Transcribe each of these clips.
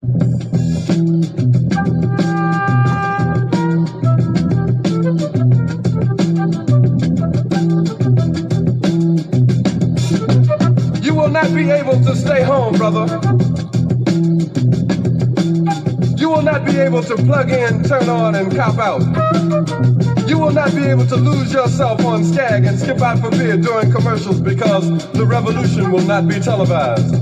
You will not be able to stay home, brother. You will not be able to plug in, turn on, and cop out. You will not be able to lose yourself on Skag and skip out for beer during commercials because the revolution will not be televised.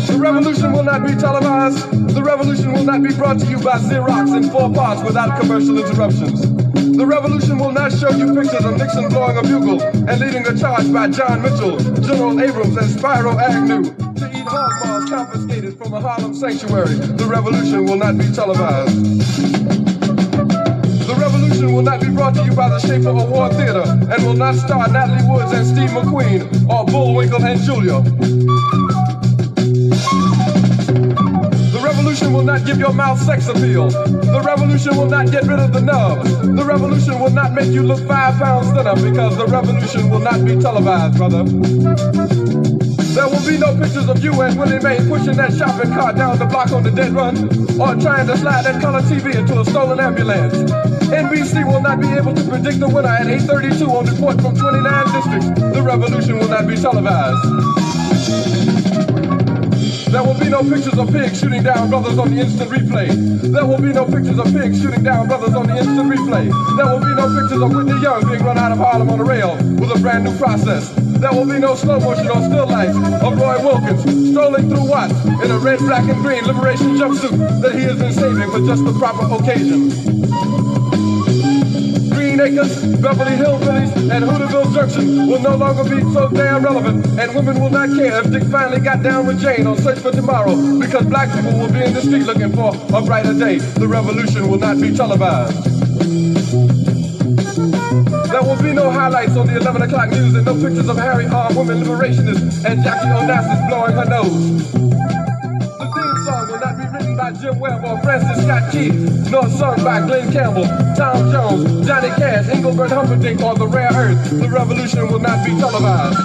The revolution will not be televised. The revolution will not be brought to you by Xerox in 4 parts without commercial interruptions. The revolution will not show you pictures of Nixon blowing a bugle and leading a charge by John Mitchell, General Abrams, and Spyro Agnew to eat hog balls confiscated from a Harlem sanctuary. The revolution will not be televised. The revolution will not be brought to you by the Schaefer Award Theater and will not star Natalie Woods and Steve McQueen or Bullwinkle and Julia. The revolution will not give your mouth sex appeal. The revolution will not get rid of the nubs. The revolution will not make you look 5 pounds thinner because the revolution will not be televised, brother. There will be no pictures of you and Willie Mae pushing that shopping cart down the block on the dead run or trying to slide that color TV into a stolen ambulance. NBC will not be able to predict the winner at 8:32 on report from 29 districts. The revolution will not be televised. There will be no pictures of pigs shooting down brothers on the instant replay. There will be no pictures of pigs shooting down brothers on the instant replay. There will be no pictures of Whitney Young being run out of Harlem on a rail with a brand new process. There will be no slow motion or still life of Roy Wilkins strolling through Watts in a red, black, and green liberation jumpsuit that he has been saving for just the proper occasion. Green Acres, Beverly Hillbillies, and Hooterville Junction will no longer be so damn relevant, and women will not care if Dick finally got down with Jane on Search for Tomorrow, because black people will be in the street looking for a brighter day. The revolution will not be televised. There will be no highlights on the 11 o'clock news and no pictures of Harry armed women liberationists and Jackie Onassis blowing her nose. The theme song will not be written by Jim Webb or Francis Scott Key, nor sung by Glenn Campbell, Tom Jones, Johnny Cash, Engelbert Humperdinck, or The Rare Earth. The revolution will not be televised.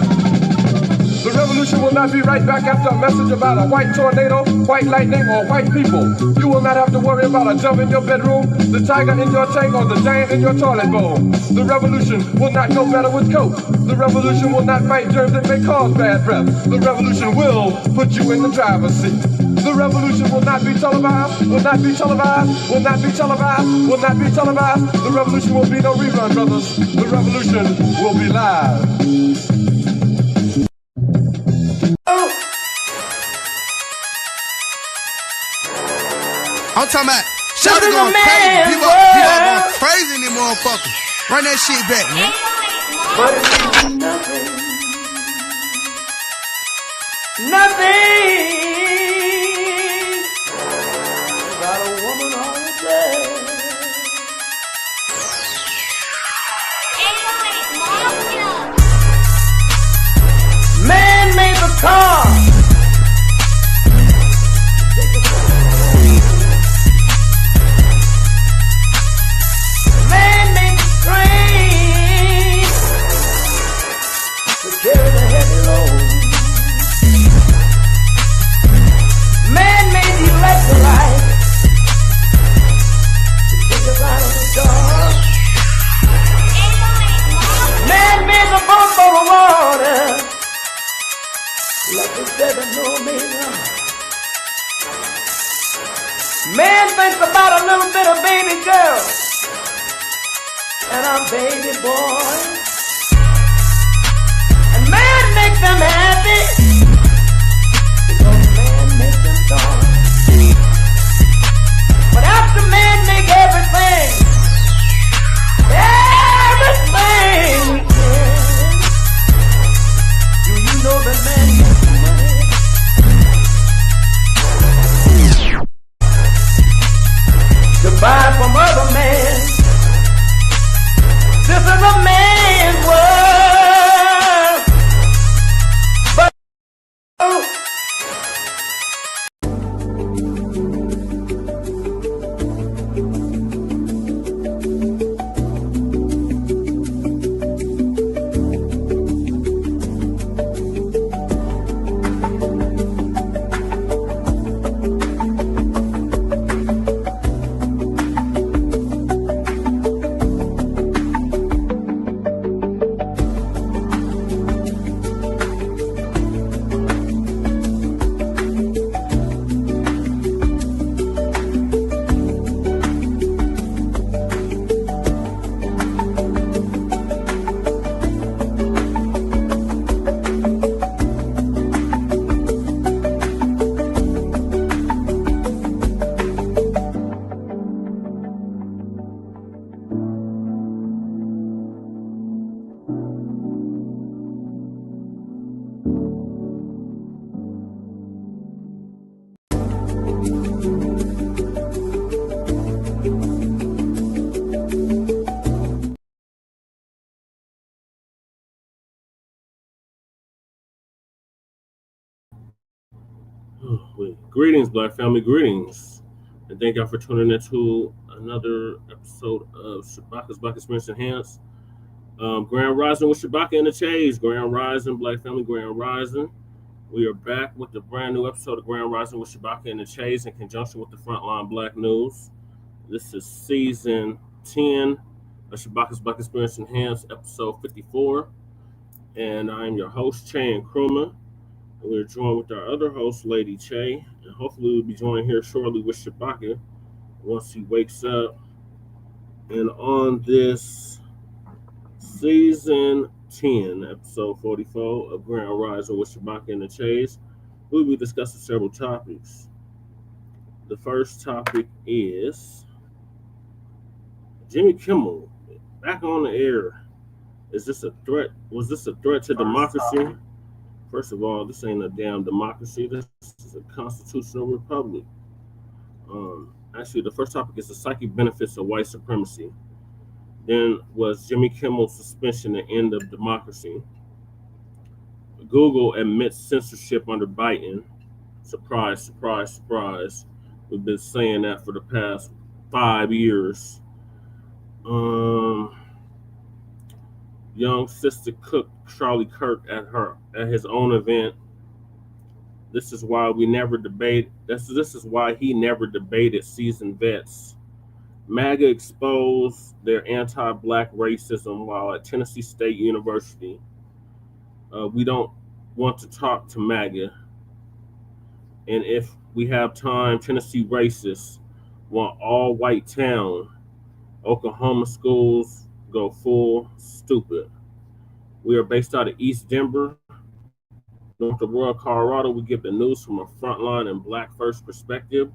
The revolution will not be right back after a message about a white tornado, white lightning, or white people. You will not have to worry about a dove in your bedroom, the tiger in your tank, or the giant in your toilet bowl. The revolution will not go better with Coke. The revolution will not fight germs that may cause bad breath. The revolution will put you in the driver's seat. The revolution will not be televised, will not be televised, will not be televised, will not be televised. The revolution will be no rerun, brothers. The revolution will be live. I'm talking about Shabaka going crazy. People going crazy in them motherfuckers. Run that shit back, man. But it means nothing. Nothing. Got a woman on the bed. Man made the car. Carry the heavy load. Man made the electrolyte to take us out of the dark. Man made the boat for the water. Like the 7 Omega. Man thinks about a little bit of baby girl and a baby boy. Make them happy because man makes them dark. But after man make everything we can, do you know that man makes money? To buy from other men. This is a man's world. Greetings, Black family, greetings. And thank y'all for tuning into another episode of Shabaka's Black Experience Enhanced. Grand Rising with Shabaka and the Chase. Grand Rising, Black family, Grand Rising. We are back with a brand new episode of Grand Rising with Shabaka and the Chase in conjunction with the Front Line Blacc News. This is season 10 of Shabaka's Black Experience Enhanced, episode 54. And I'm your host, Che and Kruma. We're joined with our other host, Lady Che, and hopefully we'll be joining here shortly with Shabaka once he wakes up. And on this season 10, episode 44 of Grand Rising with Shabaka and the Chase, we'll be discussing several topics. The first topic is Jimmy Kimmel back on the air. Is this a threat? Was this a threat to democracy? First of all, this ain't a damn democracy. This is a constitutional republic. Actually, the first topic is the psychic benefits of white supremacy. Then was Jimmy Kimmel's suspension the end of democracy? Google admits censorship under Biden. Surprise, surprise, surprise. We've been saying that for the past 5 years. Young Sista cooked Charlie Kirk at his own event. This is why we never debate. This is why he never debated seasoned vets. MAGA exposed their anti-Black racism while at Tennessee State University. We don't want to talk to MAGA. And if we have time, Tennessee racists want all white town. Oklahoma schools go full stupid. We are based out of East Denver, North Aurora, Colorado. We get the news from a frontline and Black first perspective.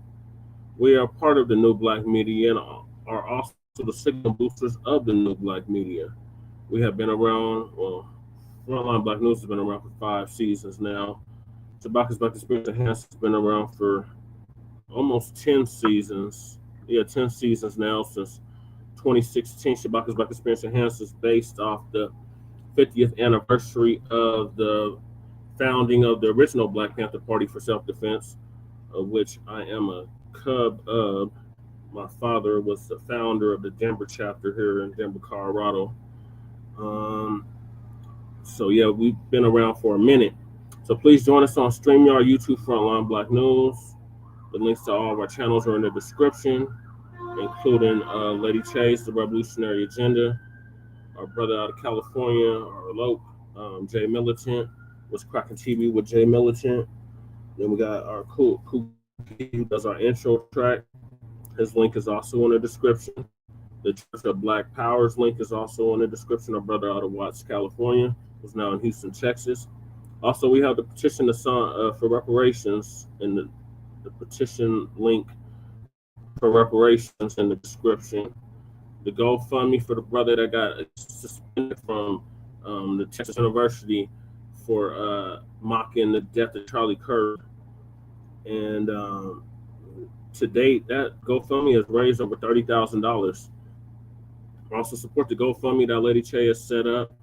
We are part of the new Blacc Media and are also the signal boosters of the new Blacc Media. We have been around, Frontline Blacc News has been around for 5 seasons now. Shabaka's Black Experience Enhanced has been around for almost 10 seasons. 10 seasons now since 2016. Shabaka's Black Experience Enhanced is based off the 50th anniversary of the founding of the original Black Panther Party for Self-Defense, of which I am a cub of. My father was the founder of the Denver chapter here in Denver, Colorado. So yeah, we've been around for a minute. So please join us on StreamYard, YouTube, Frontline Blacc News. The links to all of our channels are in the description, including Lady Chase, The Revolutionary Agenda, our brother out of California, our Lope, Jay Militant, was cracking TV with Jay Militant. Then we got our cool who does our intro track. His link is also in the description. The Church of Black Powers link is also in the description. Our brother out of Watts, California, who's now in Houston, Texas. Also, we have the petition for reparations in the petition link for reparations in the description. The GoFundMe for the brother that got suspended from the Texas University for mocking the death of Charlie Kirk. And to date, that GoFundMe has raised over $30,000. Also support the GoFundMe that Lady Che has set up.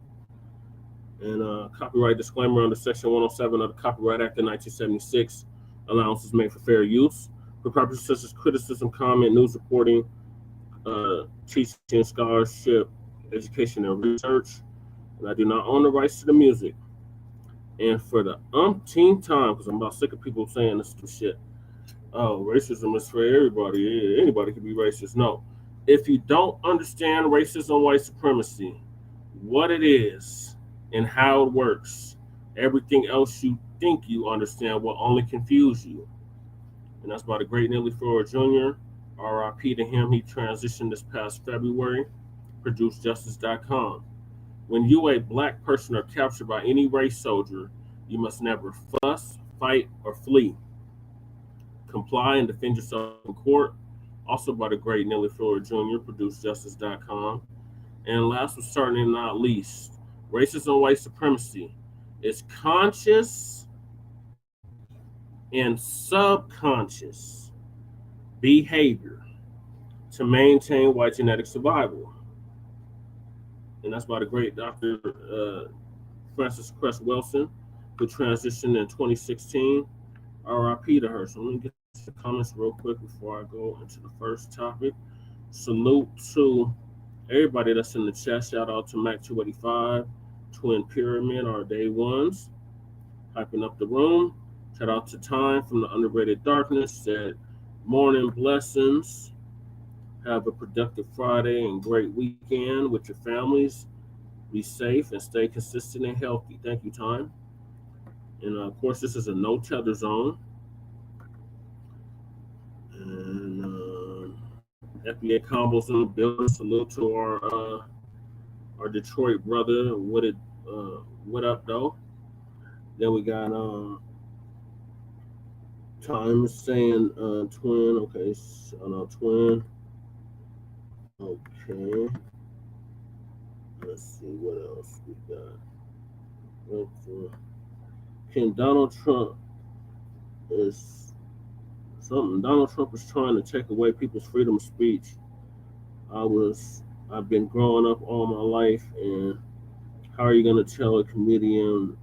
And copyright disclaimer under Section 107 of the Copyright Act of 1976. Allowances made for fair use. For purposes such as criticism, comment, news reporting, teaching, scholarship, education, and research. And I do not own the rights to the music. And for the umpteenth time, because I'm about sick of people saying this shit, oh, racism is for everybody. Yeah, anybody can be racist. No. If you don't understand racism, white supremacy, what it is and how it works, everything else you think you understand will only confuse you. And that's by the great Nelly Flora Jr. RIP to him. He transitioned this past February. ProduceJustice.com. When you, a Black person, are captured by any race soldier, you must never fuss, fight, or flee. Comply and defend yourself in court. Also by the great Nelly Flora Jr., ProduceJustice.com. And last but certainly not least, racism, white supremacy is conscious and subconscious behavior to maintain white genetic survival. And that's by the great Dr. Francis Cress Wilson, who transitioned in 2016. RIP to her. So let me get the comments real quick before I go into the first topic. Salute to everybody that's in the chat. Shout out to Mac 285, Twin Pyramid, our day ones, hyping up the room. Shout out to Time from the Underrated Darkness. Said morning blessings. Have a productive Friday and great weekend with your families. Be safe and stay consistent and healthy. Thank you, Time. And of course, this is a no tether zone. And FBA combos in the building. Salute to our Detroit brother. What up, though? Then we got Time saying twin. Okay, twin. Okay. Let's see what else we got. Can Donald Trump is something? Donald Trump is trying to take away people's freedom of speech. I've been growing up all my life, and how are you going to tell a comedian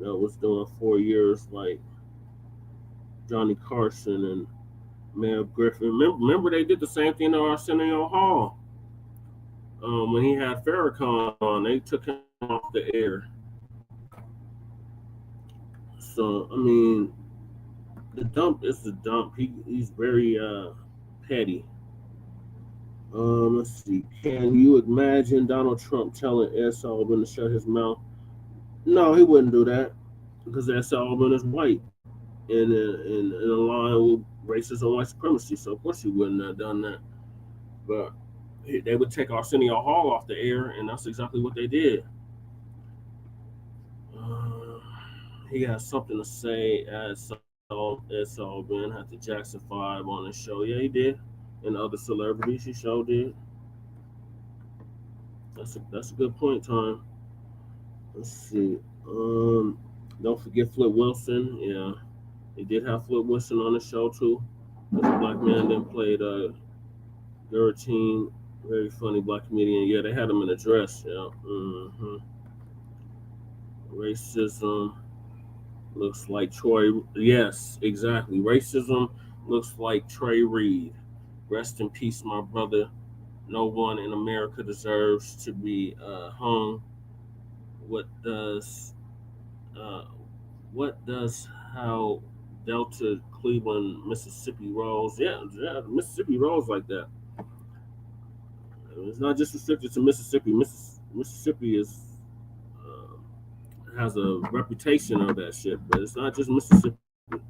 that was doing 4 years like Johnny Carson and Mel Griffin? Remember they did the same thing to Arsenio Hall. When he had Farrakhan on, they took him off the air. So, I mean, the dump is the dump. He's very petty. Let's see. Can you imagine Donald Trump telling Ed Sullivan to shut his mouth? No, he wouldn't do that because Ed Sullivan is white and in line with racism and white supremacy. So, of course, he wouldn't have done that. But they would take Arsenio Hall off the air, and that's exactly what they did. He has something to say as Ed Sullivan had the Jackson 5 on his show. Yeah, he did. And other celebrities, he sure did. That's a good point, Time. Let's see. Don't forget Flip Wilson. Yeah, he did have Flip Wilson on the show too. There's a black man that played Gertine, very funny black comedian. Yeah, they had him in a dress. Yeah. Racism looks like Troy. Yes, exactly. Racism looks like Trey Reed. Rest in peace, my brother. No one in America deserves to be hung. What does how Delta, Cleveland, Mississippi rolls? Yeah, Mississippi rolls like that. It's not just restricted to Mississippi. Mississippi has a reputation of that shit, but it's not just Mississippi. But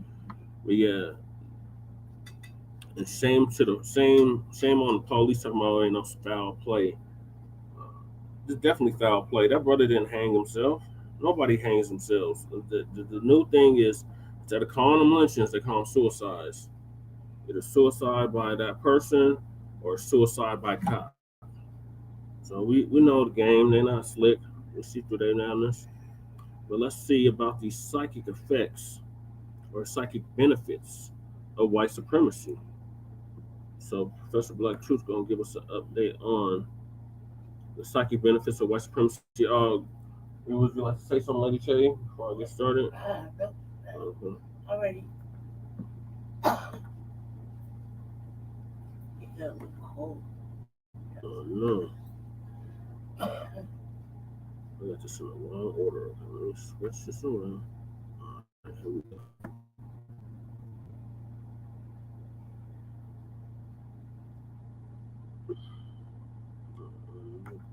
yeah, and shame on the police talking about ain't no foul play. It's definitely foul play. That brother didn't hang himself. Nobody hangs themselves. The new thing is instead of calling them lynchings, they call them suicides. Either suicide by that person or suicide by cop. So we know the game. They're not slick. We see through their madness. But let's see about the psychic effects or psychic benefits of white supremacy. So Professor Blacc Truth's going to give us an update on the psychic benefits of white supremacy. Would you like to say something, Lady Cherry, before I get started? No. Already. It got a little cold. Oh, no. I got this in the wrong order. Let me switch this around. All right, here we go.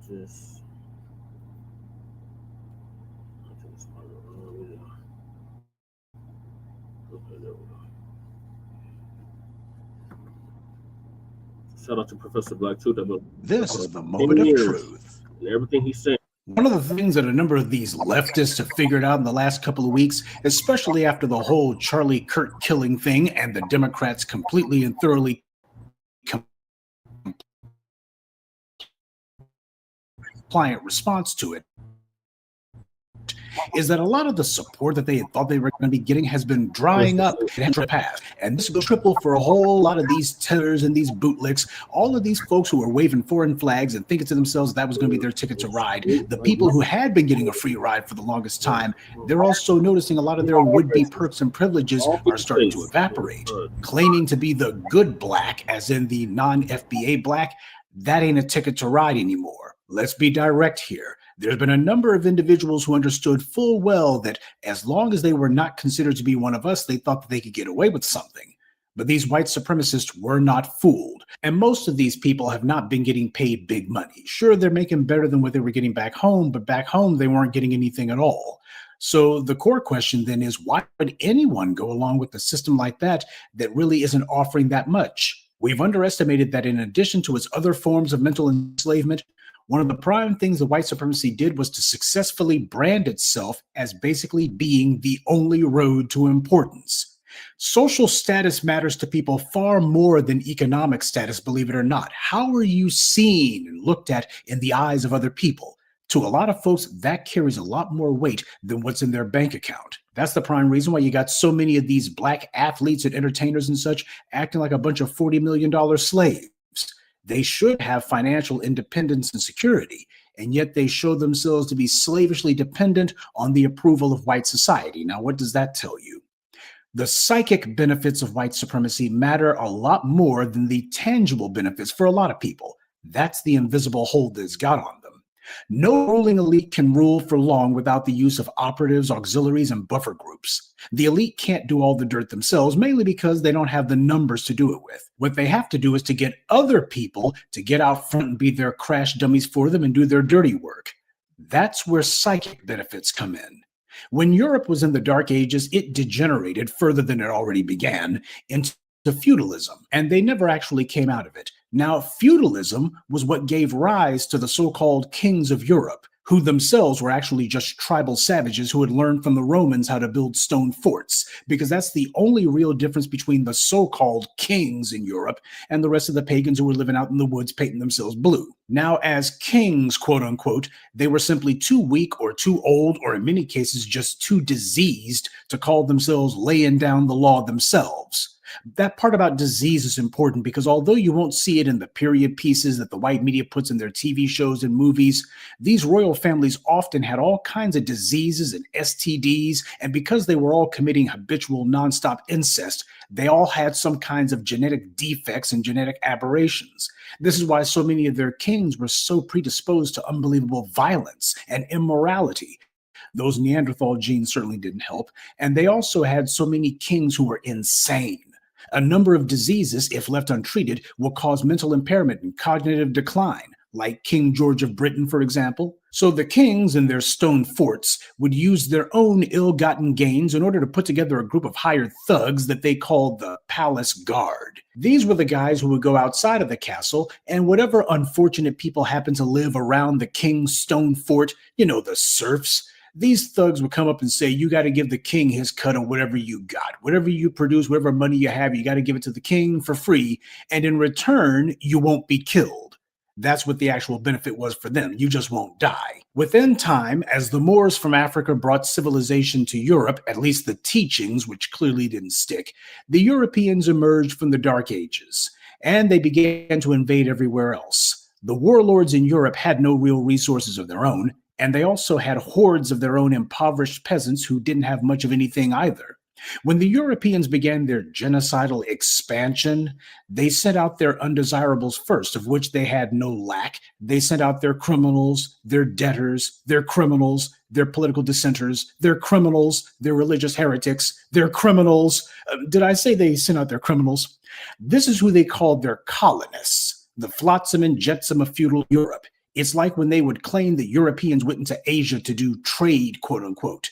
Just okay, there we go. Shout out to Professor Blacc Truth. This is the moment of truth. And everything he said. One of the things that a number of these leftists have figured out in the last couple of weeks, especially after the whole Charlie Kirk killing thing and the Democrats completely and thoroughly compliant response to it, is that a lot of the support that they thought they were going to be getting has been drying up in the past. And this will triple for a whole lot of these tellers and these bootlicks, all of these folks who are waving foreign flags and thinking to themselves that was going to be their ticket to ride. The people who had been getting a free ride for the longest time, they're also noticing a lot of their would-be perks and privileges are starting to evaporate. Claiming to be the good black, as in the non-FBA black, that ain't a ticket to ride anymore. Let's be direct here. There's been a number of individuals who understood full well that as long as they were not considered to be one of us, they thought that they could get away with something. But these white supremacists were not fooled. And most of these people have not been getting paid big money. Sure, they're making better than what they were getting back home, but back home they weren't getting anything at all. So the core question then is, why would anyone go along with a system like that that really isn't offering that much? We've underestimated that in addition to its other forms of mental enslavement, one of the prime things that white supremacy did was to successfully brand itself as basically being the only road to importance. Social status matters to people far more than economic status, believe it or not. How are you seen and looked at in the eyes of other people? To a lot of folks, that carries a lot more weight than what's in their bank account. That's the prime reason why you got so many of these black athletes and entertainers and such acting like a bunch of $40 million slaves. They should have financial independence and security, and yet they show themselves to be slavishly dependent on the approval of white society. Now, what does that tell you? The psychic benefits of white supremacy matter a lot more than the tangible benefits for a lot of people. That's the invisible hold that it's got on them. No ruling elite can rule for long without the use of operatives, auxiliaries, and buffer groups. The elite can't do all the dirt themselves, mainly because they don't have the numbers to do it with. What they have to do is to get other people to get out front and be their crash dummies for them and do their dirty work. That's where psychic benefits come in. When Europe was in the Dark Ages, it degenerated further than it already began into feudalism, and they never actually came out of it. Now, feudalism was what gave rise to the so-called kings of Europe, who themselves were actually just tribal savages who had learned from the Romans how to build stone forts, because that's the only real difference between the so-called kings in Europe and the rest of the pagans who were living out in the woods painting themselves blue. Now, as kings, quote unquote, they were simply too weak or too old, or in many cases just too diseased to call themselves laying down the law themselves. That part about disease is important because although you won't see it in the period pieces that the white media puts in their TV shows and movies, these royal families often had all kinds of diseases and STDs, and because they were all committing habitual nonstop incest, they all had some kinds of genetic defects and genetic aberrations. This is why so many of their kings were so predisposed to unbelievable violence and immorality. Those Neanderthal genes certainly didn't help, and they also had so many kings who were insane. A number of diseases, if left untreated, will cause mental impairment and cognitive decline, like King George of Britain, for example. So the kings in their stone forts would use their own ill-gotten gains in order to put together a group of hired thugs that they called the Palace Guard. These were the guys who would go outside of the castle, and whatever unfortunate people happened to live around the king's stone fort, you know, the serfs, these thugs would come up and say, you got to give the king his cut of whatever you got. Whatever you produce, whatever money you have, you got to give it to the king for free. And in return, you won't be killed. That's what the actual benefit was for them. You just won't die. Within time, as the Moors from Africa brought civilization to Europe, at least the teachings, which clearly didn't stick, the Europeans emerged from the Dark Ages, and they began to invade everywhere else. The warlords in Europe had no real resources of their own, and they also had hordes of their own impoverished peasants who didn't have much of anything either. When the Europeans began their genocidal expansion, they sent out their undesirables first, of which they had no lack. They sent out their criminals, their debtors, their criminals, their political dissenters, their criminals, their religious heretics, their criminals. Did I say they sent out their criminals? This is who they called their colonists, the flotsam and jetsam of feudal Europe. It's like when they would claim that Europeans went into Asia to do trade, quote unquote.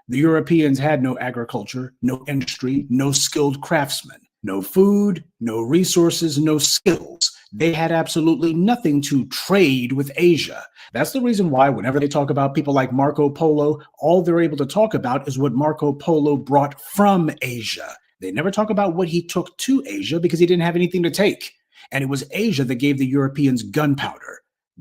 The Europeans had no agriculture, no industry, no skilled craftsmen, no food, no resources, no skills. They had absolutely nothing to trade with Asia. That's the reason why whenever they talk about people like Marco Polo, all they're able to talk about is what Marco Polo brought from Asia. They never talk about what he took to Asia because he didn't have anything to take. And it was Asia that gave the Europeans gunpowder.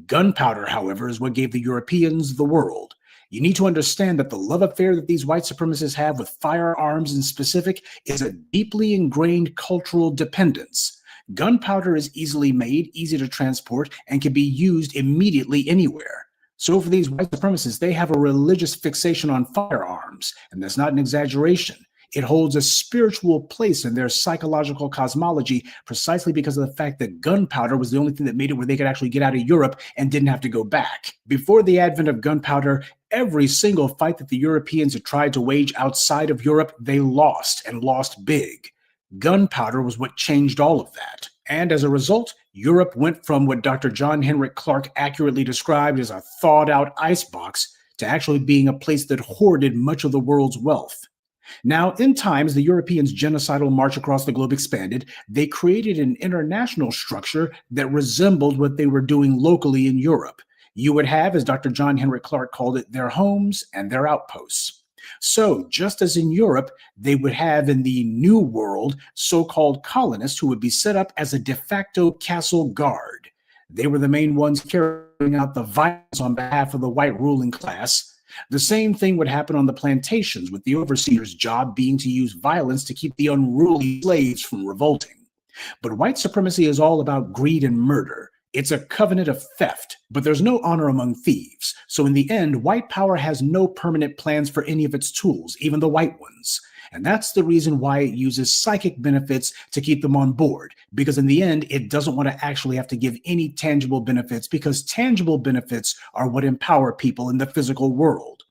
Gunpowder, however, is what gave the Europeans the world. You need to understand that the love affair that these white supremacists have with firearms in specific is a deeply ingrained cultural dependence. Gunpowder is easily made, easy to transport, and can be used immediately anywhere. So for these white supremacists, they have a religious fixation on firearms, and that's not an exaggeration. It holds a spiritual place in their psychological cosmology precisely because of the fact that gunpowder was the only thing that made it where they could actually get out of Europe and didn't have to go back. Before the advent of gunpowder, every single fight that the Europeans had tried to wage outside of Europe, they lost, and lost big. Gunpowder was what changed all of that. And as a result, Europe went from what Dr. John Henrik Clarke accurately described as a thawed-out icebox to actually being a place that hoarded much of the world's wealth. Now, in time, as the Europeans' genocidal march across the globe expanded, they created an international structure that resembled what they were doing locally in Europe. You would have, as Dr. John Henrik Clarke called it, their homes and their outposts. So, just as in Europe, they would have in the New World so-called colonists who would be set up as a de facto castle guard. They were the main ones carrying out the violence on behalf of the white ruling class. The same thing would happen on the plantations, with the overseer's job being to use violence to keep the unruly slaves from revolting. But white supremacy is all about greed and murder. It's a covenant of theft, but there's no honor among thieves. So in the end, white power has no permanent plans for any of its tools, even the white ones. And that's the reason why it uses psychic benefits to keep them on board, because in the end, it doesn't want to actually have to give any tangible benefits, because tangible benefits are what empower people in the physical world.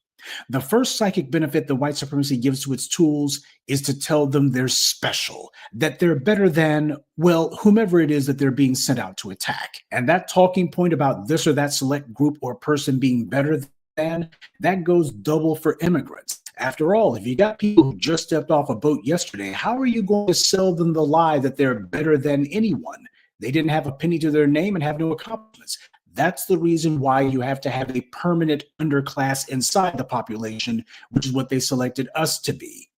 The first psychic benefit that white supremacy gives to its tools is to tell them they're special, that they're better than, well, whomever it is that they're being sent out to attack. And that talking point about this or that select group or person being better than, that goes double for immigrants. After all, if you got people who just stepped off a boat yesterday, how are you going to sell them the lie that they're better than anyone? They didn't have a penny to their name and have no accomplishments. That's the reason why you have to have a permanent underclass inside the population, which is what they selected us to be.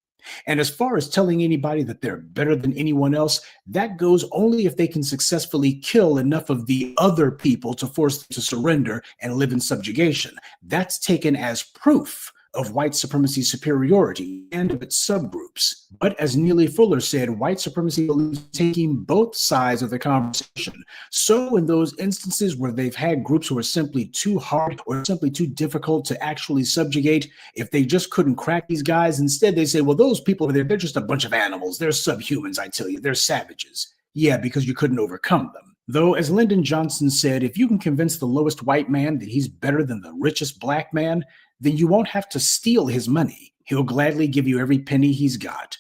And as far as telling anybody that they're better than anyone else, that goes only if they can successfully kill enough of the other people to force them to surrender and live in subjugation. That's taken as proof of white supremacy superiority and of its subgroups. But as Neely Fuller said, white supremacy believes taking both sides of the conversation. So in those instances where they've had groups who are simply too hard or simply too difficult to actually subjugate, if they just couldn't crack these guys, instead they say, well, those people over there, they're just a bunch of animals. They're subhumans, I tell you. They're savages. Yeah, because you couldn't overcome them. Though, as Lyndon Johnson said, if you can convince the lowest white man that he's better than the richest black man, then you won't have to steal his money. He'll gladly give you every penny he's got.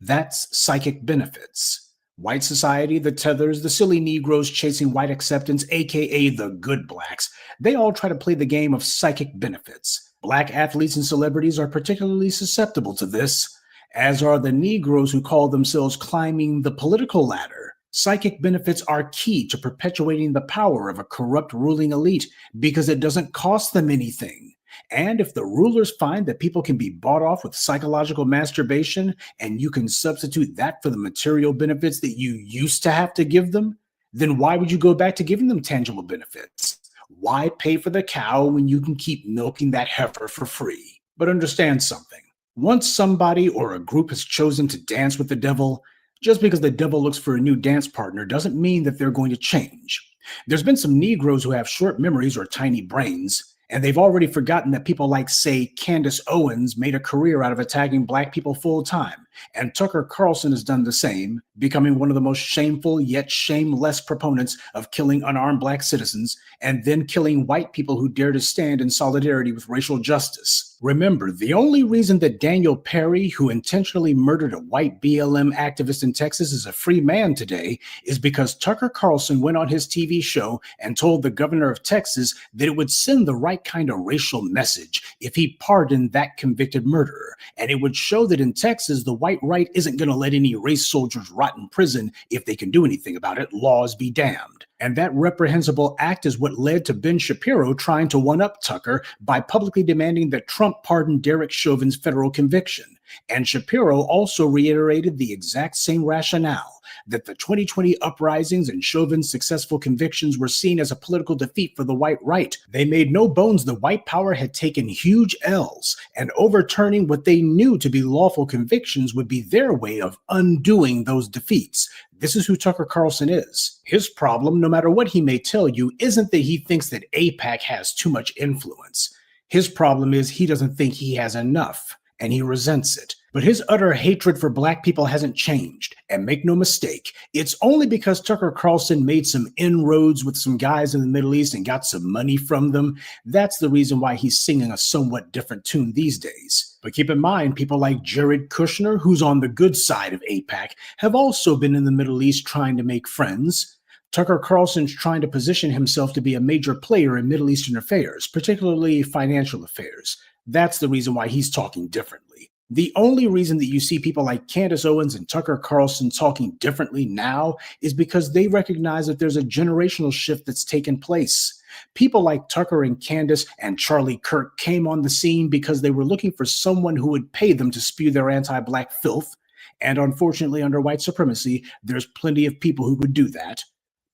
That's psychic benefits. White society, the tethers, the silly Negroes chasing white acceptance, aka the good blacks, they all try to play the game of psychic benefits. Black athletes and celebrities are particularly susceptible to this, as are the Negroes who call themselves climbing the political ladder. Psychic benefits are key to perpetuating the power of a corrupt ruling elite because it doesn't cost them anything. And if the rulers find that people can be bought off with psychological masturbation and you can substitute that for the material benefits that you used to have to give them, then why would you go back to giving them tangible benefits? Why pay for the cow when you can keep milking that heifer for free? But understand something. Once somebody or a group has chosen to dance with the devil, just because the devil looks for a new dance partner doesn't mean that they're going to change. There's been some Negroes who have short memories or tiny brains, and they've already forgotten that people like, say, Candace Owens made a career out of attacking black people full time. And Tucker Carlson has done the same, becoming one of the most shameful yet shameless proponents of killing unarmed black citizens and then killing white people who dare to stand in solidarity with racial justice. Remember, the only reason that Daniel Perry, who intentionally murdered a white BLM activist in Texas, is a free man today is because Tucker Carlson went on his TV show and told the governor of Texas that it would send the right kind of racial message if he pardoned that convicted murderer. And it would show that in Texas, the white right isn't going to let any race soldiers rot in prison if they can do anything about it. Laws be damned. And that reprehensible act is what led to Ben Shapiro trying to one-up Tucker by publicly demanding that Trump pardon Derek Chauvin's federal conviction. And Shapiro also reiterated the exact same rationale, that the 2020 uprisings and Chauvin's successful convictions were seen as a political defeat for the white right. They made no bones that white power had taken huge L's, and overturning what they knew to be lawful convictions would be their way of undoing those defeats. This is who Tucker Carlson is. His problem, no matter what he may tell you, isn't that he thinks that AIPAC has too much influence. His problem is he doesn't think he has enough, and he resents it. But his utter hatred for black people hasn't changed. And make no mistake, it's only because Tucker Carlson made some inroads with some guys in the Middle East and got some money from them. That's the reason why he's singing a somewhat different tune these days. But keep in mind, people like Jared Kushner, who's on the good side of AIPAC, have also been in the Middle East trying to make friends. Tucker Carlson's trying to position himself to be a major player in Middle Eastern affairs, particularly financial affairs. That's the reason why he's talking differently. The only reason that you see people like Candace Owens and Tucker Carlson talking differently now is because they recognize that there's a generational shift that's taken place. People like Tucker and Candace and Charlie Kirk came on the scene because they were looking for someone who would pay them to spew their anti-black filth. And unfortunately, under white supremacy, there's plenty of people who would do that.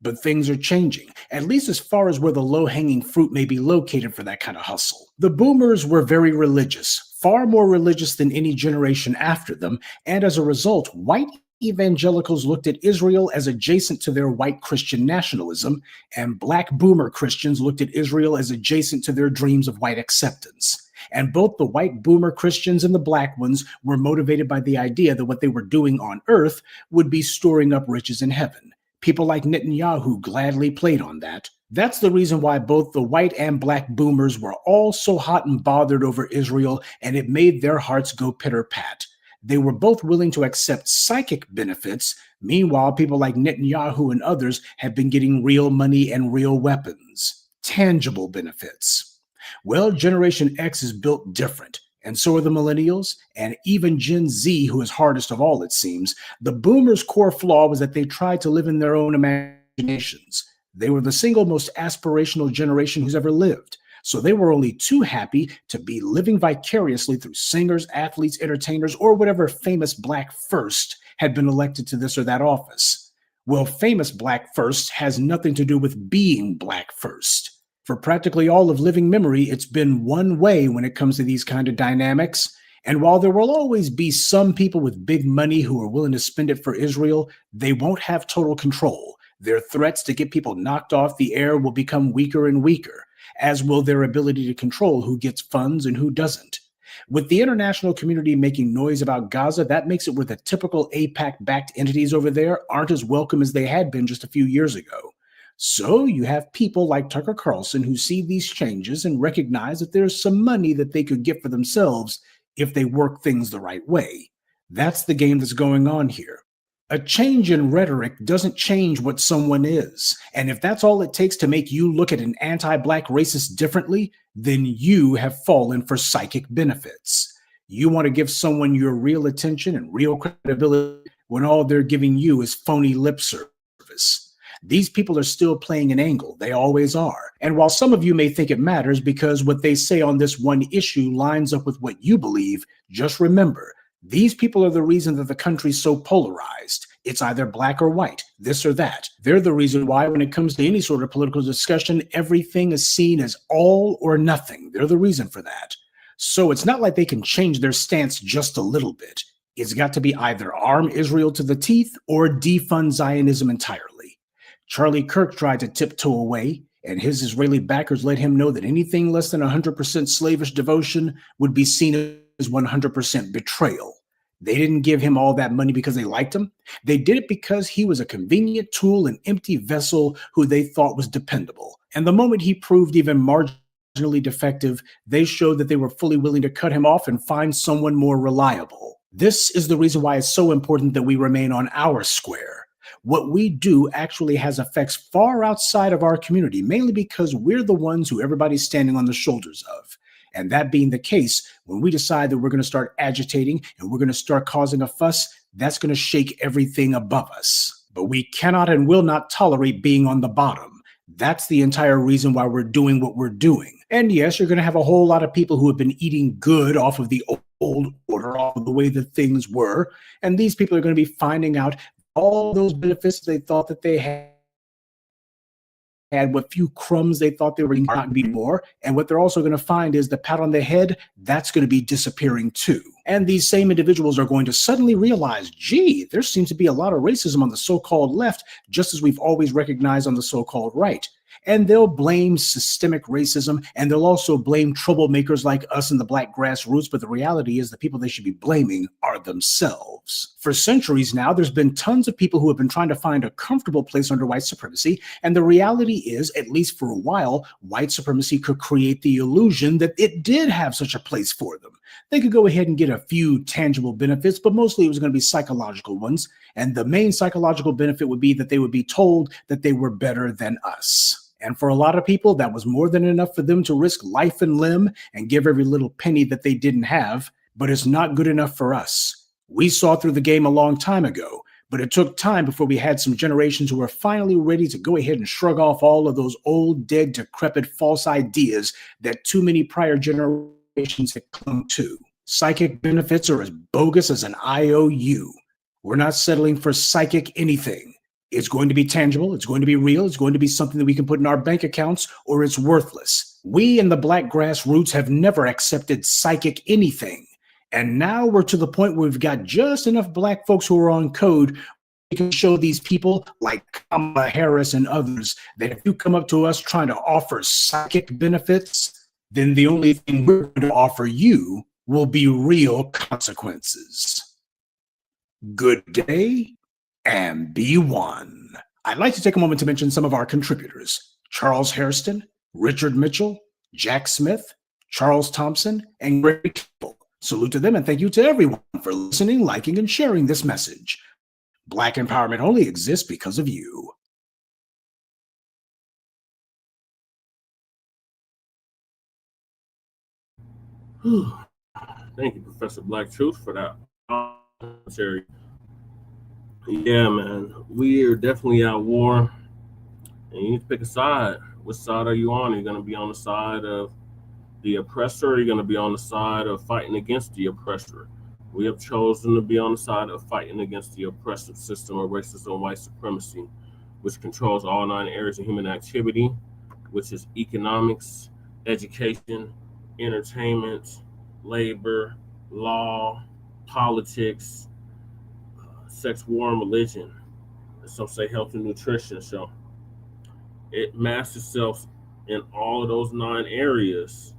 But things are changing, at least as far as where the low-hanging fruit may be located for that kind of hustle. The boomers were very religious, far more religious than any generation after them, and as a result, white evangelicals looked at Israel as adjacent to their white Christian nationalism, and black boomer Christians looked at Israel as adjacent to their dreams of white acceptance. And both the white boomer Christians and the black ones were motivated by the idea that what they were doing on earth would be storing up riches in heaven. People like Netanyahu gladly played on that. That's the reason why both the white and black boomers were all so hot and bothered over Israel, and it made their hearts go pitter-pat. They were both willing to accept psychic benefits. Meanwhile, people like Netanyahu and others have been getting real money and real weapons. Tangible benefits. Well, Generation X is built different. And so are the millennials, and even Gen Z, who is hardest of all, it seems. The boomers' core flaw was that they tried to live in their own imaginations. They were the single most aspirational generation who's ever lived. So they were only too happy to be living vicariously through singers, athletes, entertainers, or whatever famous black first had been elected to this or that office. Well, famous black first has nothing to do with being black first. For practically all of living memory, it's been one way when it comes to these kind of dynamics. And while there will always be some people with big money who are willing to spend it for Israel, they won't have total control. Their threats to get people knocked off the air will become weaker and weaker, as will their ability to control who gets funds and who doesn't. With the international community making noise about Gaza, that makes it where the typical AIPAC-backed entities over there aren't as welcome as they had been just a few years ago. So you have people like Tucker Carlson who see these changes and recognize that there's some money that they could get for themselves if they work things the right way. That's the game that's going on here. A change in rhetoric doesn't change what someone is. And if that's all it takes to make you look at an anti-black racist differently, then you have fallen for psychic benefits. You want to give someone your real attention and real credibility when all they're giving you is phony lip service. These people are still playing an angle. They always are. And while some of you may think it matters because what they say on this one issue lines up with what you believe, just remember, these people are the reason that the country's so polarized. It's either black or white, this or that. They're the reason why when it comes to any sort of political discussion, everything is seen as all or nothing. They're the reason for that. So it's not like they can change their stance just a little bit. It's got to be either arm Israel to the teeth or defund Zionism entirely. Charlie Kirk tried to tiptoe away, and his Israeli backers let him know that anything less than 100% slavish devotion would be seen as 100% betrayal. They didn't give him all that money because they liked him. They did it because he was a convenient tool, an empty vessel who they thought was dependable. And the moment he proved even marginally defective, they showed that they were fully willing to cut him off and find someone more reliable. This is the reason why it's so important that we remain on our square. What we do actually has effects far outside of our community, mainly because we're the ones who everybody's standing on the shoulders of. And that being the case, when we decide that we're going to start agitating and we're going to start causing a fuss, that's going to shake everything above us. but we cannot and will not tolerate being on the bottom. That's the entire reason why we're doing what we're doing. And yes, you're going to have a whole lot of people who have been eating good off of the old order, off of the way that things were. And these people are going to be finding out all those benefits they thought that they had, what few crumbs they thought they were not going to be more. And what they're also going to find is the pat on the head, that's going to be disappearing too. And these same individuals are going to suddenly realize, gee, there seems to be a lot of racism on the so-called left, just as we've always recognized on the so-called right. And they'll blame systemic racism, and they'll also blame troublemakers like us in the Black grassroots, but the reality is the people they should be blaming are themselves. For centuries now, there's been tons of people who have been trying to find a comfortable place under white supremacy, and the reality is, at least for a while, white supremacy could create the illusion that it did have such a place for them. They could go ahead and get a few tangible benefits, but mostly it was going to be psychological ones, and the main psychological benefit would be that they would be told that they were better than us. And for a lot of people, that was more than enough for them to risk life and limb and give every little penny that they didn't have. But it's not good enough for us. We saw through the game a long time ago, but it took time before we had some generations who were finally ready to go ahead and shrug off all of those old, dead, decrepit, false ideas that too many prior generations had clung to. Psychic benefits are as bogus as an IOU. We're not settling for psychic anything. It's going to be tangible, it's going to be real, it's going to be something that we can put in our bank accounts, or it's worthless. We in the Black grassroots have never accepted psychic anything. And now we're to the point where we've got just enough Black folks who are on code. We can show these people like Kamala Harris and others that if you come up to us trying to offer psychic benefits, then the only thing we're going to offer you will be real consequences. Good day. And be one. I'd like to take a moment to mention some of our contributors: Charles Hairston, Richard Mitchell, Jack Smith, Charles Thompson, and Greg Kimmel. Salute to them and thank you to everyone for listening, liking, and sharing this message. Black empowerment only exists because of you. Thank you, Professor Black Truth, for that commentary. Yeah, man, we are definitely at war, and you need to pick a side. What side are you on? Are you going to be on the side of the oppressor, or are you going to be on the side of fighting against the oppressor? We have chosen to be on the side of fighting against the oppressive system of racism and white supremacy, which controls all 9 areas of human activity, which is economics, education, entertainment, labor, law, politics, sex, war, and religion. Some say health and nutrition. So it masks itself in all of those 9 areas.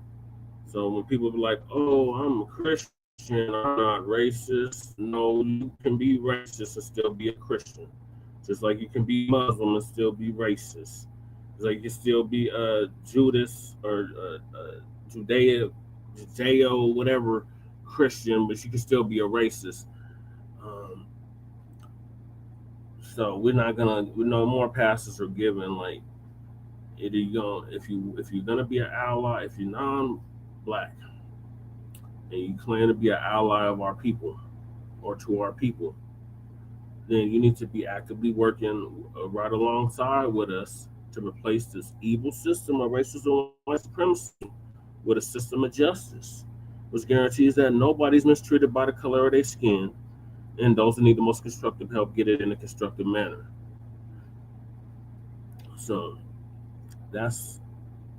So when people be like, oh, I'm a Christian, I'm not racist. No, you can be racist and still be a Christian. Just like you can be Muslim and still be racist. It's like you can still be a Judas or Judeo, whatever Christian, but you can still be a racist. So we're not gonna. We know more passes are given. Like, if you're gonna be an ally, if you're non-Black, and you claim to be an ally of our people or to our people, then you need to be actively working right alongside with us to replace this evil system of racism and white supremacy with a system of justice, which guarantees that nobody's mistreated by the color of their skin, and those who need the most constructive help get it in a constructive manner. So that's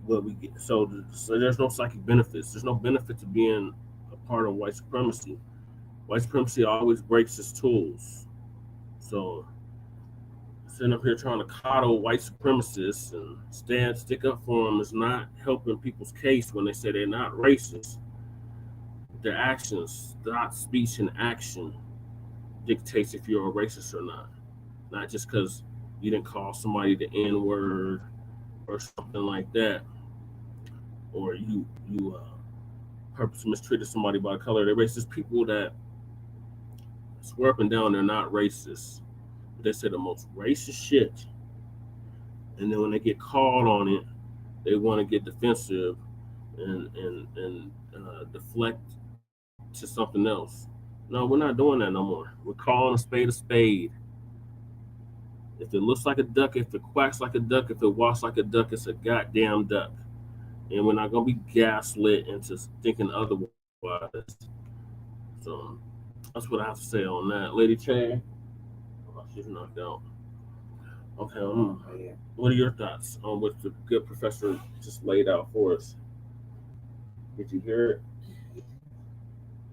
what we get. So there's no psychic benefits. There's no benefit to being a part of white supremacy. White supremacy always breaks its tools. So sitting up here trying to coddle white supremacists and stick up for them is not helping people's case when they say they're not racist. Their actions, not speech and action, dictates if you're a racist or not. Not just because you didn't call somebody the N-word or something like that, or you purposely mistreated somebody by the color of their race. There's people that swear up and down they're not racist. They say the most racist shit, and then when they get called on it, they want to get defensive and deflect to something else. No, we're not doing that no more. We're calling a spade a spade. If it looks like a duck, if it quacks like a duck, if it walks like a duck, it's a goddamn duck. And we're not going to be gaslit into thinking otherwise. So that's what I have to say on that. Lady Chan, oh, she's knocked out. Okay, what are your thoughts on what the good professor just laid out for us? Did you hear it?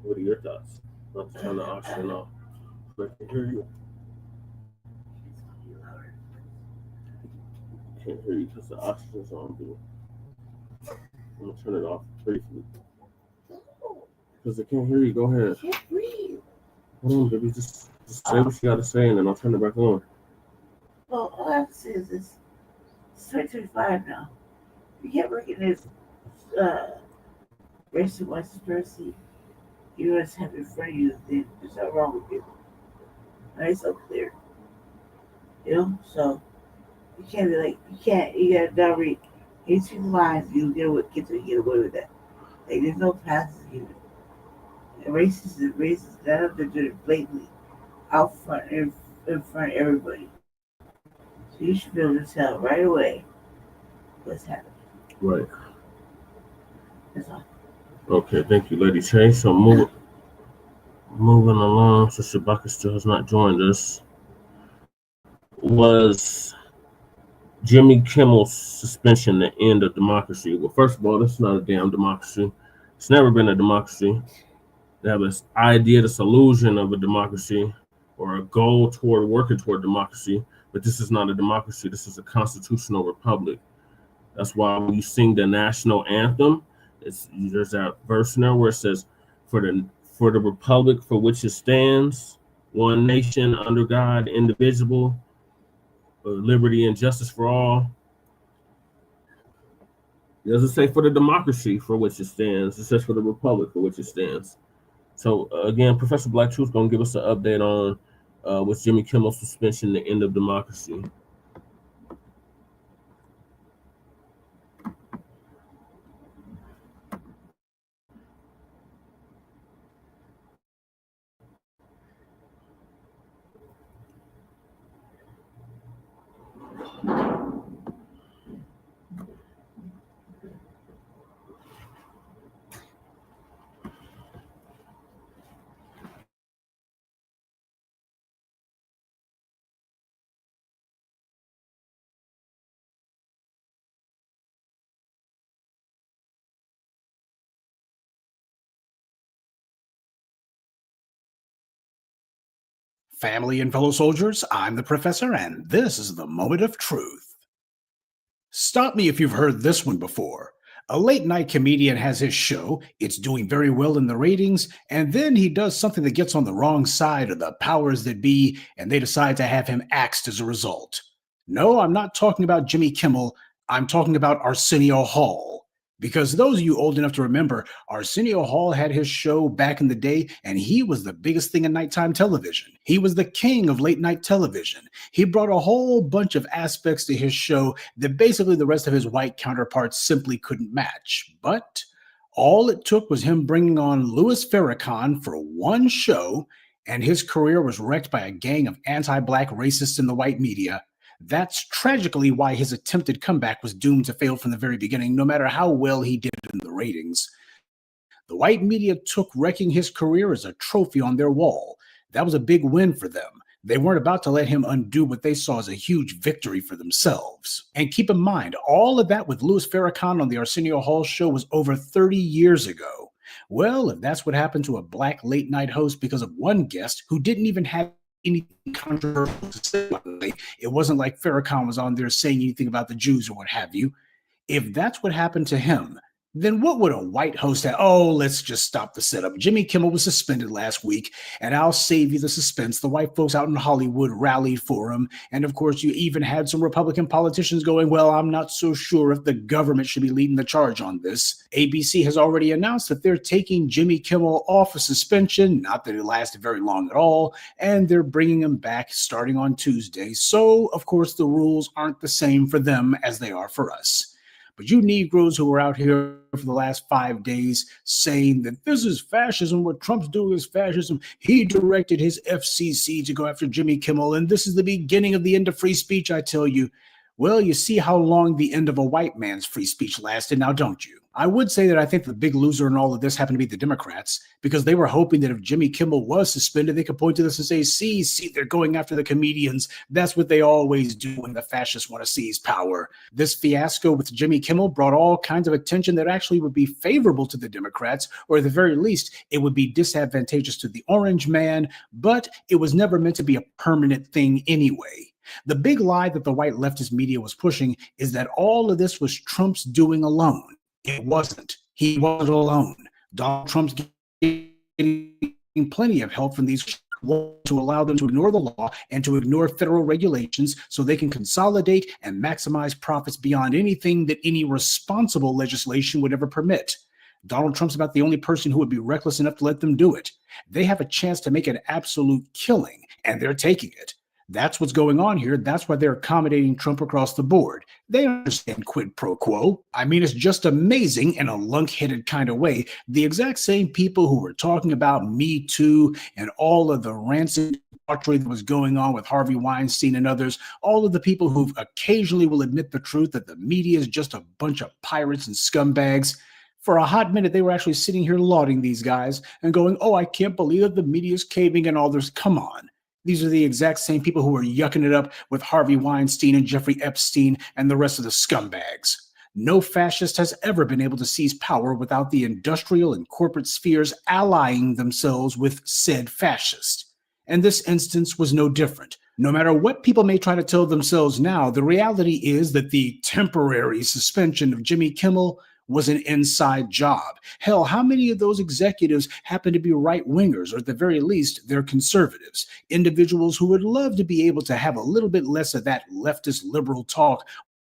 What are your thoughts? I'm not to turn the oxygen off. I can hear you. Can't hear you because the oxygen's on, dude. I'm gonna turn it off briefly. Because I can't hear you. Go ahead. I can't breathe. Hold on, baby. Just say what you gotta say and then I'll turn it back on. Well, all I have to say is this. It's 2025 now. You can't working this race and white supremacy. You just have in front of you, then there's nothing wrong with you. And it's so clear. You know? So, you can't be like, you gotta downread. You see the lines, you get away with that. Like, there's no passes given. And racist is racist. None of them do it blatantly, out front, in front of everybody. So you should be able to tell right away what's happening. Right. That's all. Okay, thank you, Lady Chase. So moving along, so Shabaka still has not joined us. Was Jimmy Kimmel's suspension the end of democracy? Well, first of all, this is not a damn democracy. It's never been a democracy. They have this idea, this illusion of a democracy or a goal toward working toward democracy, but this is not a democracy. This is a constitutional republic. That's why when you sing the national anthem, there's that verse in there where it says, for the republic for which it stands, one nation under God, indivisible, liberty and justice for all. It doesn't say for the democracy for which it stands. It says for the republic for which it stands. So again, Professor Black Truth going to give us an update on with Jimmy Kimmel's suspension, the end of democracy. Family and fellow soldiers, I'm the Professor, and this is the Moment of Truth. Stop me if you've heard this one before. A late-night comedian has his show, it's doing very well in the ratings, and then he does something that gets on the wrong side of the powers that be, and they decide to have him axed as a result. No, I'm not talking about Jimmy Kimmel, I'm talking about Arsenio Hall. Because those of you old enough to remember, Arsenio Hall had his show back in the day, and he was the biggest thing in nighttime television. He was the king of late night television. He brought a whole bunch of aspects to his show that basically the rest of his white counterparts simply couldn't match. But all it took was him bringing on Louis Farrakhan for one show, and his career was wrecked by a gang of anti-Black racists in the white media. That's tragically why his attempted comeback was doomed to fail from the very beginning, no matter how well he did in the ratings. The white media took wrecking his career as a trophy on their wall. That was a big win for them. They weren't about to let him undo what they saw as a huge victory for themselves. And keep in mind, all of that with Louis Farrakhan on the Arsenio Hall show was over 30 years ago. Well, if that's what happened to a Black late night host because of one guest who didn't even have anything controversial to say. It wasn't like Farrakhan was on there saying anything about the Jews or what have you. If that's what happened to him, then what would a white host have? Oh, let's just stop the setup. Jimmy Kimmel was suspended last week, and I'll save you the suspense. The white folks out in Hollywood rallied for him. And of course, you even had some Republican politicians going, well, I'm not so sure if the government should be leading the charge on this. ABC has already announced that they're taking Jimmy Kimmel off of suspension, not that it lasted very long at all, and they're bringing him back starting on Tuesday. So, of course, the rules aren't the same for them as they are for us. But you Negroes who were out here for the last 5 days saying that this is fascism, what Trump's doing is fascism. He directed his FCC to go after Jimmy Kimmel, and this is the beginning of the end of free speech, I tell you. Well, you see how long the end of a white man's free speech lasted now, don't you? I would say that I think the big loser in all of this happened to be the Democrats, because they were hoping that if Jimmy Kimmel was suspended, they could point to this and say, see, they're going after the comedians. That's what they always do when the fascists want to seize power. This fiasco with Jimmy Kimmel brought all kinds of attention that actually would be favorable to the Democrats, or at the very least, it would be disadvantageous to the orange man, but it was never meant to be a permanent thing anyway. The big lie that the white leftist media was pushing is that all of this was Trump's doing alone. It wasn't. He wasn't alone. Donald Trump's getting plenty of help from these to allow them to ignore the law and to ignore federal regulations so they can consolidate and maximize profits beyond anything that any responsible legislation would ever permit. Donald Trump's about the only person who would be reckless enough to let them do it. They have a chance to make an absolute killing, and they're taking it. That's what's going on here. That's why they're accommodating Trump across the board. They understand quid pro quo. I mean, it's just amazing in a lunk-headed kind of way. The exact same people who were talking about Me Too and all of the rancid debauchery that was going on with Harvey Weinstein and others, all of the people who occasionally will admit the truth that the media is just a bunch of pirates and scumbags. For a hot minute, they were actually sitting here lauding these guys and going, oh, I can't believe that the media is caving and all this. Come on. These are the exact same people who are yucking it up with Harvey Weinstein and Jeffrey Epstein and the rest of the scumbags. No fascist has ever been able to seize power without the industrial and corporate spheres allying themselves with said fascist. And this instance was no different. No matter what people may try to tell themselves now, the reality is that the temporary suspension of Jimmy Kimmel was an inside job. Hell, how many of those executives happen to be right-wingers, or at the very least, they're conservatives, individuals who would love to be able to have a little bit less of that leftist liberal talk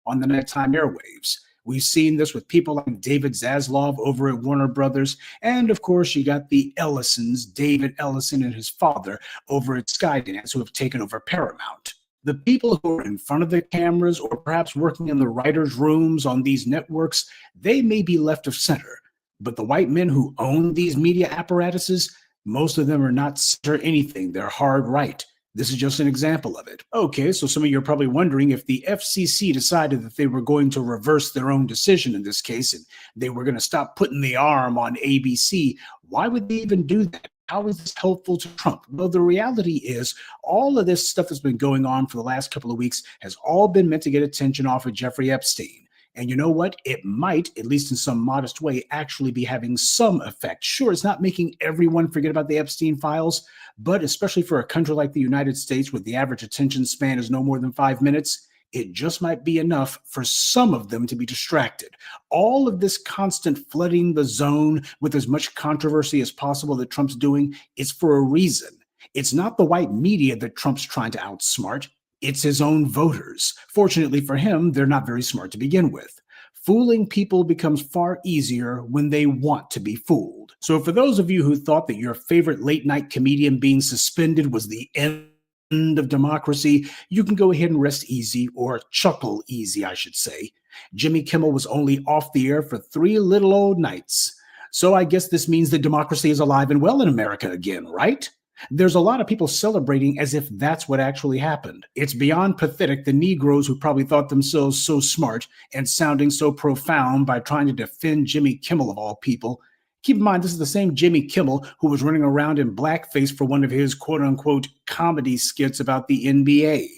on the nighttime airwaves. We've seen this with people like David Zaslav over at Warner Brothers, and of course, you got the Ellisons, David Ellison and his father over at Skydance, who have taken over Paramount. The people who are in front of the cameras or perhaps working in the writers' rooms on these networks, they may be left of center. But the white men who own these media apparatuses, most of them are not center anything. They're hard right. This is just an example of it. Okay, so some of you are probably wondering if the FCC decided that they were going to reverse their own decision in this case and they were going to stop putting the arm on ABC. Why would they even do that? How is this helpful to Trump? Well, the reality is all of this stuff that's been going on for the last couple of weeks has all been meant to get attention off of Jeffrey Epstein. And you know what? It might, at least in some modest way, actually be having some effect. Sure, it's not making everyone forget about the Epstein files, but especially for a country like the United States, where the average attention span is no more than 5 minutes, it just might be enough for some of them to be distracted. All of this constant flooding the zone with as much controversy as possible that Trump's doing is for a reason. It's not the white media that Trump's trying to outsmart. It's his own voters. Fortunately for him, they're not very smart to begin with. Fooling people becomes far easier when they want to be fooled. So for those of you who thought that your favorite late night comedian being suspended was the end of democracy, you can go ahead and rest easy, or chuckle easy, I should say. Jimmy Kimmel was only off the air for 3 little old nights. So I guess this means that democracy is alive and well in America again, right? There's a lot of people celebrating as if that's what actually happened. It's beyond pathetic the Negroes who probably thought themselves so smart and sounding so profound by trying to defend Jimmy Kimmel of all people. Keep in mind, this is the same Jimmy Kimmel who was running around in blackface for one of his quote-unquote comedy skits about the NBA.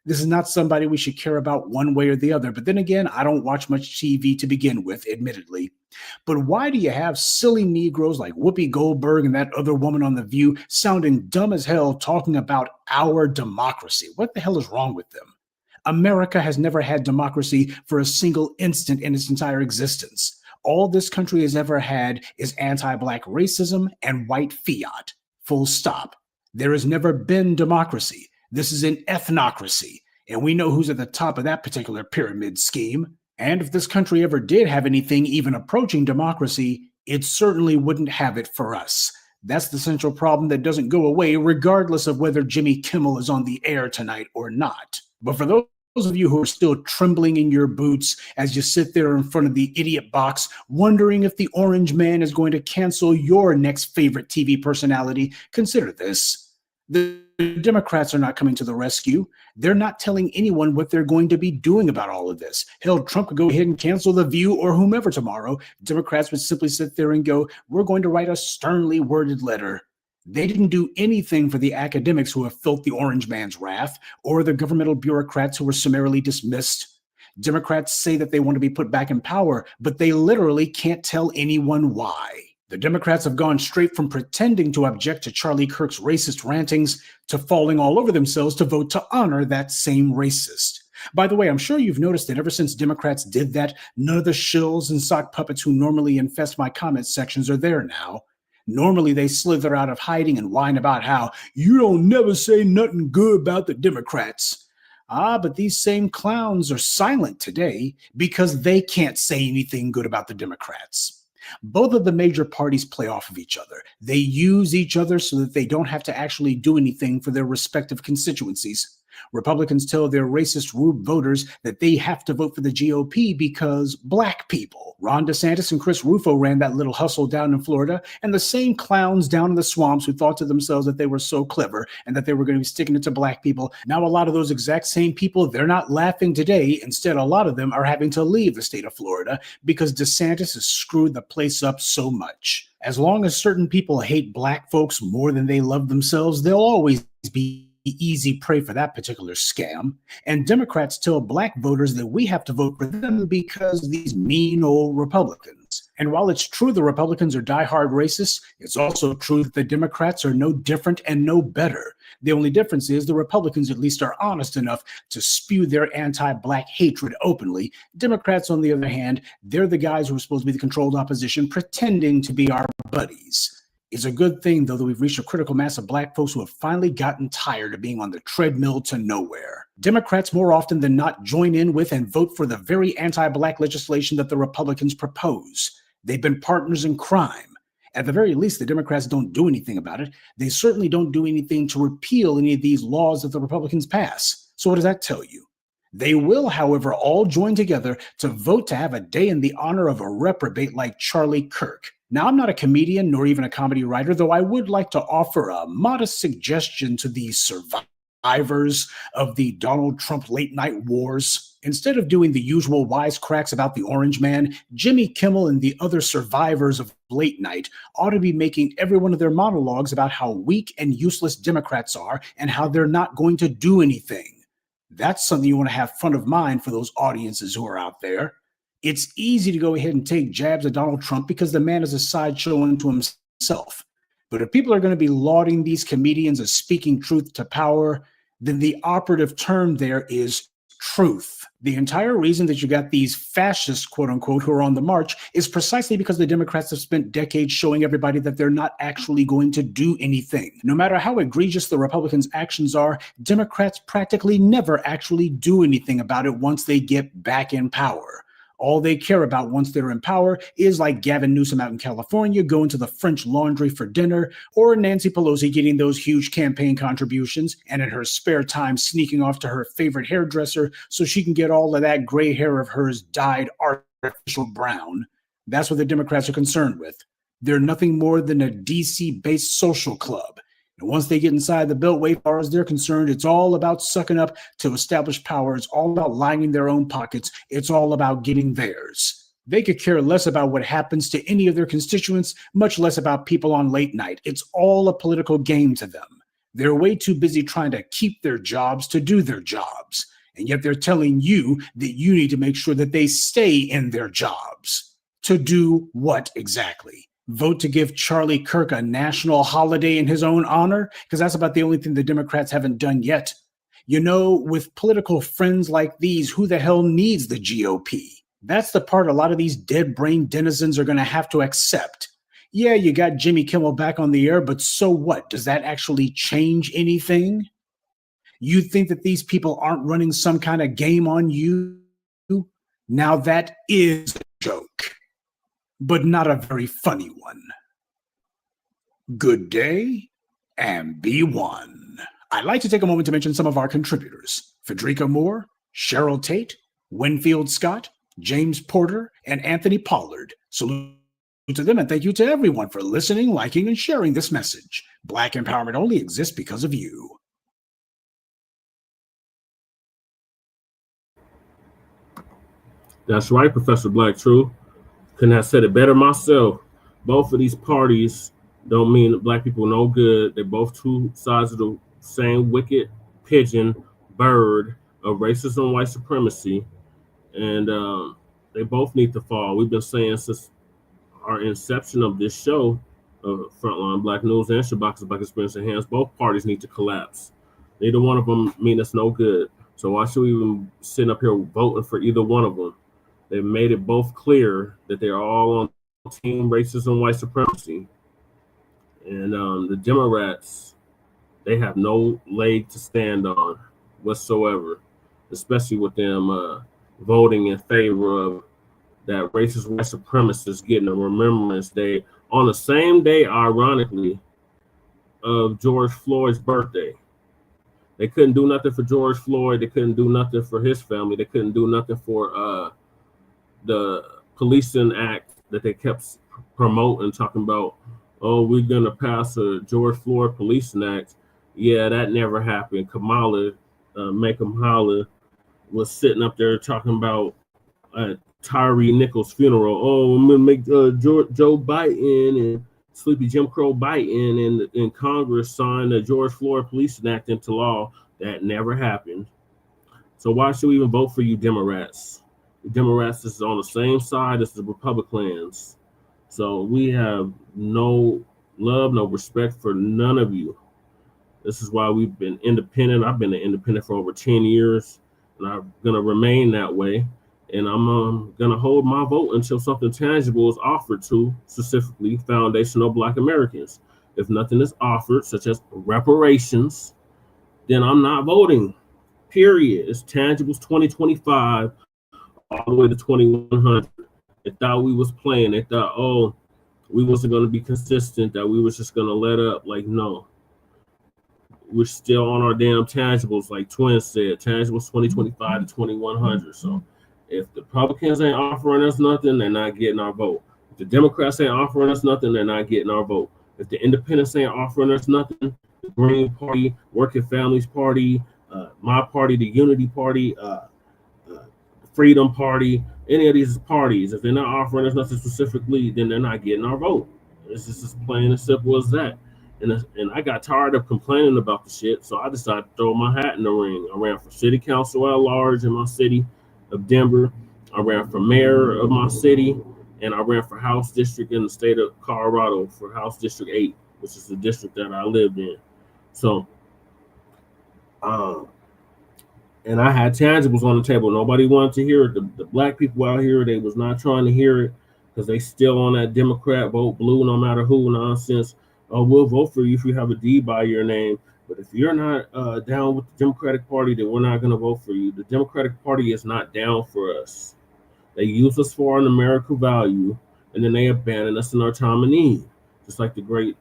This is not somebody we should care about one way or the other. But then again, I don't watch much TV to begin with, admittedly. But why do you have silly Negroes like Whoopi Goldberg and that other woman on The View sounding dumb as hell talking about our democracy? What the hell is wrong with them? America has never had democracy for a single instant in its entire existence. All this country has ever had is anti-Black racism and white fiat. Full stop. There has never been democracy. This is an ethnocracy, and we know who's at the top of that particular pyramid scheme. And if this country ever did have anything even approaching democracy, it certainly wouldn't have it for us. That's the central problem that doesn't go away regardless of whether Jimmy Kimmel is on the air tonight or not. But for those of you who are still trembling in your boots as you sit there in front of the idiot box, wondering if the orange man is going to cancel your next favorite TV personality, consider this. The Democrats are not coming to the rescue. They're not telling anyone what they're going to be doing about all of this. Hell, Trump could go ahead and cancel The View or whomever tomorrow. Democrats would simply sit there and go, we're going to write a sternly worded letter. They didn't do anything for the academics who have felt the orange man's wrath or the governmental bureaucrats who were summarily dismissed. Democrats say that they want to be put back in power, but they literally can't tell anyone why. The Democrats have gone straight from pretending to object to Charlie Kirk's racist rantings to falling all over themselves to vote to honor that same racist. By the way, I'm sure you've noticed that ever since Democrats did that, none of the shills and sock puppets who normally infest my comment sections are there now. Normally, they slither out of hiding and whine about how you don't never say nothing good about the Democrats. But these same clowns are silent today because they can't say anything good about the Democrats. Both of the major parties play off of each other. They use each other so that they don't have to actually do anything for their respective constituencies. Republicans tell their racist, rude voters that they have to vote for the GOP because black people. Ron DeSantis and Chris Rufo ran that little hustle down in Florida, and the same clowns down in the swamps who thought to themselves that they were so clever and that they were going to be sticking it to black people. Now a lot of those exact same people, they're not laughing today. Instead, a lot of them are having to leave the state of Florida because DeSantis has screwed the place up so much. As long as certain people hate black folks more than they love themselves, they'll always be easy prey for that particular scam. And Democrats tell black voters that we have to vote for them because these mean old Republicans. And while it's true the Republicans are diehard racists, it's also true that the Democrats are no different and no better. The only difference is the Republicans at least are honest enough to spew their anti-black hatred openly. Democrats, on the other hand, they're the guys who are supposed to be the controlled opposition, pretending to be our buddies. It's a good thing, though, that we've reached a critical mass of black folks who have finally gotten tired of being on the treadmill to nowhere. Democrats more often than not join in with and vote for the very anti-black legislation that the Republicans propose. They've been partners in crime. At the very least, the Democrats don't do anything about it. They certainly don't do anything to repeal any of these laws that the Republicans pass. So what does that tell you? They will, however, all join together to vote to have a day in the honor of a reprobate like Charlie Kirk. Now, I'm not a comedian nor even a comedy writer, though I would like to offer a modest suggestion to the survivors of the Donald Trump late night wars. Instead of doing the usual wisecracks about the orange man, Jimmy Kimmel and the other survivors of late night ought to be making every one of their monologues about how weak and useless Democrats are and how they're not going to do anything. That's something you want to have front of mind for those audiences who are out there. It's easy to go ahead and take jabs at Donald Trump because the man is a sideshow unto himself. But if people are going to be lauding these comedians as speaking truth to power, then the operative term there is truth. The entire reason that you got these fascists, quote unquote, who are on the march is precisely because the Democrats have spent decades showing everybody that they're not actually going to do anything. No matter how egregious the Republicans' actions are, Democrats practically never actually do anything about it once they get back in power. All they care about once they're in power is like Gavin Newsom out in California going to the French Laundry for dinner, or Nancy Pelosi getting those huge campaign contributions and in her spare time sneaking off to her favorite hairdresser so she can get all of that gray hair of hers dyed artificial brown. That's what the Democrats are concerned with. They're nothing more than a DC-based social club. And once they get inside the Beltway, as far as they're concerned, it's all about sucking up to established power. It's all about lining their own pockets. It's all about getting theirs. They could care less about what happens to any of their constituents, much less about people on late night. It's all a political game to them. They're way too busy trying to keep their jobs to do their jobs. And yet they're telling you that you need to make sure that they stay in their jobs. To do what exactly? Vote to give Charlie Kirk a national holiday in his own honor? Because that's about the only thing the Democrats haven't done yet. You know, with political friends like these, who the hell needs the GOP? That's the part a lot of these dead brain denizens are going to have to accept. Yeah, you got Jimmy Kimmel back on the air, but so what? Does that actually change anything? You think that these people aren't running some kind of game on you? Now that is a joke, but not a very funny one. Good day and be one. I'd like to take a moment to mention some of our contributors: Federica Moore, Cheryl Tate, Winfield Scott, James Porter, and Anthony Pollard. Salute to them, and thank you to everyone for listening, liking, and sharing this message. Black empowerment only exists because of you. That's right, Professor Black True. Couldn't have said it better myself. Both of these parties don't mean that black people no good. They're both two sides of the same wicked pigeon bird of racism and white supremacy. And they both need to fall. We've been saying since our inception of this show, Front Line Blacc News and Shabaka's Black Experience Enhanced, both parties need to collapse. Neither one of them mean us no good. So why should we even sit up here voting for either one of them? They've made it both clear that they're all on team racism, white supremacy. And the Democrats, they have no leg to stand on whatsoever, especially with them voting in favor of that racist white supremacists getting a Remembrance Day on the same day, ironically, of George Floyd's birthday. They couldn't do nothing for George Floyd. They couldn't do nothing for his family. They couldn't do nothing for the policing act that they kept promoting, talking about, oh, we're going to pass a George Floyd policing act. Yeah, that never happened. Kamala, Make 'em Holler, was sitting up there talking about Tyree Nichols' funeral. Oh, I'm going to make Joe Biden and Sleepy Jim Crow Biden and Congress sign the George Floyd Policing Act into law. That never happened. So why should we even vote for you Democrats? The Democrats is on the same side as the Republicans. So we have no love, no respect for none of you. This is why we've been independent. I've been an independent for over 10 years, and I'm going to remain that way. And I'm going to hold my vote until something tangible is offered to, specifically, foundational Black Americans. If nothing is offered, such as reparations, then I'm not voting, period. It's tangibles 2025 all the way to 2100. They thought we was playing. They thought, oh, we wasn't going to be consistent, that we was just going to let up. Like, no. We're still on our damn tangibles, like Twin said, tangibles 2025 to 2100. So if the Republicans ain't offering us nothing, they're not getting our vote. If the Democrats ain't offering us nothing, they're not getting our vote. If the Independents ain't offering us nothing, the Green Party, Working Families Party, my party, the Unity Party, Freedom Party, any of these parties, if they're not offering us nothing specifically, then they're not getting our vote. It's just as plain and simple as that. And I got tired of complaining about the shit, so I decided to throw my hat in the ring. I ran for city council at large in my city of Denver. I ran for mayor of my city, and I ran for House District in the state of Colorado for House District 8, which is the district that I lived in. So, and I had tangibles on the table. Nobody wanted to hear it. The black people out here, they was not trying to hear it because they still on that Democrat vote blue no matter who nonsense. Oh, we'll vote for you if you have a D by your name. But if you're not down with the Democratic Party, then we're not going to vote for you. The Democratic Party is not down for us. They use us for our numerical value, and then they abandon us in our time of need. Just like the great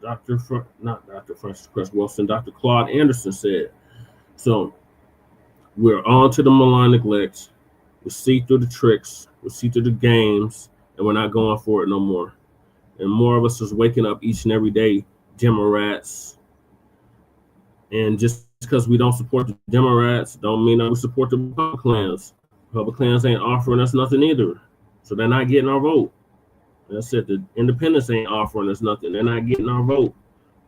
Dr. Francis Cress Wilson, Dr. Claude Anderson said. So we're on to the malign neglect. We see through the tricks. We see through the games, and we're not going for it no more. And more of us is waking up each and every day, Democrats. And just because we don't support the Democrats, don't mean that we support the Republicans. Republicans ain't offering us nothing either. So they're not getting our vote. That's it. The Independents ain't offering us nothing. They're not getting our vote.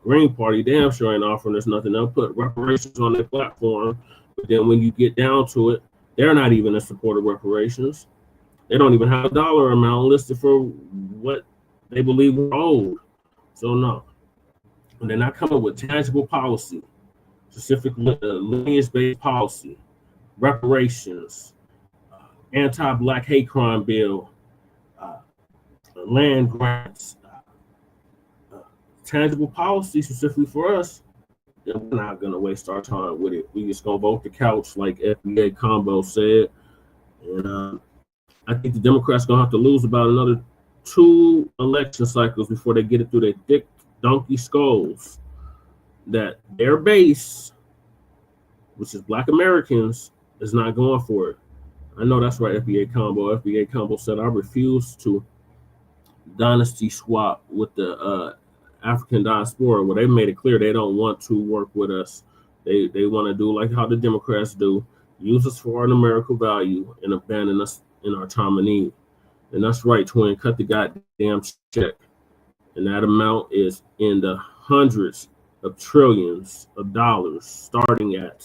Green Party damn sure ain't offering us nothing. They'll put reparations on their platform. But then when you get down to it, they're not even in support of reparations. They don't even have a dollar amount listed for what they believe we're owed. So no. And they're not coming with tangible policy, specifically lineage-based policy, reparations, anti-Black hate crime bill, land grants, tangible policy specifically for us. Then we're not going to waste our time with it. We just going to vote the couch like FBA Combo said. And I think the Democrats going to have to lose about another 2 election cycles before they get it through their thick donkey skulls that their base, which is Black Americans, is not going for it. I know that's right, FBA Combo. FBA Combo said, I refuse to dynasty swap with the African diaspora. Well, they made it clear they don't want to work with us. They want to do like how the Democrats do, use us for our numerical value and abandon us in our time of need. And that's right, Twin. Cut the goddamn check. And that amount is in the hundreds of trillions of dollars starting at.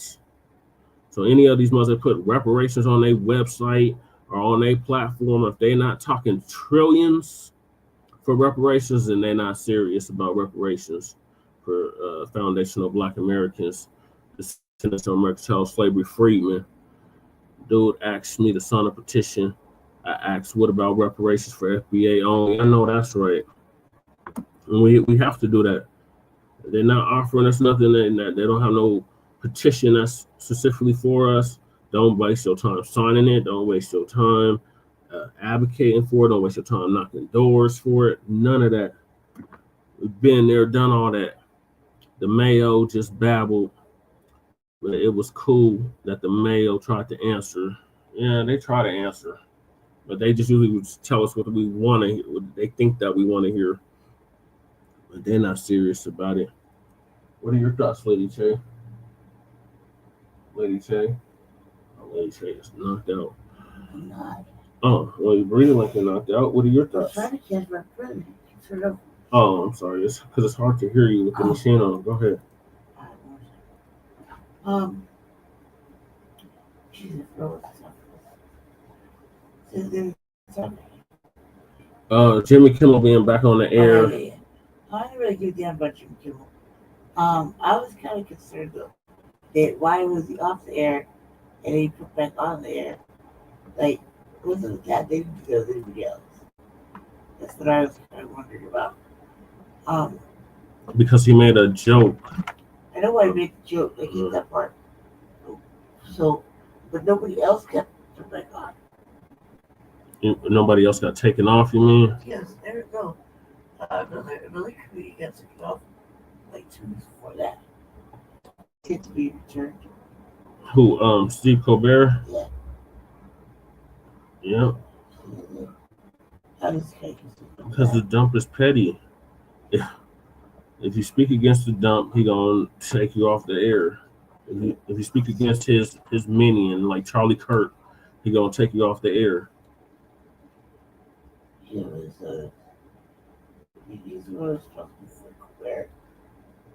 So any of these motherfuckers put reparations on their website or on their platform, if they're not talking trillions for reparations, then they're not serious about reparations for foundational Black Americans, descendants of American child slavery freedmen. Dude asked me to sign a petition. I asked, what about reparations for FBA only? I know that's right. And we have to do that. They're not offering us nothing. They don't have no petition that's specifically for us. Don't waste your time signing it. Don't waste your time advocating for it. Don't waste your time knocking doors for it. None of that. We've been there, done all that. The Mayo just babbled. But it was cool that the Mayo tried to answer. Yeah, they try to answer. But they just usually would tell us what we want to hear, what they think that we want to hear. But they're not serious about it. What are your thoughts, Lady Che? Lady Che? Oh, Lady Che is knocked out. I'm not. Oh, well, you're breathing like you're knocked out. What are your thoughts? I'm trying to catch my breath. Oh, I'm sorry. It's because it's hard to hear you with the machine on. Go ahead. Jesus, Jimmy Kimmel being back on the air. Yeah. I didn't really give a damn about Jimmy Kimmel. I was kind of concerned though that why was he off the air and he put back on the air? Like, wasn't that they didn't do anybody else? That's what I was kind of wondering about. Because he made a joke. I know why he made the joke, like in that part. So, but nobody else kept put back on. Nobody else got taken off, you mean? Yes, there we go. Another comedian got taken off like 2 weeks before that. Get to be returned. Who? Steve Colbert? Yeah. Yeah. Because the dump is petty. If you speak against the dump, he gonna take you off the air. If you speak against his minion like Charlie Kirk, he gonna take you off the air. He's one of those.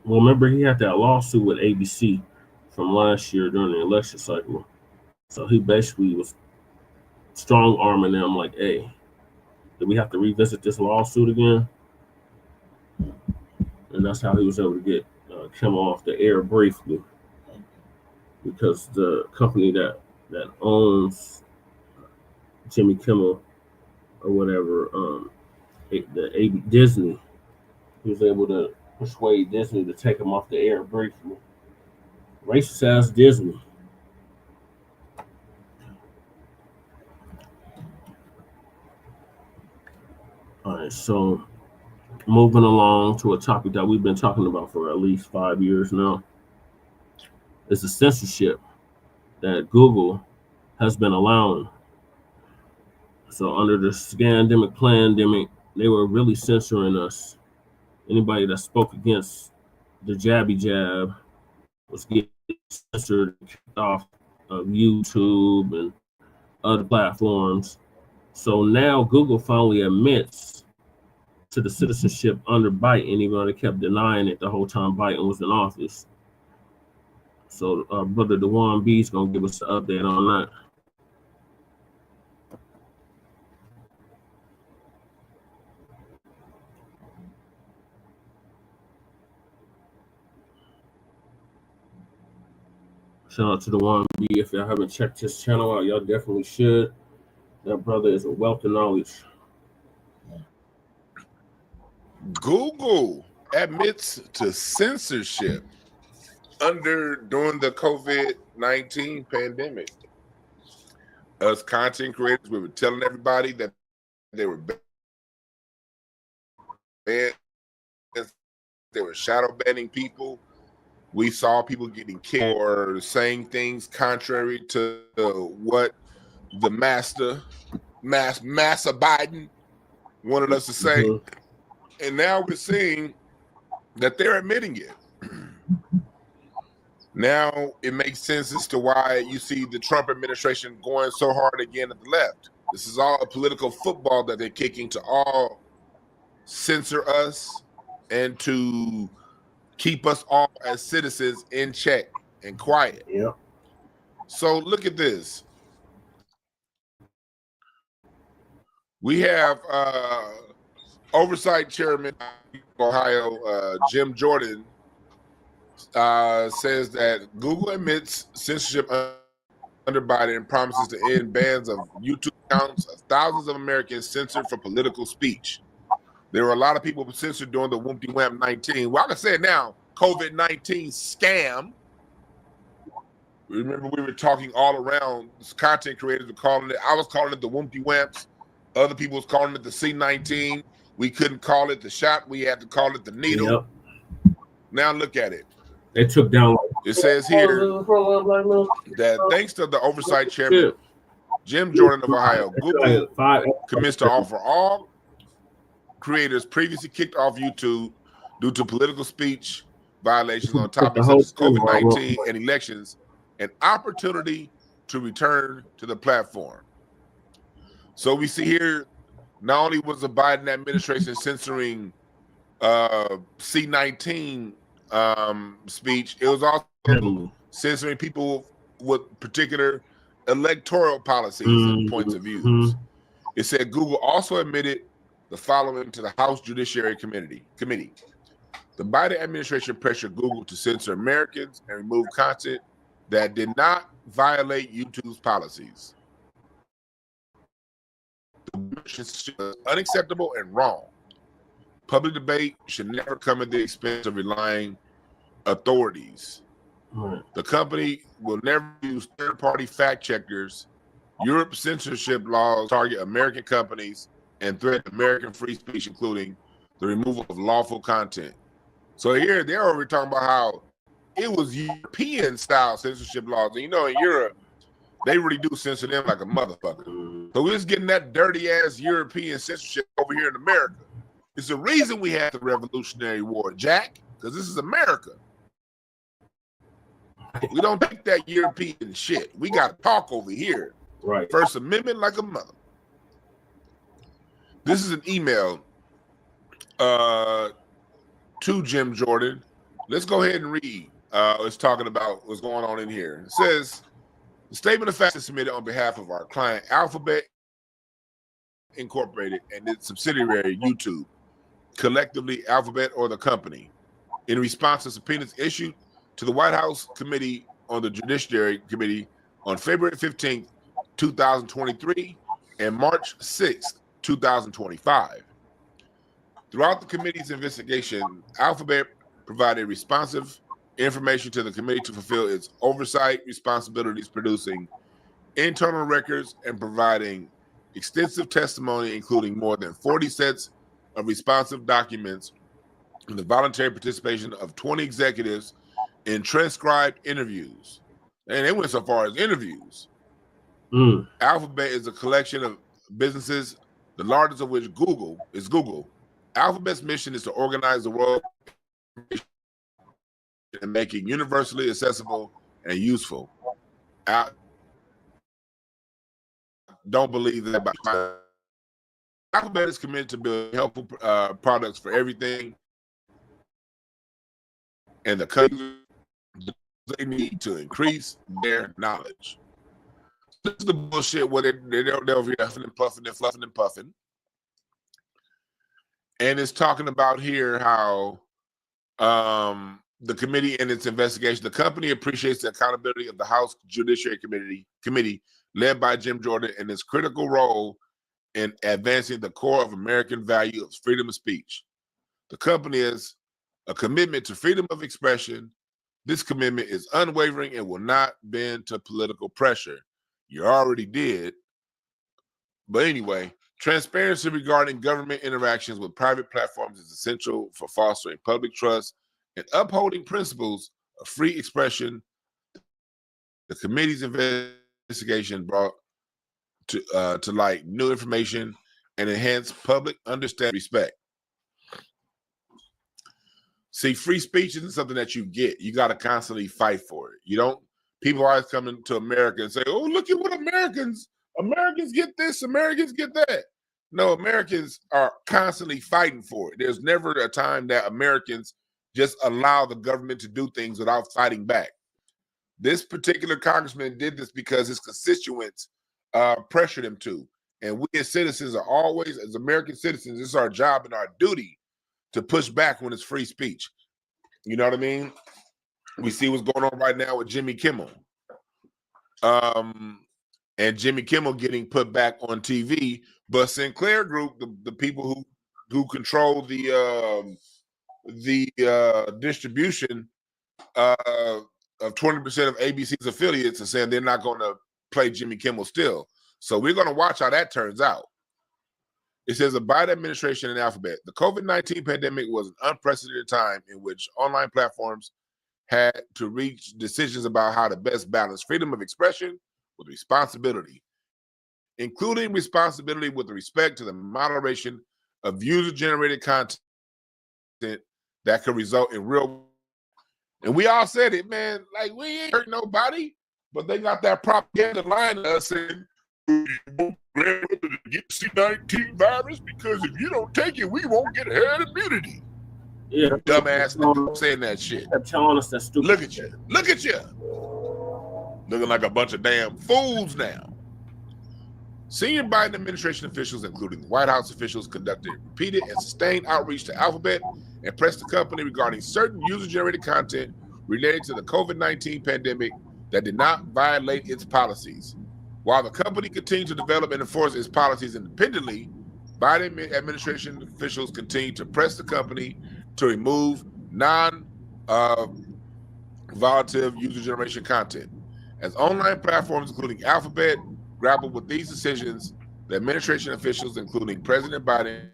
Well, remember he had that lawsuit with ABC from last year during the election cycle. So he basically was strong arming them like, hey, do we have to revisit this lawsuit again? And that's how he was able to get Kimmel off the air briefly. Because the company that owns Jimmy Kimmel or whatever, Disney, he was able to persuade Disney to take him off the air briefly. Racist ass Disney. All right, so moving along to a topic that we've been talking about for at least 5 years now is the censorship that Google has been allowing. So under the scandemic, plandemic, they were really censoring us. Anybody that spoke against the jabby jab was getting censored, kicked off of YouTube and other platforms. So now Google finally admits to the citizenship under Biden, even though they kept denying it the whole time Biden was in office. So Brother Dewan B is going to give us an update on that. Shout out to Dewan B. If y'all haven't checked his channel out, y'all definitely should. That brother is a wealth of knowledge. Google admits to censorship during the COVID-19 pandemic. Us content creators, we were telling everybody that they were banned, they were shadow banning people, We saw people getting killed or saying things contrary to what the Massa Biden wanted us to say. Mm-hmm. And now we're seeing that they're admitting it. Now it makes sense as to why you see the Trump administration going so hard again at the left. This is all a political football that they're kicking to all censor us and to keep us all as citizens in check and quiet. Yep. So look at this. We have oversight chairman of Ohio, Jim Jordan, says that Google admits censorship under Biden and promises to end bans of YouTube accounts of thousands of Americans censored for political speech. There were a lot of people censored during the Wumpty Wamp 19. Well, I can say it now, COVID-19 scam. Remember, we were talking all around. Content creators were calling it. I was calling it the Wumpty Wamps. Other people was calling it the C-19. We couldn't call it the shot. We had to call it the needle. Yep. Now look at it. They took down. It says here that thanks to the oversight chairman, Jim Jordan of Ohio, Google commits to offer all creators previously kicked off YouTube due to political speech violations on topics such as COVID-19 and elections an opportunity to return to the platform. So we see here, not only was the Biden administration censoring C-19 speech, it was also censoring people with particular electoral policies and points of views. It said Google also admitted the following to the House Judiciary Committee. The Biden administration pressured Google to censor Americans and remove content that did not violate YouTube's policies. The censorship is unacceptable and wrong. Public debate should never come at the expense of relying authorities. The company will never use third-party fact checkers. Europe's censorship laws target American companies and threaten American free speech, including the removal of lawful content. So here they're already talking about how it was European-style censorship laws. And you know, in Europe, they really do censor them like a motherfucker. So we're just getting that dirty-ass European censorship over here in America. It's the reason we had the Revolutionary War, Jack, because this is America. We don't take that European shit. We got to talk over here. Right. First Amendment like a mother. This is an email to Jim Jordan. Let's go ahead and read. It's talking about what's going on in here. It says, the statement of facts is submitted on behalf of our client, Alphabet Incorporated, and its subsidiary, YouTube, collectively Alphabet or the company, in response to subpoenas issued to the White House Committee on the Judiciary Committee on February 15th, 2023 and March 6th, 2025. Throughout the committee's investigation, Alphabet provided responsive information to the committee to fulfill its oversight responsibilities, producing internal records and providing extensive testimony, including more than 40 sets of responsive documents and the voluntary participation of 20 executives in transcribed interviews. And they went so far as interviews. Alphabet is a collection of businesses, the largest of which is Google. Alphabet's mission is to organize the world and make it universally accessible and useful. I don't believe that about Alphabet is committed to build helpful products for everything and the country they need to increase their knowledge. This is the bullshit where they're over here huffing and puffing and fluffing and puffing. And it's talking about here how the committee in its investigation, the company appreciates the accountability of the House Judiciary Committee led by Jim Jordan and its critical role in advancing the core of American value of freedom of speech. The company has a commitment to freedom of expression. This commitment is unwavering and will not bend to political pressure. You already did. But anyway, transparency regarding government interactions with private platforms is essential for fostering public trust and upholding principles free expression. The committee's investigation brought to light new information and enhance public understanding and respect. See, free speech isn't something that you get. You got to constantly fight for it. You don't. People always come into America and say, "Oh, look at what Americans get this, Americans get that." No, Americans are constantly fighting for it. There's never a time that Americans just allow the government to do things without fighting back. This particular congressman did this because his constituents pressured him to. And we as citizens are always, as American citizens, it's our job and our duty to push back when it's free speech. You know what I mean? We see what's going on right now with Jimmy Kimmel. And Jimmy Kimmel getting put back on TV, but Sinclair Group, the people who control the distribution of 20% of ABC's affiliates, are saying they're not going to play Jimmy Kimmel still. So we're going to watch how that turns out. It says the Biden administration and Alphabet. The COVID-19 pandemic was an unprecedented time in which online platforms had to reach decisions about how to best balance freedom of expression with responsibility, including responsibility with respect to the moderation of user-generated content that could result in real. And we all said it, man, like we ain't hurt nobody, but they got that propaganda line to us saying, you won't get the C-19 virus because if you don't take it, we won't get herd immunity. Yeah, dumbass saying that shit. They're telling us that stupid. Look at you. Look at you. Looking like a bunch of damn fools now. Senior Biden administration officials, including White House officials, conducted repeated and sustained outreach to Alphabet and pressed the company regarding certain user-generated content related to the COVID-19 pandemic that did not violate its policies. While the company continued to develop and enforce its policies independently, Biden administration officials continued to press the company to remove non-volatile user generation content. As online platforms, including Alphabet, grappled with these decisions, the administration officials, including President Biden,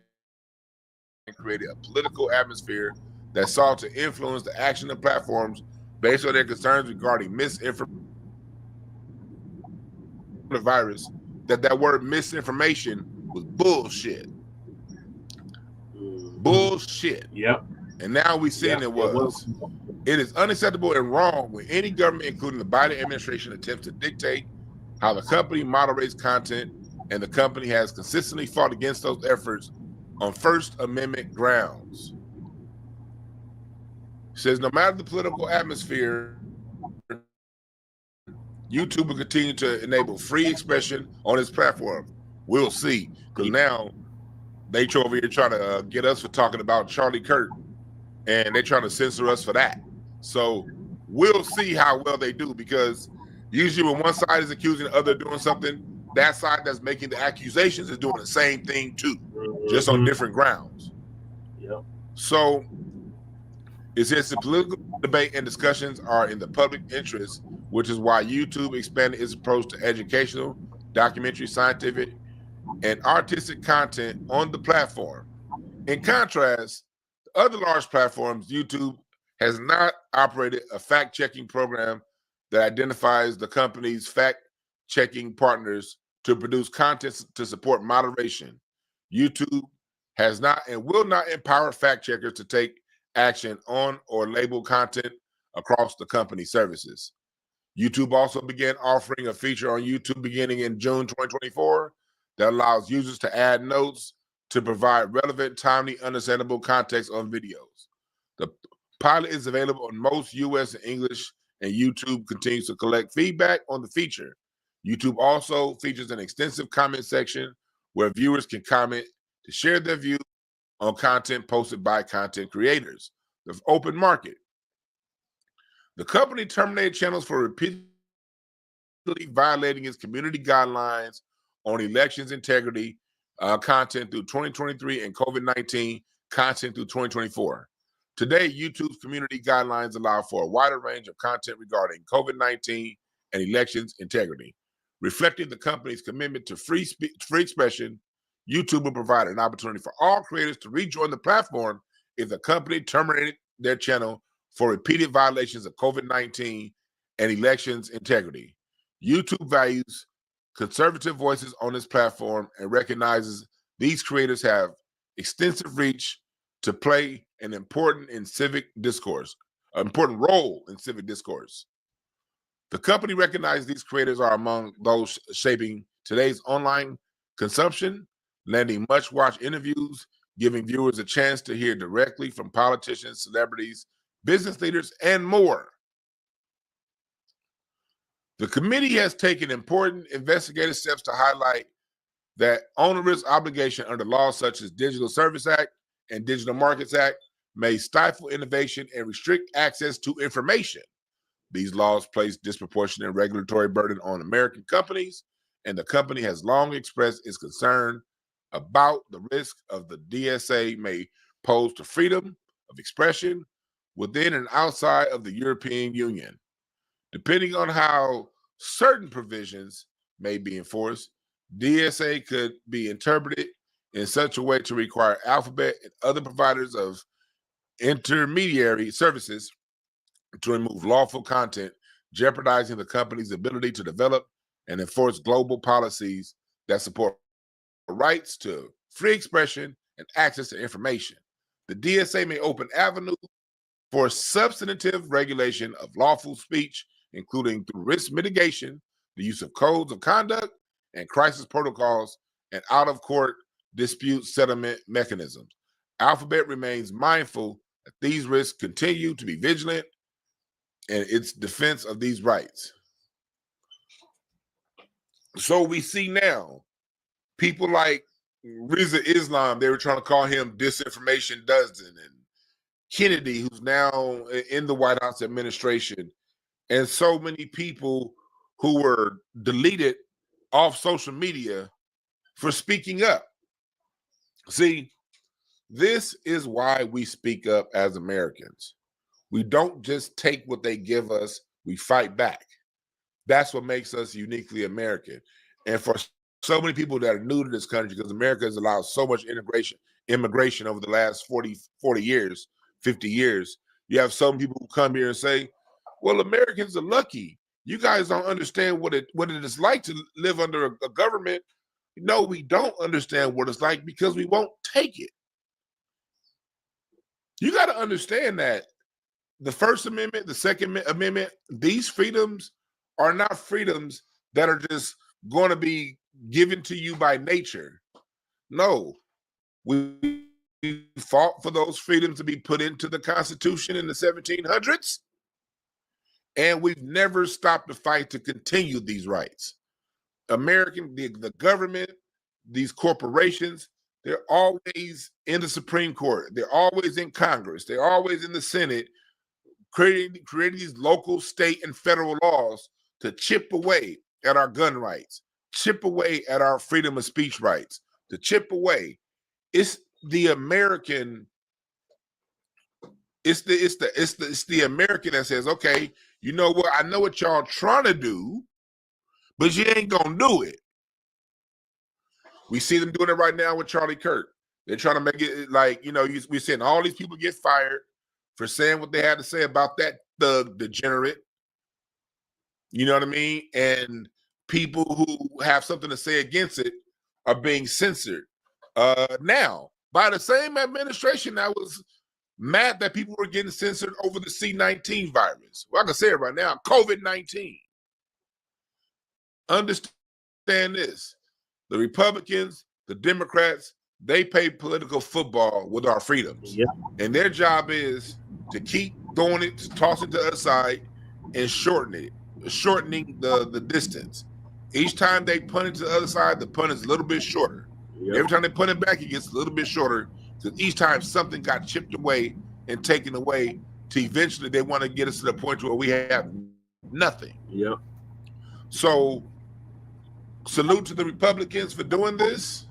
created a political atmosphere that sought to influence the action of platforms based on their concerns regarding misinformation. The virus, that word misinformation was bullshit. Bullshit. Yep. And now we seeing it was. It is unacceptable and wrong when any government, including the Biden administration, attempts to dictate how the company moderates content, and the company has consistently fought against those efforts on First Amendment grounds. It says no matter the political atmosphere, YouTube will continue to enable free expression on its platform. We'll see, because now they over here trying to get us for talking about Charlie Kirk, and they're trying to censor us for that. So we'll see how well they do, because usually when one side is accusing the other of doing something, that side that's making the accusations is doing the same thing too, just on different grounds. Yep. So it says the political debate and discussions are in the public interest, which is why YouTube expanded its approach to educational, documentary, scientific, and artistic content on the platform. In contrast, the other large platforms, YouTube has not operated a fact-checking program that identifies the company's fact-checking partners to produce content to support moderation. YouTube has not and will not empower fact-checkers to take action on or label content across the company's services. YouTube also began offering a feature on YouTube beginning in June 2024 that allows users to add notes to provide relevant, timely, understandable context on videos. The pilot is available in most US and English, and YouTube continues to collect feedback on the feature. YouTube also features an extensive comment section where viewers can comment to share their views on content posted by content creators. The open market. The company terminated channels for repeatedly violating its community guidelines on elections integrity content through 2023 and COVID-19 content through 2024. Today, YouTube's community guidelines allow for a wider range of content regarding COVID-19 and elections integrity. Reflecting the company's commitment to free expression, YouTube will provide an opportunity for all creators to rejoin the platform if the company terminated their channel for repeated violations of COVID-19 and elections integrity. YouTube values conservative voices on its platform and recognizes these creators have extensive reach to play an important role in civic discourse. The company recognizes these creators are among those shaping today's online consumption, landing much-watched interviews, giving viewers a chance to hear directly from politicians, celebrities, business leaders, and more. The committee has taken important investigative steps to highlight that onerous obligation under laws such as Digital Service Act and Digital Markets Act may stifle innovation and restrict access to information. These laws place disproportionate regulatory burden on American companies, and the company has long expressed its concern about the risk of the DSA may pose to freedom of expression within and outside of the European Union. Depending on how certain provisions may be enforced, DSA could be interpreted in such a way to require Alphabet and other providers of intermediary services to remove lawful content, jeopardizing the company's ability to develop and enforce global policies that support rights to free expression and access to information. The DSA may open avenues for substantive regulation of lawful speech, including through risk mitigation, the use of codes of conduct and crisis protocols, and out-of-court dispute settlement mechanisms. Alphabet remains mindful that these risks continue to be vigilant in its defense of these rights. So we see now people like Riza Islam, they were trying to call him Disinformation Dozen, and Kennedy, who's now in the White House administration, and so many people who were deleted off social media for speaking up. See, this is why we speak up as Americans. We don't just take what they give us, we fight back. That's what makes us uniquely American. And for so many people that are new to this country, because America has allowed so much immigration over the last 40 years, 50 years, you have some people who come here and say, well, Americans are lucky. You guys don't understand what it is like to live under a government. No, we don't understand what it's like because we won't take it. You got to understand that the First Amendment, the Second Amendment, these freedoms are not freedoms that are just going to be given to you by nature. No, we fought for those freedoms to be put into the Constitution in the 1700s, and we've never stopped the fight to continue these rights. The government, these corporations, they're always in the Supreme Court. They're always in Congress. They're always in the Senate, creating these local, state, and federal laws to chip away at our gun rights, chip away at our freedom of speech rights, to chip away. It's the American. It's the American that says, okay, you know what? I know what y'all trying to do, but you ain't gonna do it. We see them doing it right now with Charlie Kirk. They're trying to make it like, we're seeing all these people get fired for saying what they had to say about that thug degenerate. You know what I mean? And people who have something to say against it are being censored. Now, by the same administration that was mad that people were getting censored over the C-19 virus. Well, I can say it right now, COVID-19. Understand this. The Republicans, the Democrats, they play political football with our freedoms. Yeah. And their job is to keep throwing it, to toss it to the other side and shortening the distance. Each time they punt it to the other side, the punt is a little bit shorter. Yep. Every time they punt it back, it gets a little bit shorter, because each time something got chipped away and taken away, to eventually they want to get us to the point where we have nothing. Yep. So salute to the Republicans for doing this.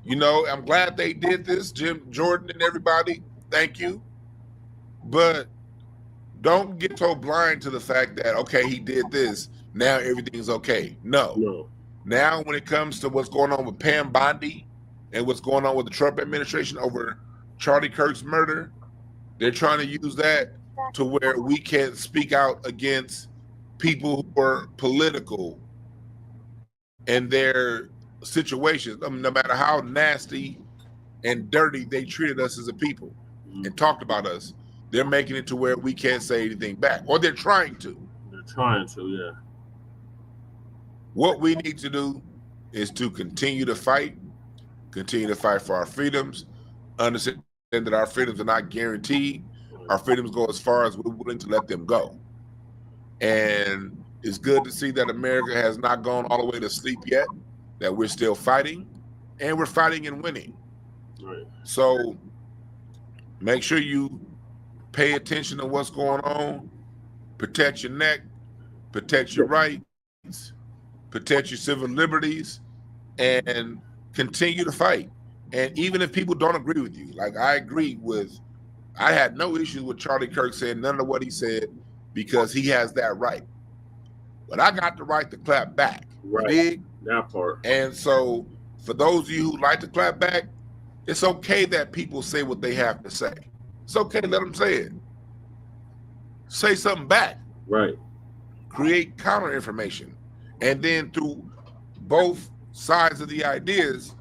I'm glad they did this, Jim Jordan and everybody. Thank you. But don't get so blind to the fact that, okay, he did this, now everything's okay. No. Now when it comes to what's going on with Pam Bondi and what's going on with the Trump administration over Charlie Kirk's murder, they're trying to use that to where we can't speak out against people who are political and their situations. I mean, no matter how nasty and dirty they treated us as a people and talked about us, they're making it to where we can't say anything back, or they're trying to. They're trying to, yeah. What we need to do is to continue to fight for our freedoms, understand that our freedoms are not guaranteed. Our freedoms go as far as we're willing to let them go. And it's good to see that America has not gone all the way to sleep yet, that we're still fighting, and we're fighting and winning. Right. So make sure you pay attention to what's going on, protect your neck, protect your rights, protect your civil liberties, and continue to fight. And even if people don't agree with you, like I had no issues with Charlie Kirk saying none of what he said, because he has that right. But I got the right to clap back. Right. Big. That part. And so for those of you who like to clap back, it's okay that people say what they have to say. It's okay, let them say it. Say something back. Right. Create counter information. And then through both sides of the ideas,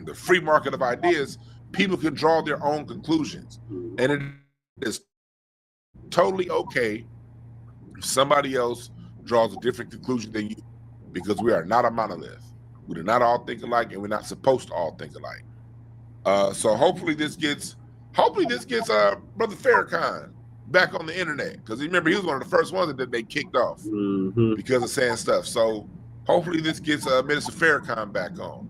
the free market of ideas, people can draw their own conclusions. And it is totally okay if somebody else draws a different conclusion than you, because we are not a monolith. We do not all think alike, and we're not supposed to all think alike. So hopefully this gets Brother Farrakhan back on the internet, because remember, he was one of the first ones that they kicked off because of saying stuff. So hopefully this gets Minister Farrakhan back on.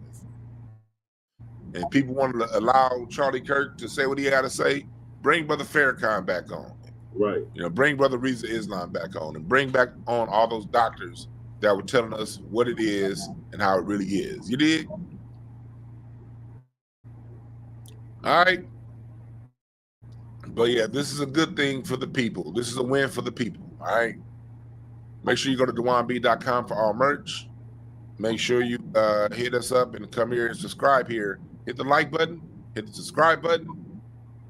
And people want to allow Charlie Kirk to say what he had to say, bring Brother Farrakhan back on. Right. You know, bring Brother Reza Islam back on, and bring back on all those doctors that were telling us what it is and how it really is. You dig? All right. But yeah, this is a good thing for the people. This is a win for the people. All right. Make sure you go to DewanB.com for all merch. Make sure you hit us up and come here and subscribe here. Hit the like button, hit the subscribe button.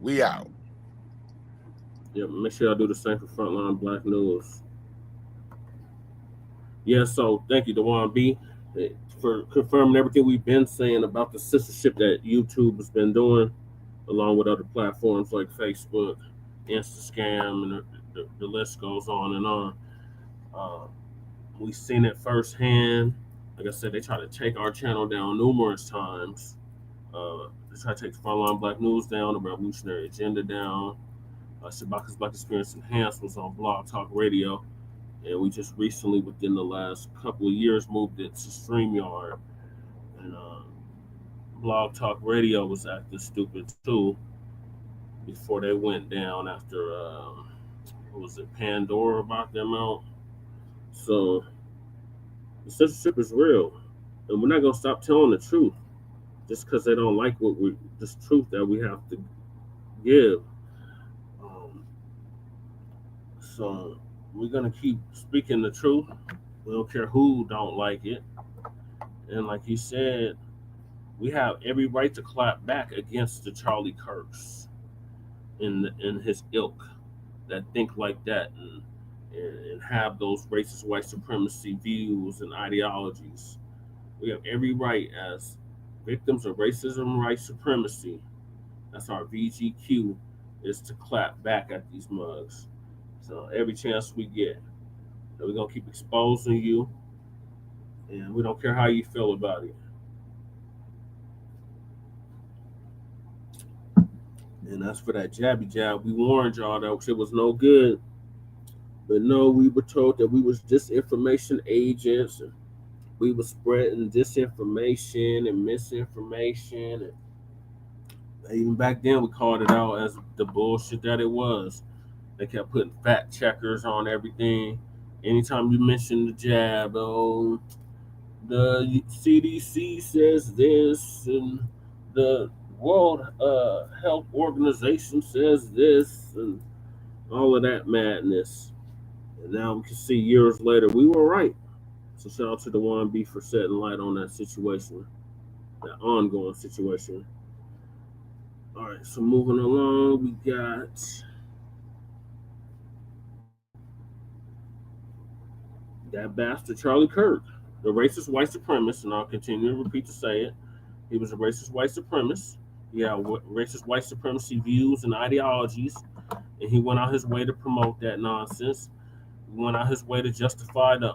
We out. Yeah, make sure y'all do the same for Front Line Blacc News. Yeah, so thank you, Dewan B, for confirming everything we've been saying about the censorship that YouTube has been doing, along with other platforms like Facebook, Instascam, and the list goes on and on. We've seen it firsthand. Like I said, they try to take our channel down numerous times. They try to take Front Line Blacc News down, the Revolutionary Agenda down. Shabaka's Black Experience Enhanced was on Blog Talk Radio. And we just recently, within the last couple of years, moved it to StreamYard. And Blog Talk Radio was acting stupid too before they went down after, what was it, Pandora bought them out. So the censorship is real. And we're not going to stop telling the truth just because they don't like this truth that we have to give. So we're going to keep speaking the truth. We don't care who don't like it. And like he said, we have every right to clap back against the Charlie Kirks in his ilk that think like that and have those racist white supremacy views and ideologies. We have every right as victims of racism and white supremacy. That's our VGQ, is to clap back at these mugs. So every chance we get, we're going to keep exposing you, and we don't care how you feel about it. And that's for that jabby jab. We warned y'all that it was no good. But no, we were told that we was disinformation agents, and we were spreading disinformation and misinformation. And even back then, we called it out as the bullshit that it was. They kept putting fact checkers on everything. Anytime you mention the jab, the CDC says this, and the World Health Organization says this, and all of that madness. And now we can see years later, we were right. So shout out to Dewan B for setting light on that situation, that ongoing situation. All right, so moving along, we got that bastard Charlie Kirk, the racist white supremacist, and I'll continue to repeat to say it. He was a racist white supremacist. He had racist white supremacy views and ideologies, and he went out his way to promote that nonsense. He went out his way to justify the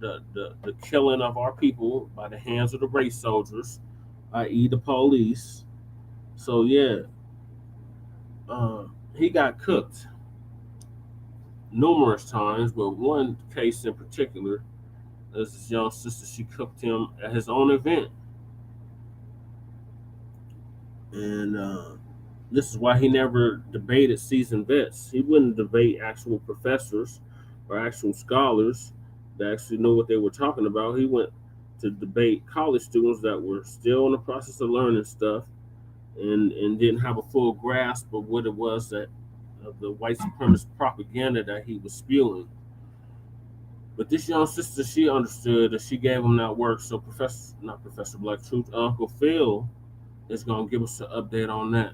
the killing of our people by the hands of the race soldiers, i.e. the police. So yeah, he got cooked numerous times, but one case in particular is this young sister. She cooked him at his own event. And this is why he never debated seasoned vets. He wouldn't debate actual professors or actual scholars that actually knew what they were talking about. He went to debate college students that were still in the process of learning stuff and didn't have a full grasp of what it was that of the white supremacist propaganda that he was spewing. But this young sister, she understood, and she gave him that work. So Professor Black Truth, Uncle Phil is going to give us an update on that.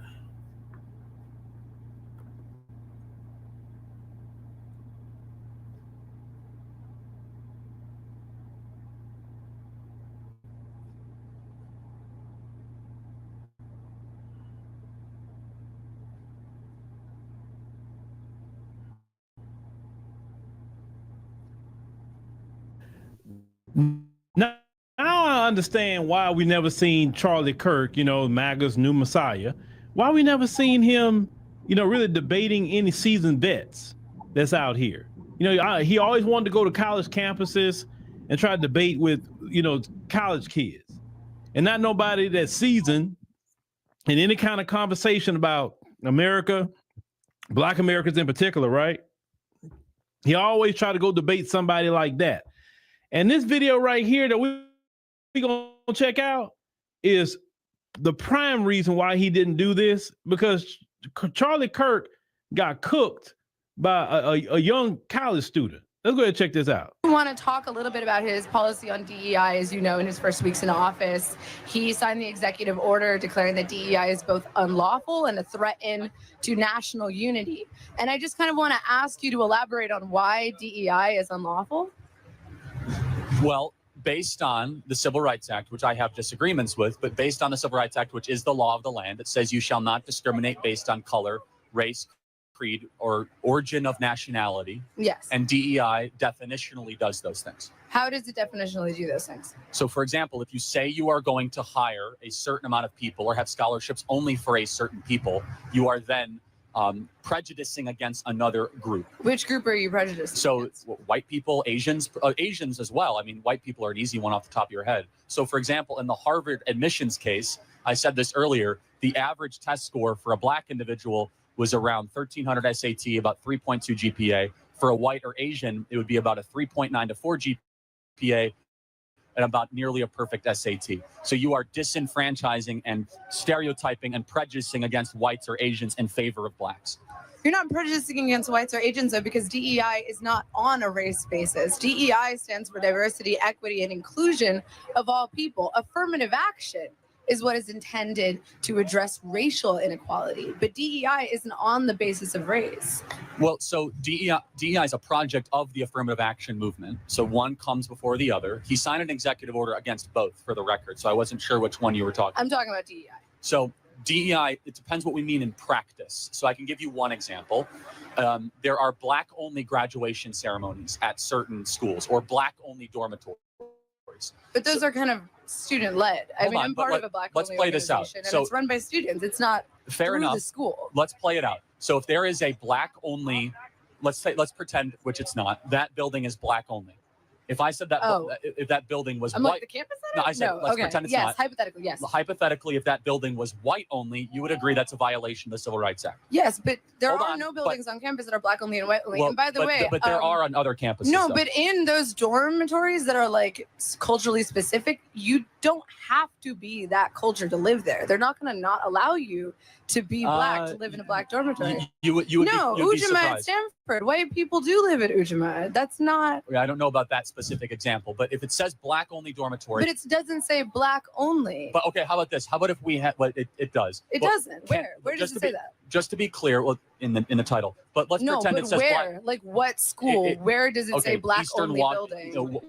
Now I understand why we never seen Charlie Kirk, MAGA's new messiah. Why we never seen him, really debating any seasoned vets that's out here. He always wanted to go to college campuses and try to debate with, college kids, and not nobody that's seasoned in any kind of conversation about America, Black Americans in particular, right? He always tried to go debate somebody like that. And this video right here that we gonna check out is the prime reason why he didn't do this, because Charlie Kirk got cooked by a young college student. Let's go ahead and check this out. I want to talk a little bit about his policy on DEI. As you know, in his first weeks in office, he signed the executive order declaring that DEI is both unlawful and a threat to national unity. And I just kind of want to ask you to elaborate on why DEI is unlawful. Well, based on the Civil Rights Act, which I have disagreements with, but based on the Civil Rights Act, which is the law of the land, it says you shall not discriminate based on color, race, creed, or origin of nationality. Yes. And DEI definitionally does those things. How does it definitionally do those things? So, for example, if you say you are going to hire a certain amount of people or have scholarships only for a certain people, you are then prejudicing against another group. Which group are you prejudicing against? White people, Asians as well. I mean, white people are an easy one off the top of your head. So, for example, in the Harvard admissions case, I said this earlier, the average test score for a Black individual was around 1,300 SAT, about 3.2 GPA. For a white or Asian, it would be about a 3.9 to 4 GPA, and about nearly a perfect SAT. So you are disenfranchising and stereotyping and prejudicing against whites or Asians in favor of Blacks. You're not prejudicing against whites or Asians, though, because DEI is not on a race basis. DEI stands for diversity, equity, and inclusion of all people. Affirmative action is what is intended to address racial inequality, but DEI isn't on the basis of race. Well, so DEI is a project of the affirmative action movement. So one comes before the other. He signed an executive order against both, for the record. So I wasn't sure which one you were talking about. I'm talking about DEI. So DEI, it depends what we mean in practice. So I can give you one example. There are Black-only graduation ceremonies at certain schools, or Black-only dormitories. But those are kind of student-led. I mean, I'm part of a Black-only organization, and it's run by students. It's not through the school. Let's play it out. So if there is a Black-only, let's pretend, which it's not, that building is Black-only. If I said that, if that building was white, like the campus center? No, I said let's pretend it's not. Yes, hypothetically, yes. Hypothetically, if that building was white only, you would agree that's a violation of the Civil Rights Act. Yes, but there are no buildings on campus that are Black only and white only. Well, and by the way, but there are on other campuses. No, but in those dormitories that are like culturally specific, you don't have to be that culture to live there. They're not going to not allow you to be Black to live in a Black dormitory. You would no, be Ujima at surprised. shepherd. White people do live at Ujima. That's not. I don't know about that specific example, but if it says black only dormitory. But it doesn't say black only. But okay, how about this? How about if we had? Well, it does. It doesn't. Where does it say that? Just to be clear, well, in the title. But let's pretend it says where? black. Like what school? Where does it say black only building?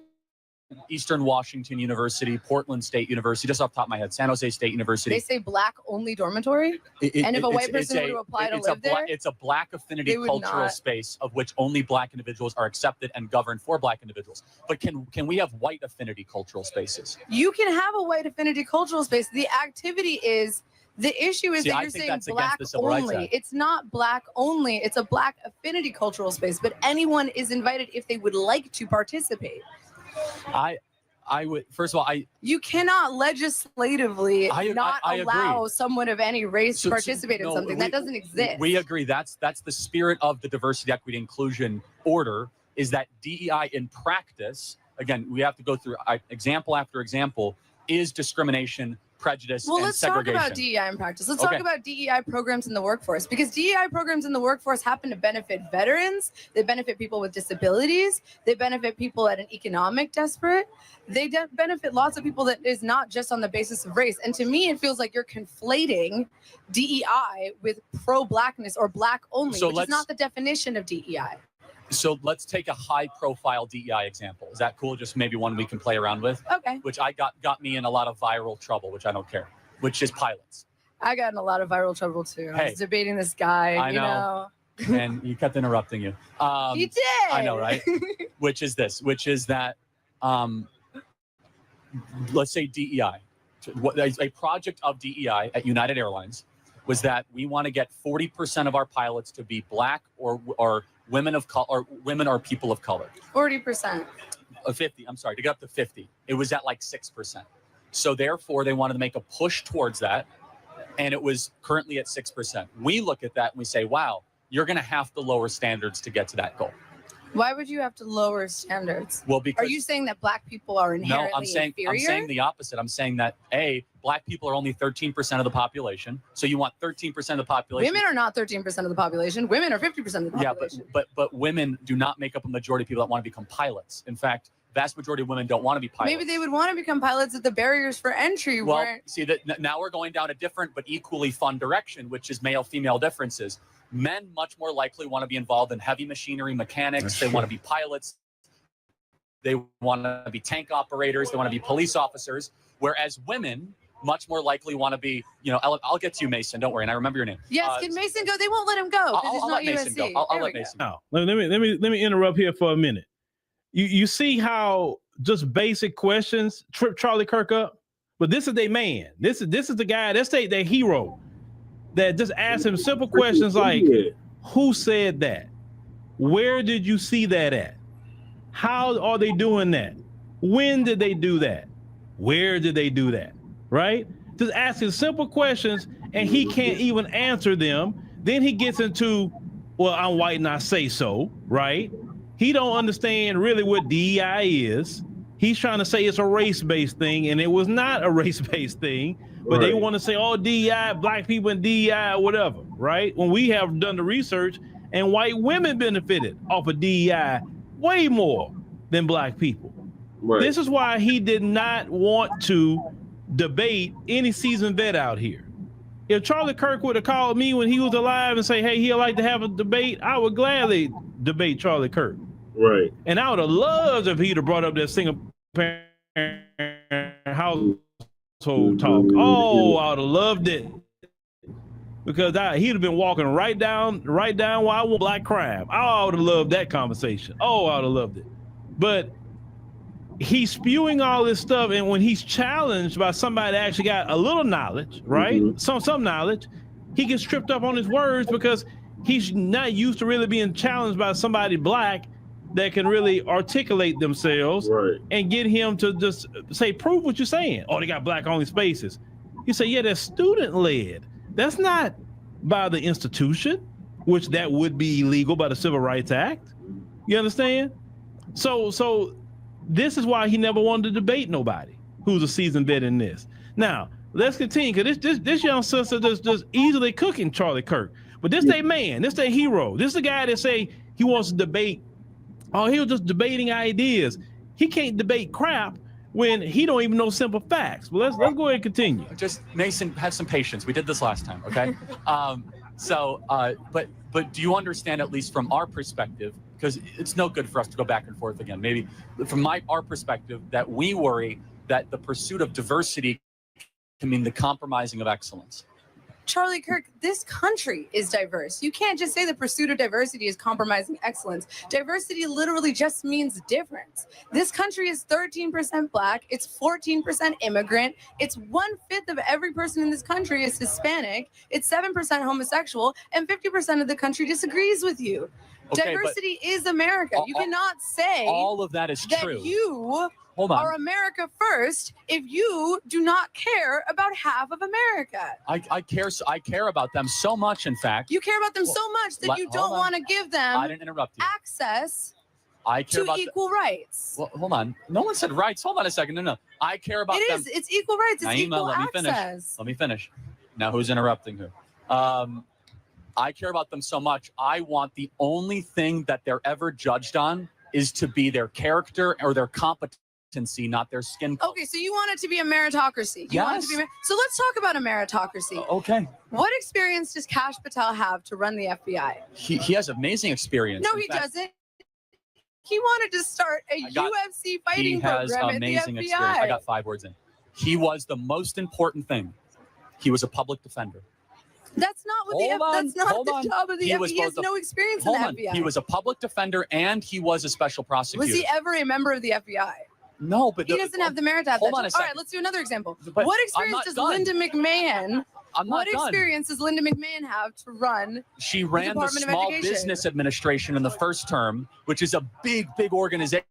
Eastern Washington University, Portland State University, just off the top of my head, San Jose State University. They say black only dormitory? And if a white person were to apply to live there? It's a black affinity cultural space of which only black individuals are accepted and governed for black individuals. But can we have white affinity cultural spaces? You can have a white affinity cultural space. The activity is, the issue is that you're saying black only. It's not black only. It's a black affinity cultural space, but anyone is invited if they would like to participate. I would, first of all, you cannot legislatively not allow agree. Someone of any race to participate in something that doesn't exist. We agree. That's the spirit of the diversity, equity, inclusion order, is that DEI in practice, again, we have to go through example after example, is discrimination, prejudice, and let's segregation. Talk about DEI in practice. Let's talk about DEI programs in the workforce, because DEI programs in the workforce happen to benefit veterans. They benefit people with disabilities. They benefit people at an economic desperate. They benefit lots of people that is not just on the basis of race. And to me, it feels like you're conflating DEI with pro-blackness or black only, which is not the definition of DEI. So let's take a high-profile DEI example. Is that cool? Just maybe one we can play around with. Okay. Which got me in a lot of viral trouble, which I don't care. Which is pilots. I got in a lot of viral trouble too. Hey, I was debating this guy. I know. And he kept interrupting you. He did. I know, right? Which is this? Which is that? Let's say DEI. A project of DEI at United Airlines was that we want to get 40% of our pilots to be black or women of color, or women or people of color. 40%. 50. I'm sorry, to get up to 50. It was at like 6%. So therefore, they wanted to make a push towards that, and it was currently at 6%. We look at that and we say, "Wow, you're going to have to lower standards to get to that goal." Why would you have to lower standards? Well, because are you saying that black people are inherently inferior? I'm saying the opposite. I'm saying that black people are only 13% of the population. So you want 13% of the population. Women are not 13% of the population. Women are 50% of the population. Yeah, but women do not make up a majority of people that want to become pilots. In fact, vast majority of women don't want to be pilots. Maybe they would want to become pilots if the barriers for entry weren't. See, that now we're going down a different but equally fun direction, which is male-female differences. Men much more likely want to be involved in heavy machinery mechanics. They want to be pilots. They want to be tank operators. They want to be police officers. Whereas women much more likely want to be, I'll get to you, Mason. Don't worry. And I remember your name. Yes, can Mason go? They won't let him go. I'll let Mason go. I'll let Mason go. Let me interrupt here for a minute. You see how just basic questions trip Charlie Kirk up? But this is their man. This is the guy, that's their hero, that just ask him simple questions like, who said that? Where did you see that at? How are they doing that? When did they do that? Where did they do that? Right? Just asking simple questions, and he can't even answer them. Then he gets into, well, I'm white and I say so, right? He don't understand really what DEI is. He's trying to say it's a race-based thing, and it was not a race-based thing. But they want to say, oh, DEI, black people and DEI, whatever, right? When we have done the research, and white women benefited off of DEI way more than black people. Right. This is why he did not want to debate any seasoned vet out here. If Charlie Kirk would have called me when he was alive and say, hey, he'd like to have a debate, I would gladly debate Charlie Kirk. Right. And I would have loved if he'd have brought up that single parent household talk. Oh, I would have loved it. Because he'd have been walking right down why I want black crime. I would have loved that conversation. Oh, I would have loved it. But he's spewing all this stuff, and when he's challenged by somebody that actually got a little knowledge, right? Some knowledge, he gets tripped up on his words because he's not used to really being challenged by somebody black that can really articulate themselves and get him to just say, prove what you're saying. Oh, they got black only spaces. You say, yeah, that's student led. That's not by the institution, which that would be illegal by the Civil Rights Act. You understand? So this is why he never wanted to debate nobody who's a seasoned vet in this. Now, let's continue, because this young sister just easily cooking Charlie Kirk. But this they man, this they hero. This the guy that say he wants to debate. Oh, he was just debating ideas. He can't debate crap when he don't even know simple facts. Well, let's go ahead and continue. Just Mason, have some patience. We did this last time, okay? But do you understand, at least from our perspective, because it's no good for us to go back and forth again. Maybe from our perspective, that we worry that the pursuit of diversity can mean the compromising of excellence. Charlie Kirk, this country is diverse. You can't just say the pursuit of diversity is compromising excellence. Diversity literally just means difference. This country is 13% Black. It's 14% immigrant. It's 1/5 of every person in this country is Hispanic. It's 7% homosexual, and 50% of the country disagrees with you. Okay, diversity is America. You cannot say all of that is true. That you are America first if you do not care about half of America. I care about them so much, in fact. You care about them so much that you don't want to give them I didn't interrupt you. access I care to about equal rights. Well, hold on. No one said rights. Hold on a second. No. I care about them. It's equal rights. It's Naima, equal let access. Let me finish. Now, who's interrupting who? I care about them so much. I want the only thing that they're ever judged on is to be their character or their competency, not their skin color. Okay, so you want it to be a meritocracy. You want it to be so let's talk about a meritocracy. Okay. What experience does Kash Patel have to run the FBI? He has amazing experience. No, he doesn't. He wanted to start a UFC fighting program at the FBI. Experience. I got 5 words in. He was the most important thing. He was a public defender. That's not what that's not the job of the FBI. He has no experience in the FBI. He was a public defender and he was a special prosecutor. Was he ever a member of the FBI? No, but he doesn't have the merit to have that. All right, let's do another example. What experience does Linda McMahon? What experience does Linda McMahon have to run? She ran the Small Business Administration in the first term, which is a big organization.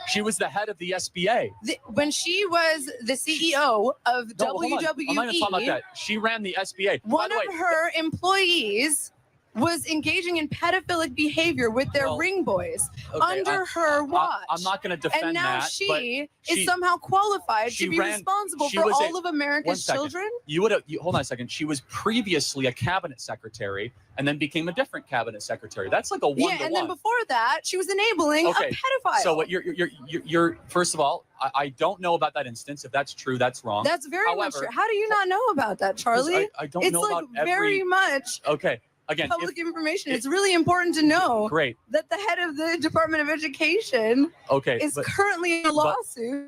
She was the head of the SBA. When she was the CEO of WWE, I'm not talking about that. She ran the SBA. One of her employees was engaging in pedophilic behavior with their ring boys under her watch. I'm not going to defend that. And now she is somehow qualified to be responsible for all of America's children? Hold on a second. She was previously a cabinet secretary and then became a different cabinet secretary. That's like a one-to-one. Yeah, and then before that, she was enabling a pedophile. So what you're first of all, I don't know about that instance. If that's true, that's wrong. That's very much true. How do you not know about that, Charlie? I don't know about very much. Okay. Again, public information. It's really important to know that the head of the Department of Education is currently in a lawsuit.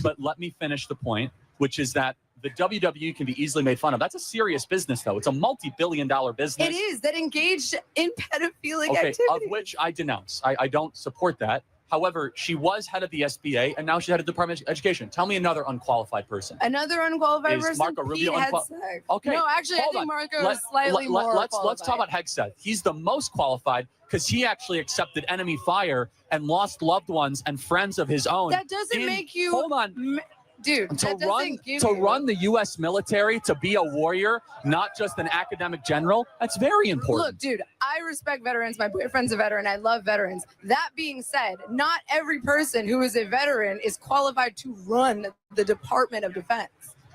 But let me finish the point, which is that the WWE can be easily made fun of. That's a serious business, though. It's a multi-billion-dollar business. It is, that engaged in pedophilic activity. Of which I denounce. I don't support that. However, she was head of the SBA, and now she's head of the Department of Education. Tell me another unqualified person. Another unqualified person? Marco Rubio unqualified? Okay. No, actually, I think Marco is slightly more qualified. Let's talk about Hegseth. He's the most qualified because he actually accepted enemy fire and lost loved ones and friends of his own. That doesn't make you... Hold on. Dude, to run the U.S. military, to be a warrior, not just an academic general, that's very important. Look, dude, I respect veterans. My boyfriend's a veteran. I love veterans. That being said, not every person who is a veteran is qualified to run the Department of Defense.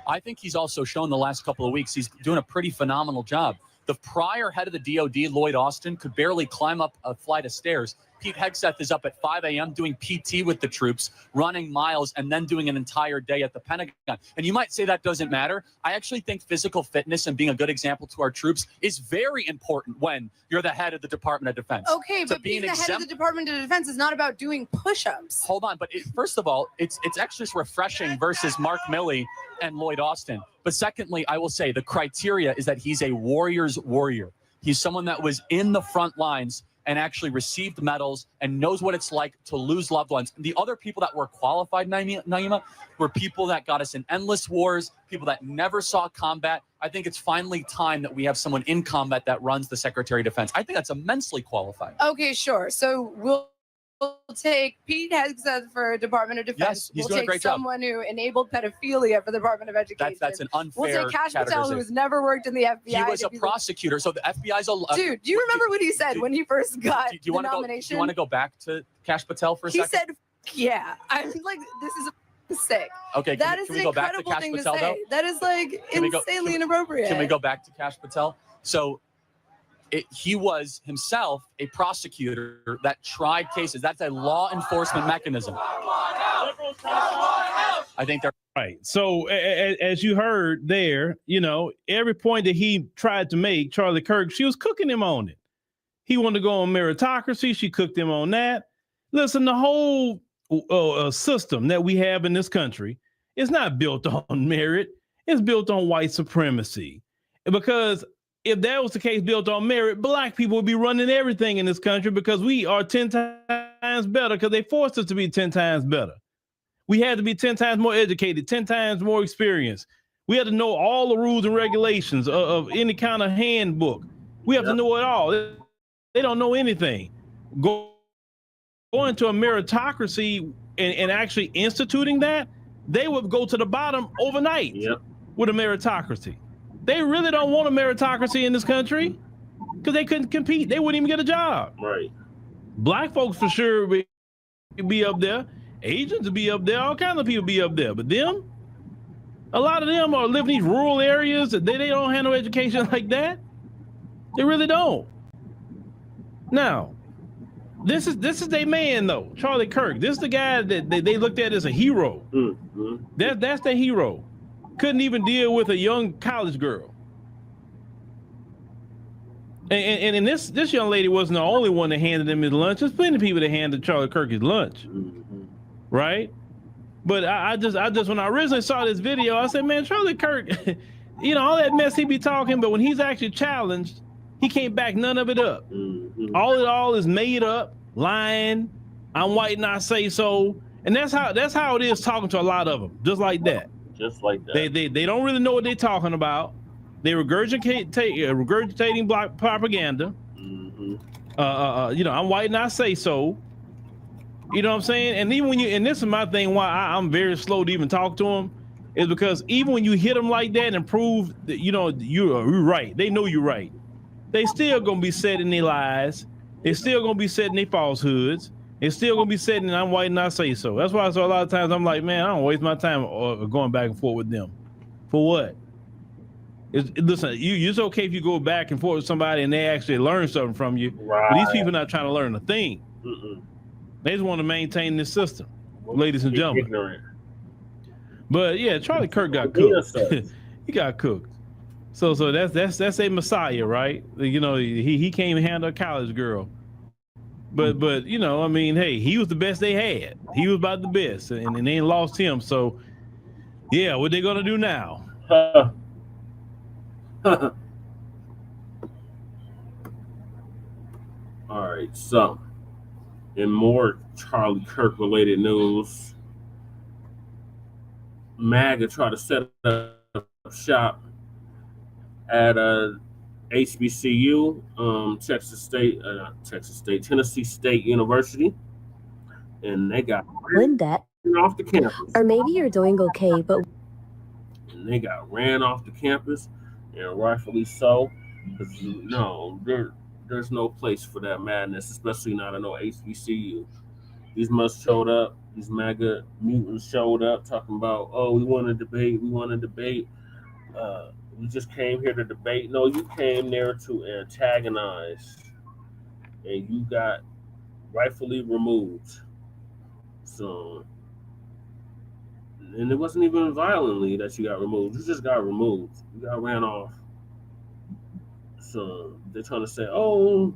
I think he's also shown the last couple of weeks he's doing a pretty phenomenal job. The prior head of the DOD, Lloyd Austin, could barely climb up a flight of stairs. Pete Hegseth is up at 5 a.m. doing PT with the troops, running miles, and then doing an entire day at the Pentagon. And you might say that doesn't matter. I actually think physical fitness and being a good example to our troops is very important when you're the head of the Department of Defense. Okay, but being the head of the Department of Defense is not about doing push-ups. Hold on, but first of all, it's actually just refreshing versus Mark Milley and Lloyd Austin. But secondly, I will say the criteria is that he's a warrior's warrior. He's someone that was in the front lines and actually received medals and knows what it's like to lose loved ones. The other people that were qualified, Naima, were people that got us in endless wars, people that never saw combat. I think it's finally time that we have someone in combat that runs the Secretary of Defense. I think that's immensely qualified. Okay, sure. So we'll take Pete Hegseth for Department of Defense. Yes, he's doing a great job. Someone who enabled pedophilia for the Department of Education. That's an unfair We'll take Kash Patel, who has never worked in the FBI. He was a prosecutor, so the FBI's a... Dude, do you remember what he said when he first got the nomination? Do you want to go back to Kash Patel for a second? He said, yeah. I'm like, this is sick. Okay, that is an incredible thing to say. That is like insanely inappropriate. Can we go back to Kash Patel? So he was himself a prosecutor that tried cases. That's a law enforcement mechanism. I think they're right. So as you heard there, you know, every point that he tried to make, Charlie Kirk, she was cooking him on it. He wanted to go on meritocracy. She cooked him on that. Listen, the whole system that we have in this country is not built on merit. It's built on white supremacy. Because if that was the case, built on merit, black people would be running everything in this country because we are 10 times better because they forced us to be 10 times better. We had to be 10 times more educated, 10 times more experienced. We had to know all the rules and regulations of any kind of handbook. We have to know it all. They don't know anything. Going to a meritocracy and actually instituting that, they would go to the bottom overnight with a meritocracy. They really don't want a meritocracy in this country because they couldn't compete. They wouldn't even get a job. Right. Black folks for sure would be up there. Asians would be up there. All kinds of people be up there. But them, a lot of them are living in these rural areas. They don't have no education like that. They really don't. Now, this is their man though, Charlie Kirk. This is the guy that they looked at as a hero. Mm-hmm. That's their hero. Couldn't even deal with a young college girl. And this young lady wasn't the only one that handed him his lunch. There's plenty of people that handed Charlie Kirk his lunch, right? But I just when I originally saw this video, I said, man, Charlie Kirk, you know, all that mess he be talking, but when he's actually challenged, he can't back none of it up. All is made up, lying. I'm white and I say so, and that's how it is talking to a lot of them, just like that. Just like that. They don't really know what they're talking about. They regurgitating black propaganda. You know, I'm white and I say so. You know what I'm saying? And even when and this is my thing why I'm very slow to even talk to them, is because even when you hit them like that and prove that, you know, you're right, they know you're right, they still gonna be set in their lies. They still gonna be set in their falsehoods. They're still gonna be set in I'm white and I say so. That's why a lot of times I'm like, man, I don't waste my time going back and forth with them. For what? Listen, it's okay if you go back and forth with somebody and they actually learn something from you. Right. But these people are not trying to learn a thing. They just want to maintain this system, ladies and gentlemen. Ignorant. But yeah, Charlie Kirk got cooked. He got cooked. So that's a messiah, right? You know, he can't even handle a college girl. But you know, I mean, hey, he was the best they had. He was about the best, and they ain't lost him. So yeah, what they gonna do now? All right, so in more Charlie Kirk related news, MAGA tried to set up shop at HBCU, Tennessee State University, and they got ran off the campus. Or maybe you're doing okay, but they got ran off the campus, and rightfully so, because there's no place for that madness, especially not at no HBCU. These must showed up. These MAGA mutants showed up talking about, oh, we want to debate. We just came here to debate. No, you came there to antagonize, and you got rightfully removed. So, and it wasn't even violently that you got removed. You just got removed. You got ran off. So they're trying to say, oh,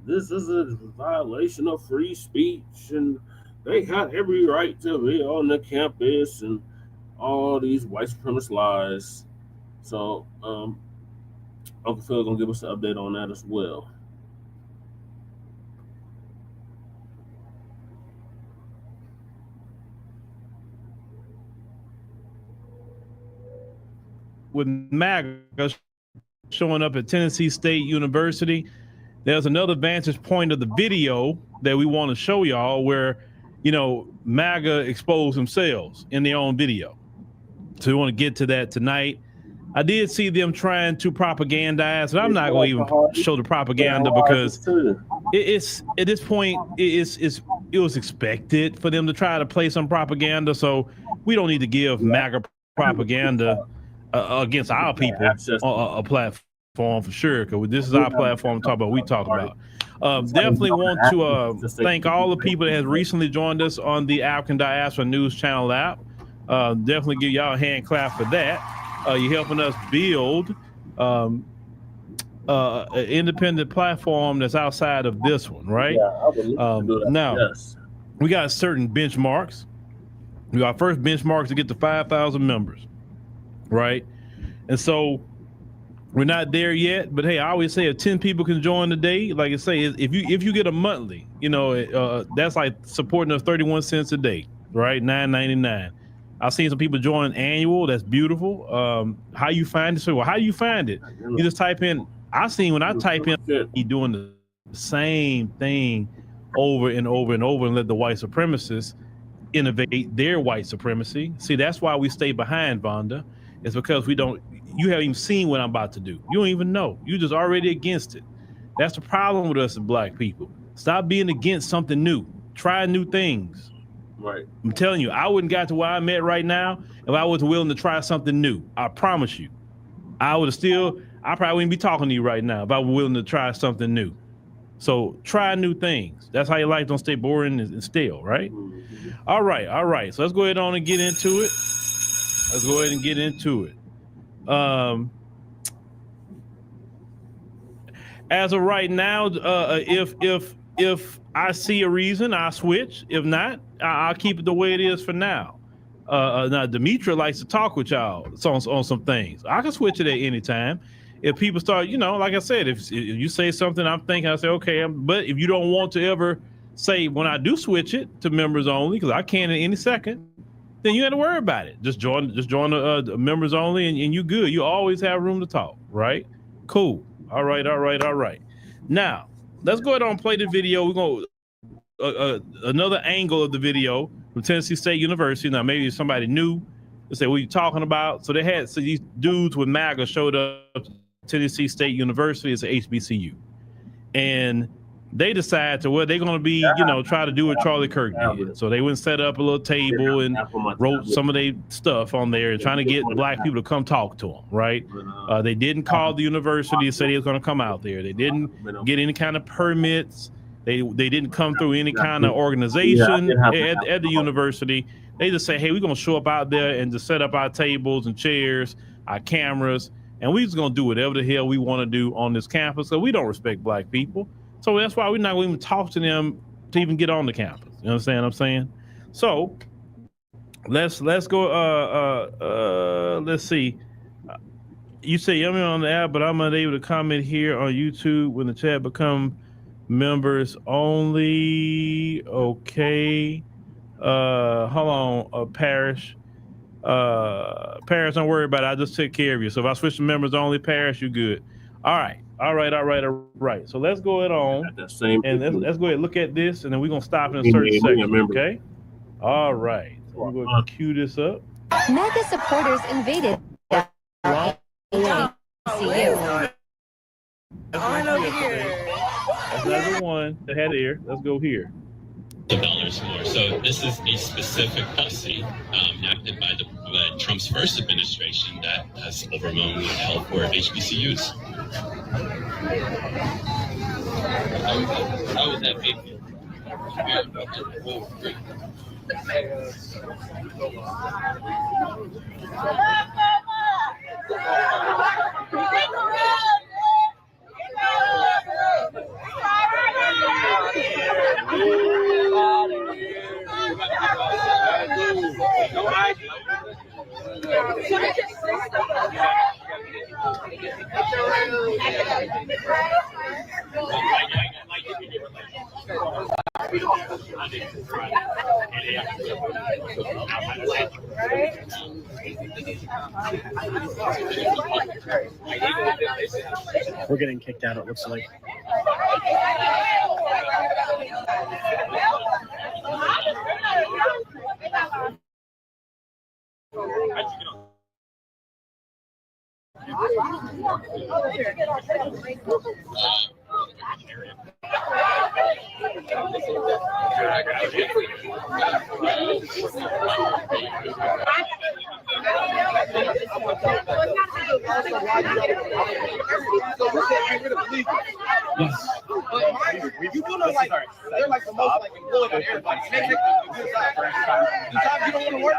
this is a violation of free speech, and they had every right to be on the campus, and all these white supremacist lies. So Uncle Phil gonna give us an update on that as well. With MAGA showing up at Tennessee State University, there's another vantage point of the video that we want to show y'all where, you know, MAGA exposed themselves in their own video. So we want to get to that tonight. I did see them trying to propagandize, and I'm not going to even show the propaganda because it's at this point it was expected for them to try to play some propaganda. So we don't need to give MAGA propaganda against our people a platform. platform for sure, because this is our platform to talk about what we talk about. Definitely want to thank all the people that has recently joined us on the African Diaspora News Channel app. Definitely give y'all a hand clap for that. You're helping us build an independent platform that's outside of this one, right? Now, we got certain benchmarks. We got first benchmarks to get to 5,000 members, right? And so we're not there yet, but hey, I always say if 10 people can join today, like I say, if you get a monthly, that's like supporting us 31 cents a day, right? $9.99. I've seen some people join annual. That's beautiful. How you find it? So, well, how do you find it? You just type in. I've seen when I type in, he doing the same thing over and over and over, and let the white supremacists innovate their white supremacy. See, that's why we stay behind, Vonda. It's because we don't. You haven't even seen what I'm about to do. You don't even know. You're just already against it. That's the problem with us as black people. Stop being against something new. Try new things. Right. I'm telling you, I wouldn't got to where I'm at right now if I wasn't willing to try something new. I promise you. I probably wouldn't be talking to you right now if I were willing to try something new. So try new things. That's how your life don't stay boring and stale, right? Mm-hmm. All right. So let's go ahead on and get into it. As of right now, if I see a reason, I'll switch. If not, I'll keep it the way it is for now. Now, Demetra likes to talk with y'all on some things. I can switch it at any time. If people start, like I said, if you say something, I'm thinking, I say, okay. But if you don't want to ever say when I do switch it to members only, because I can at any second, then you got to worry about it. Just join the members only, and you good. You always have room to talk, right? Cool. All right. Now, let's go ahead and play the video. We're going to another angle of the video from Tennessee State University. Now, maybe somebody new to say, what are you talking about? So these dudes with MAGA showed up to Tennessee State University as a HBCU. And they decide they're going to be, try to do what Charlie Kirk did. So they went and set up a little table and wrote some of their stuff on there and trying to get black people to come talk to them, right? They didn't call the university and say they was going to come out there. They didn't get any kind of permits. They didn't come through any kind of organization at the university. They just say, hey, we're going to show up out there and just set up our tables and chairs, our cameras, and we're just going to do whatever the hell we want to do on this campus. So we don't respect black people. So that's why we're not going to even talk to them to even get on the campus. You understand what I'm saying? So let's go. Let's see. You say I'm on the app, but I'm unable to comment here on YouTube when the chat become members only. Okay. Hold on, Parrish. Parrish, don't worry about it. I just took care of you. So if I switch to members only, Parrish, you good. All right. So let's go ahead on and let's go ahead and look at this, and then we're gonna stop in a certain section. Okay. All right. So we're gonna cue this up. MAGA supporters invaded. That's another one that had air. Let's go here. $1 more. So this is a specific policy enacted by Trump's first administration that has overwhelmingly held for HBCUs. How would that make you? We're getting kicked out, it looks like. Yes. You do know, like, they're like the most like employed on everybody. They take the good side. Sometimes you don't want to work.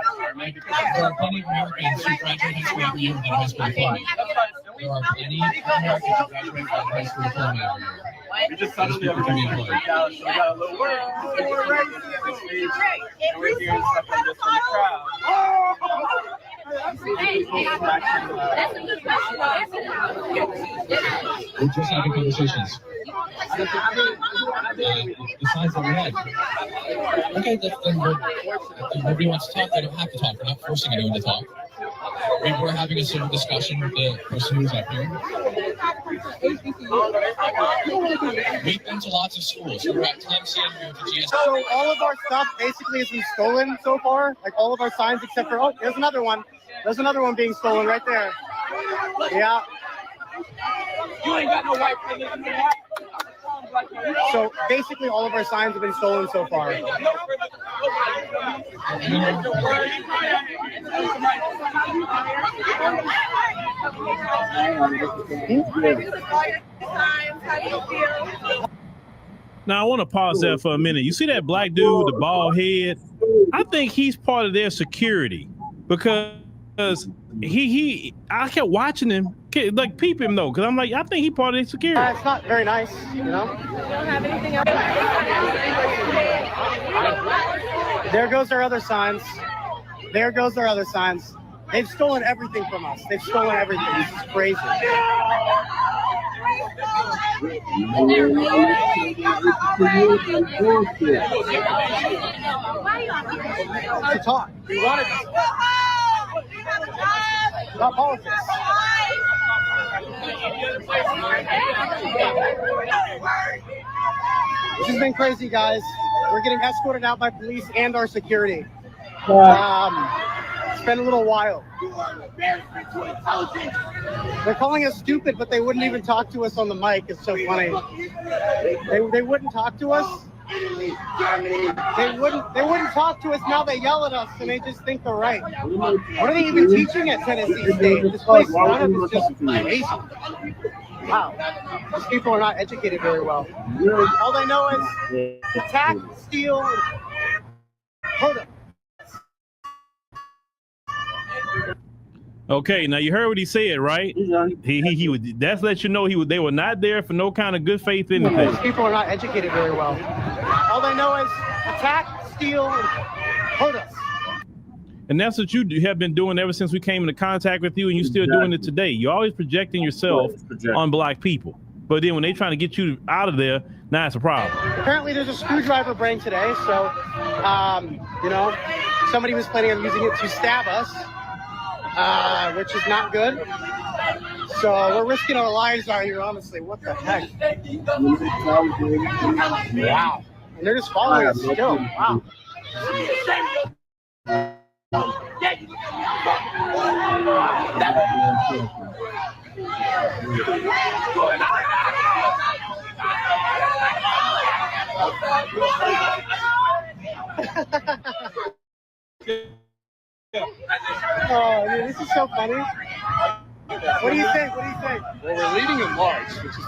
There are plenty of Americans who graduate high school every year without a high school diploma. There are plenty of Americans who graduate without a high school diploma every year. We just suddenly have to be employed. We got a little work. We're hearing stuff like this from the crowd. We're just having conversations. Besides that, we had. Okay, if nobody wants to talk, they don't have to talk. We're not forcing anyone to talk. We were having a civil discussion with the person who was up here. We've been to lots of schools. We were at Tenn, we went to GS. So all of our stuff basically has been stolen so far, like all of our signs except for, oh, there's another one. There's another one being stolen right there. Yeah. You ain't got no white privilege in that. So basically all of our signs have been stolen so far. Now I want to pause there for a minute. You see that black dude with the bald head? I think he's part of their security because I kept watching him, like peep him though, because I'm like, I think he part of their security. It's not very nice, you know. We don't have anything else. There goes our other signs. There goes our other signs. They've stolen everything from us. They've stolen everything. This is crazy. To talk. We wanted to about politics. This has been crazy, guys. We're getting escorted out by police and our security. It's been a little wild. They're calling us stupid, but they wouldn't even talk to us on the mic. It's so funny. They wouldn't talk to us. They wouldn't talk to us. Now they yell at us and they just think they're right. What are they even teaching at Tennessee State? This place is just crazy. Wow. These people are not educated very well. All they know is attack, steal, and hurt them. Okay, now you heard what he said, right? He would. That's let you know they were not there for no kind of good faith anything. These people are not educated very well. All they know is attack, steal, and hurt us. And that's what you have been doing ever since we came into contact with you, and you're still doing it today. You're always projecting yourself on black people. But then when they're trying to get you out of there, now it's a problem. Apparently there's a screwdriver brain today, so, you know, somebody was planning on using it to stab us, which is not good. So we're risking our lives out here, honestly. What the heck? Wow. And they're just following us still. Wow. Oh, man, this is so funny. What do you think? What do you think? Well, we're leading in large, which is.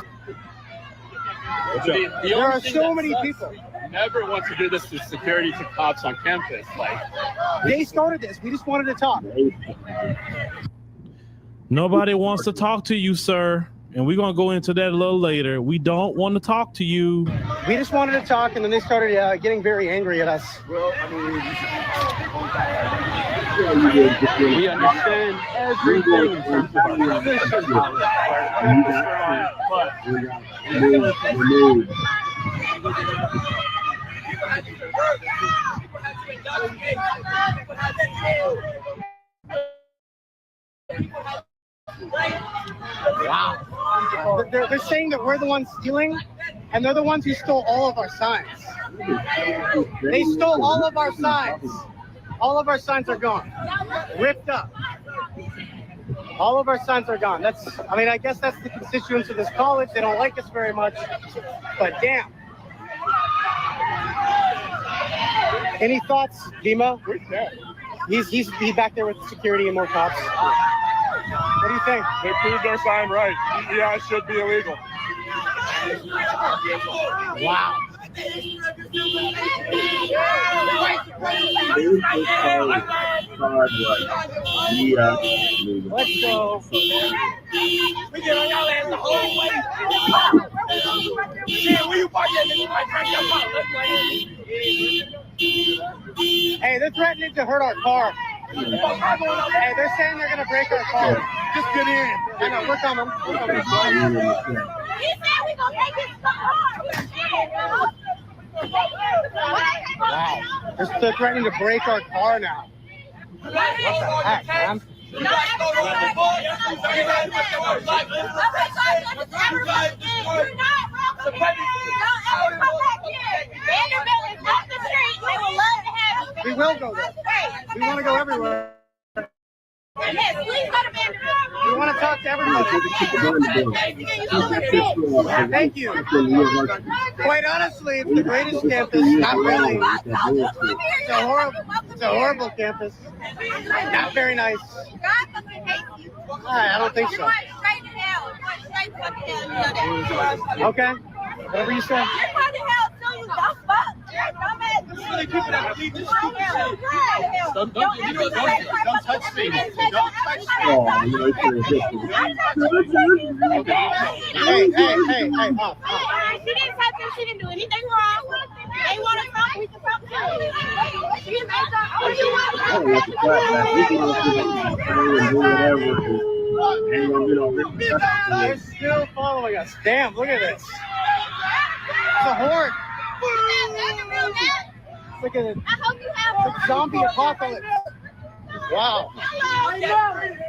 There are so many people. Never want to do this to security to cops on campus. Like they started this. We just wanted to talk. Nobody wants to talk to you, sir. And we're going to go into that a little later. We don't want to talk to you. We just wanted to talk, and then they started getting very angry at us. Well, I mean, we understand everything in terms of our position, Wow. They're saying that we're the ones stealing, and they're the ones who stole all of our signs. They stole all of our signs. All of our signs are gone. Ripped up. All of our signs are gone. I guess that's the constituents of this college. They don't like us very much, but damn. Any thoughts, Dima? He's back there with security and more cops. What do you think? They proved our sign right. DEI should be illegal. Wow. Let's go. We get on y'all ass the whole way. Yeah, where you park at? You might crack your Hey, they're threatening to hurt our car. Hey, they're saying they're gonna break our car. Just get in. I know, we're coming. We're coming. He said we gonna take his car. Wow. They're threatening to break our car now. What the heck, man? We will go there. We want to go everywhere. Yes, please go to Vanderbilt. We want to talk to everybody. Thank you. Quite honestly, it's the greatest campus. Not really. It's a horrible campus. Not very nice. I don't think so. Okay. Whatever you say. Don't touch me. Don't touch me. Hey, off. She didn't touch him. She didn't do anything wrong. They want to talk. We can talk to her. She didn't make They're still following us. Damn, look at this. It's a horde. Look at it. I hope you have It's like zombie apocalypse. Wow.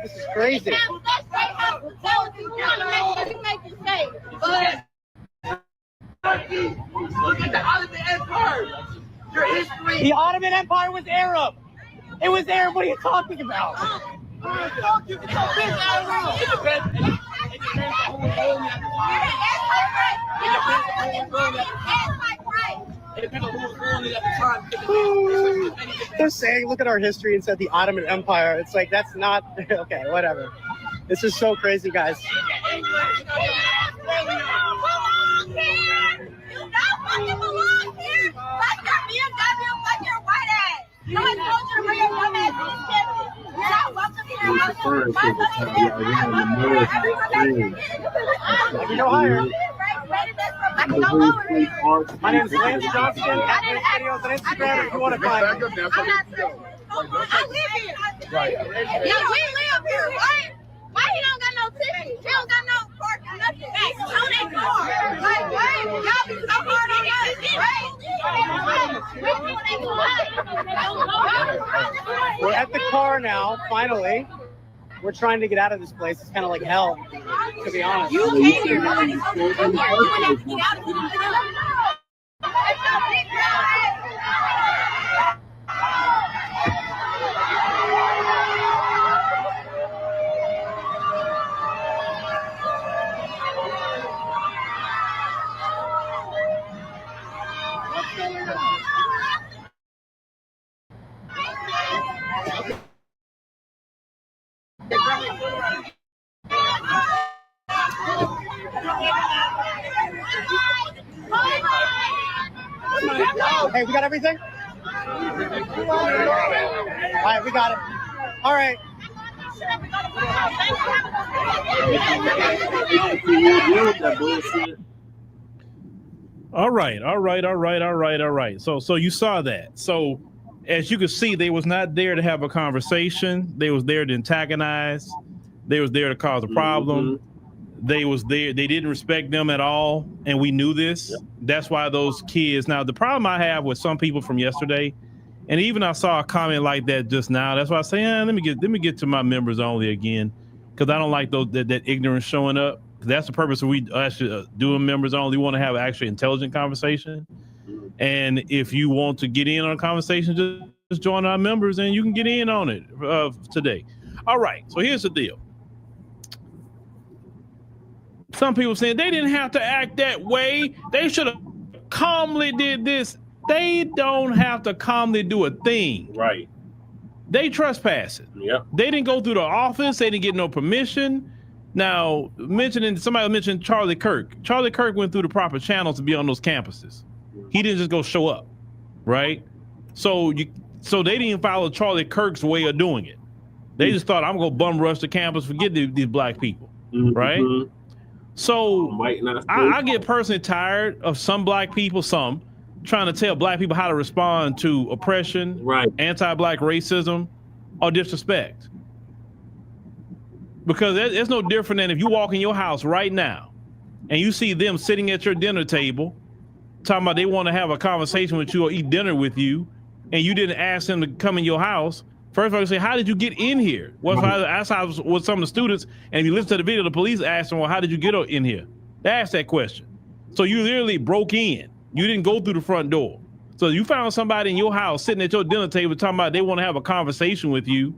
This is crazy. Look at the Ottoman Empire. Your history. The Ottoman Empire was Arab. It was Arab. What are you talking about? They're saying, look at our history and said the Ottoman Empire. It's like, that's not, okay, whatever. This is so crazy, guys. You know higher. My name is Lance Johnston. At this videos on Instagram if you want to find me. I live here. Right. Yeah, we live here, right? Why he don't got no ticket? He don't got no parking, nothing. On that car. Like, what? Y'all be so hard on us, right? We're at the car now, finally. We're trying to get out of this place. It's kind of like hell, to be honest. You came here. You would have to get out if you didn't get out. Hey, we got everything? All right, we got it. All right. All right. So you saw that. So as you can see, they was not there to have a conversation. They was there to antagonize. They was there to cause a problem. They was there. They didn't respect them at all, and we knew this. Yep. That's why those kids. Now, the problem I have with some people from yesterday, and even I saw a comment like that just now. That's why I say, let me get to my members only again, because I don't like that ignorance showing up. That's the purpose of we actually doing members only. We want to have actually intelligent conversation, and if you want to get in on a conversation, just join our members, and you can get in on it today. All right. So here's the deal. Some people saying they didn't have to act that way. They should have calmly did this. They don't have to calmly do a thing. Right. They trespassing. Yep. They didn't go through the office. They didn't get no permission. Now, somebody mentioned Charlie Kirk. Charlie Kirk went through the proper channels to be on those campuses. He didn't just go show up, right? So they didn't follow Charlie Kirk's way of doing it. They just thought, I'm gonna bum rush the campus, forget these black people, right? So I get personally tired of some black people, trying to tell black people how to respond to oppression, anti-black racism, or disrespect. Because it's no different than if you walk in your house right now and you see them sitting at your dinner table talking about they want to have a conversation with you or eat dinner with you, and you didn't ask them to come in your house. First of all, you say, how did you get in here? Well, I asked with some of the students, and if you listen to the video, the police asked them, well, how did you get in here? They asked that question. So you literally broke in. You didn't go through the front door. So you found somebody in your house sitting at your dinner table talking about they want to have a conversation with you.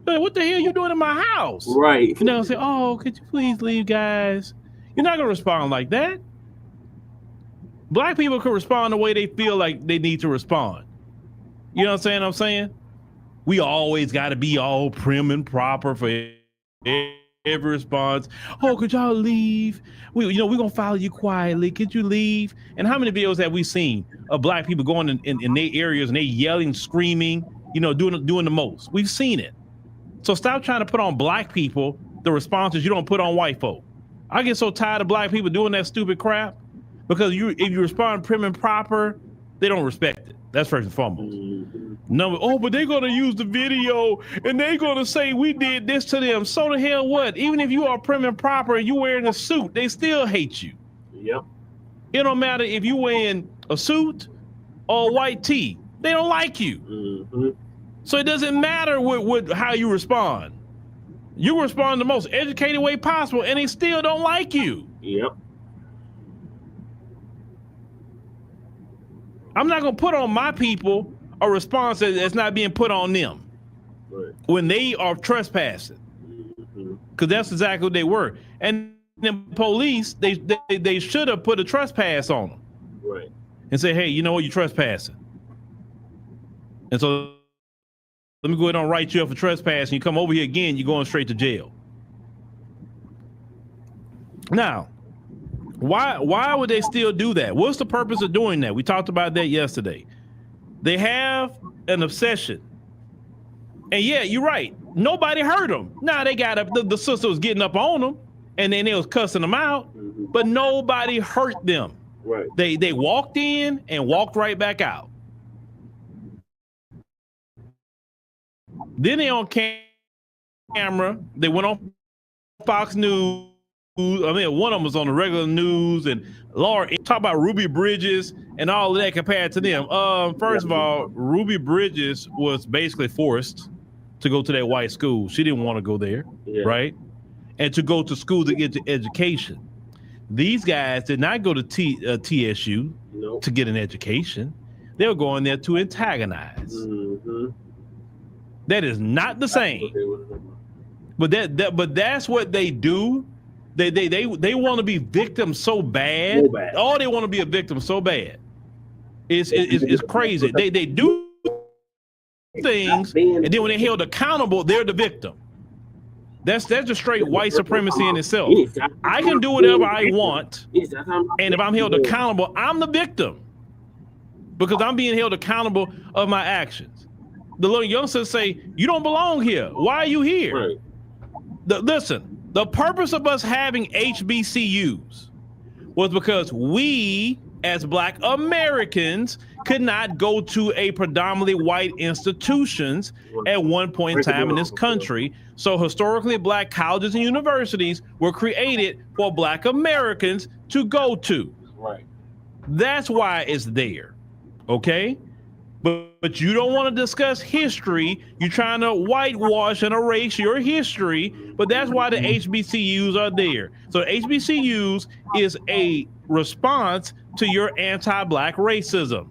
Like, what the hell are you doing in my house? Right. You know, say, oh, could you please leave, guys? You're not gonna respond like that. Black people can respond the way they feel like they need to respond. You know what I'm saying? We always got to be all prim and proper for every response. Oh, could y'all leave? We're gonna follow you quietly. Could you leave? And how many videos have we seen of black people going in their areas and they yelling, screaming, doing the most? We've seen it. So stop trying to put on black people the responses you don't put on white folk. I get so tired of black people doing that stupid crap because if you respond prim and proper, they don't respect it. That's first and foremost. But they're gonna use the video and they're gonna say we did this to them. So the hell what? Even if you are prim and proper and you wearing a suit, they still hate you. Yep. It don't matter if you wearing a suit or a white tee. They don't like you. So it doesn't matter how you respond. You respond the most educated way possible and they still don't like you. Yep. I'm not gonna put on my people a response that's not being put on them when they are trespassing, because that's exactly what they were. And the police, they should have put a trespass on them, and say, hey, you know what, you're trespassing, and so let me go ahead and write you up for trespassing. You come over here again, you're going straight to jail. Now, why would they still do that? What's the purpose of doing that? We talked about that yesterday. They have an obsession. And yeah, you're right. Nobody hurt them. Now they got up, the sister was getting up on them and then they was cussing them out, but nobody hurt them. Right. They walked in and walked right back out. Then they on camera, they went on Fox News. I mean, one of them was on the regular news, and Laura talk about Ruby Bridges and all of that compared to them. First of all, Ruby Bridges was basically forced to go to that white school. She didn't want to go there, right? And to go to school to get education. These guys did not go to TSU to get an education. They were going there to antagonize. That is not the same. But that's what they do. They want to be victims so bad. Oh, they want to be a victim so bad. It's crazy. They do things, and then when they're held accountable, they're the victim. That's just straight white supremacy in itself. I can do whatever I want, and if I'm held accountable, I'm the victim because I'm being held accountable of my actions. The little youngsters say, "You don't belong here. Why are you here?" Listen. The purpose of us having HBCUs was because we, as Black Americans, could not go to a predominantly white institutions at one point in time in this country. So historically, Black colleges and universities were created for Black Americans to go to. Right. That's why it's there, okay? But you don't want to discuss history. You're trying to whitewash and erase your history, but that's why the HBCUs are there. So HBCUs is a response to your anti-Black racism.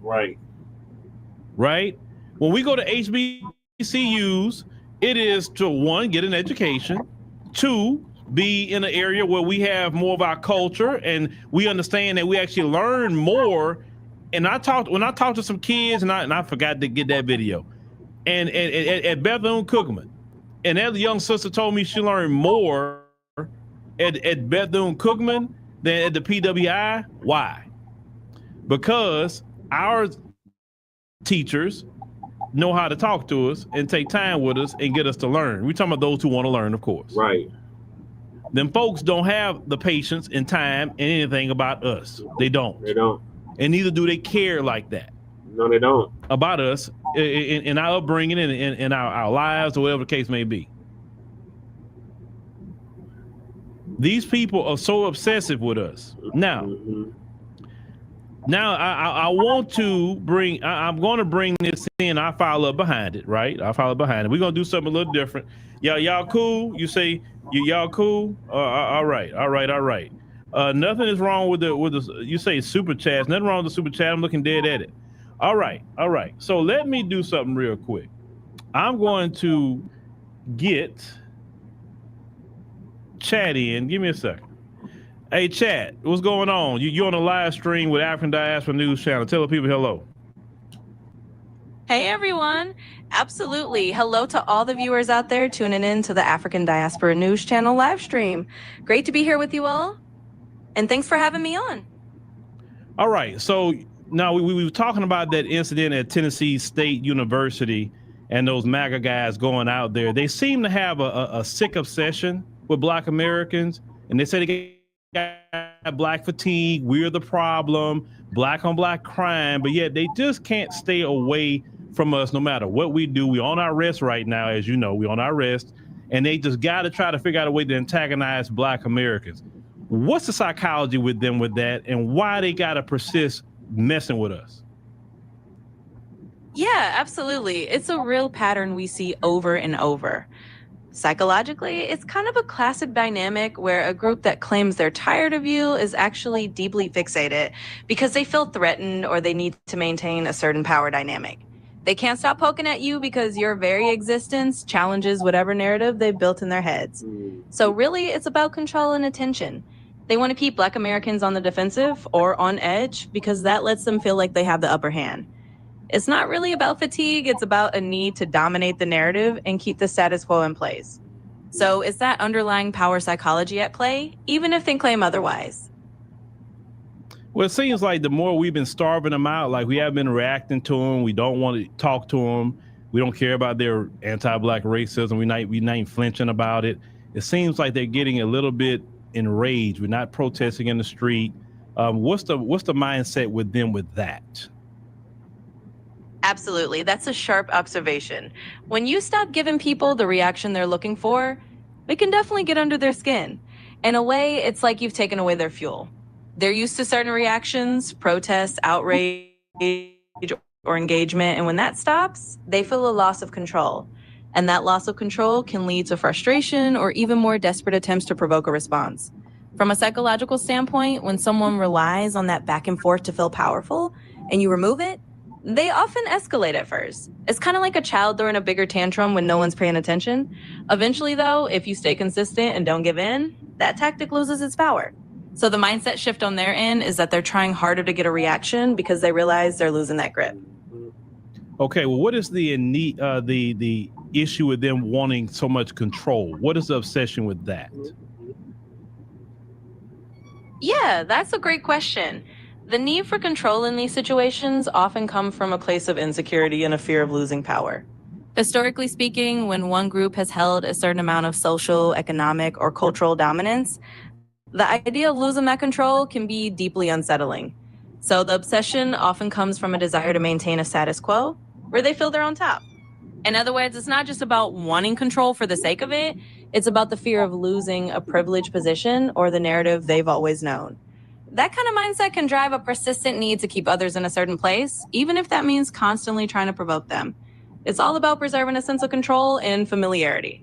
Right? When we go to HBCUs, it is to, one, get an education, two, be in an area where we have more of our culture and we understand that we actually learn more. And when I talked to some kids, and I forgot to get that video, and at Bethune-Cookman. And that young sister told me she learned more at Bethune-Cookman than at the PWI. Why? Because our teachers know how to talk to us and take time with us and get us to learn. We're talking about those who want to learn, of course. Right. Them folks don't have the patience and time and anything about us. They don't. They don't. And neither do they care like that. No, they don't. About us in our upbringing and in our lives or whatever the case may be. These people are so obsessive with us. Now, I want to bring, I'm going to bring this in. I follow up behind it, right? I follow behind it. We're going to do something a little different. Y'all cool? You say, y'all cool? All right. Nothing is wrong with the, you say super chats. Nothing wrong with the super chat. I'm looking dead at it. All right. So let me do something real quick. I'm going to get chat in. Give me a second. Hey, chat, what's going on? You on a live stream with African Diaspora News Channel. Tell the people hello. Hey, everyone. Absolutely. Hello to all the viewers out there tuning in to the African Diaspora News Channel live stream. Great to be here with you all. And thanks for having me on. All right. So now we were talking about that incident at Tennessee State University and those MAGA guys going out there. They seem to have a sick obsession with Black Americans. And they say they got Black fatigue. We're the problem. Black on Black crime. But yet they just can't stay away from us no matter what we do. We're on our rest right now. As you know, we're on our rest. And they just got to try to figure out a way to antagonize Black Americans. What's the psychology with them with that, and why they got to persist messing with us? Yeah, absolutely. It's a real pattern we see over and over. Psychologically, it's kind of a classic dynamic where a group that claims they're tired of you is actually deeply fixated because they feel threatened or they need to maintain a certain power dynamic. They can't stop poking at you because your very existence challenges whatever narrative they've built in their heads. So really, it's about control and attention. They want to keep Black Americans on the defensive or on edge because that lets them feel like they have the upper hand. It's not really about fatigue, it's about a need to dominate the narrative and keep the status quo in place. So it's that underlying power psychology at play, even if they claim otherwise. Well, it seems like the more we've been starving them out, like we have been reacting to them, we don't want to talk to them, we don't care about their anti-Black racism, we not flinching about it. It seems like they're getting a little bit enraged. We're not protesting in the street. What's the mindset with them with that? Absolutely. That's a sharp observation. When you stop giving people the reaction they're looking for, it can definitely get under their skin. In a way, it's like you've taken away their fuel. They're used to certain reactions, protests, outrage, or engagement. And when that stops, they feel a loss of control. And that loss of control can lead to frustration or even more desperate attempts to provoke a response. From a psychological standpoint, when someone relies on that back and forth to feel powerful and you remove it, they often escalate at first. It's kind of like a child throwing a bigger tantrum when no one's paying attention. Eventually, though, if you stay consistent and don't give in, that tactic loses its power. So the mindset shift on their end is that they're trying harder to get a reaction because they realize they're losing that grip. Okay, well, what is the issue with them wanting so much control? What is the obsession with that? Yeah, that's a great question. The need for control in these situations often come from a place of insecurity and a fear of losing power. Historically speaking, when one group has held a certain amount of social, economic, or cultural dominance, the idea of losing that control can be deeply unsettling. So the obsession often comes from a desire to maintain a status quo where they feel they're on top. In other words, it's not just about wanting control for the sake of it. It's about the fear of losing a privileged position or the narrative they've always known. That kind of mindset can drive a persistent need to keep others in a certain place, even if that means constantly trying to provoke them. It's all about preserving a sense of control and familiarity.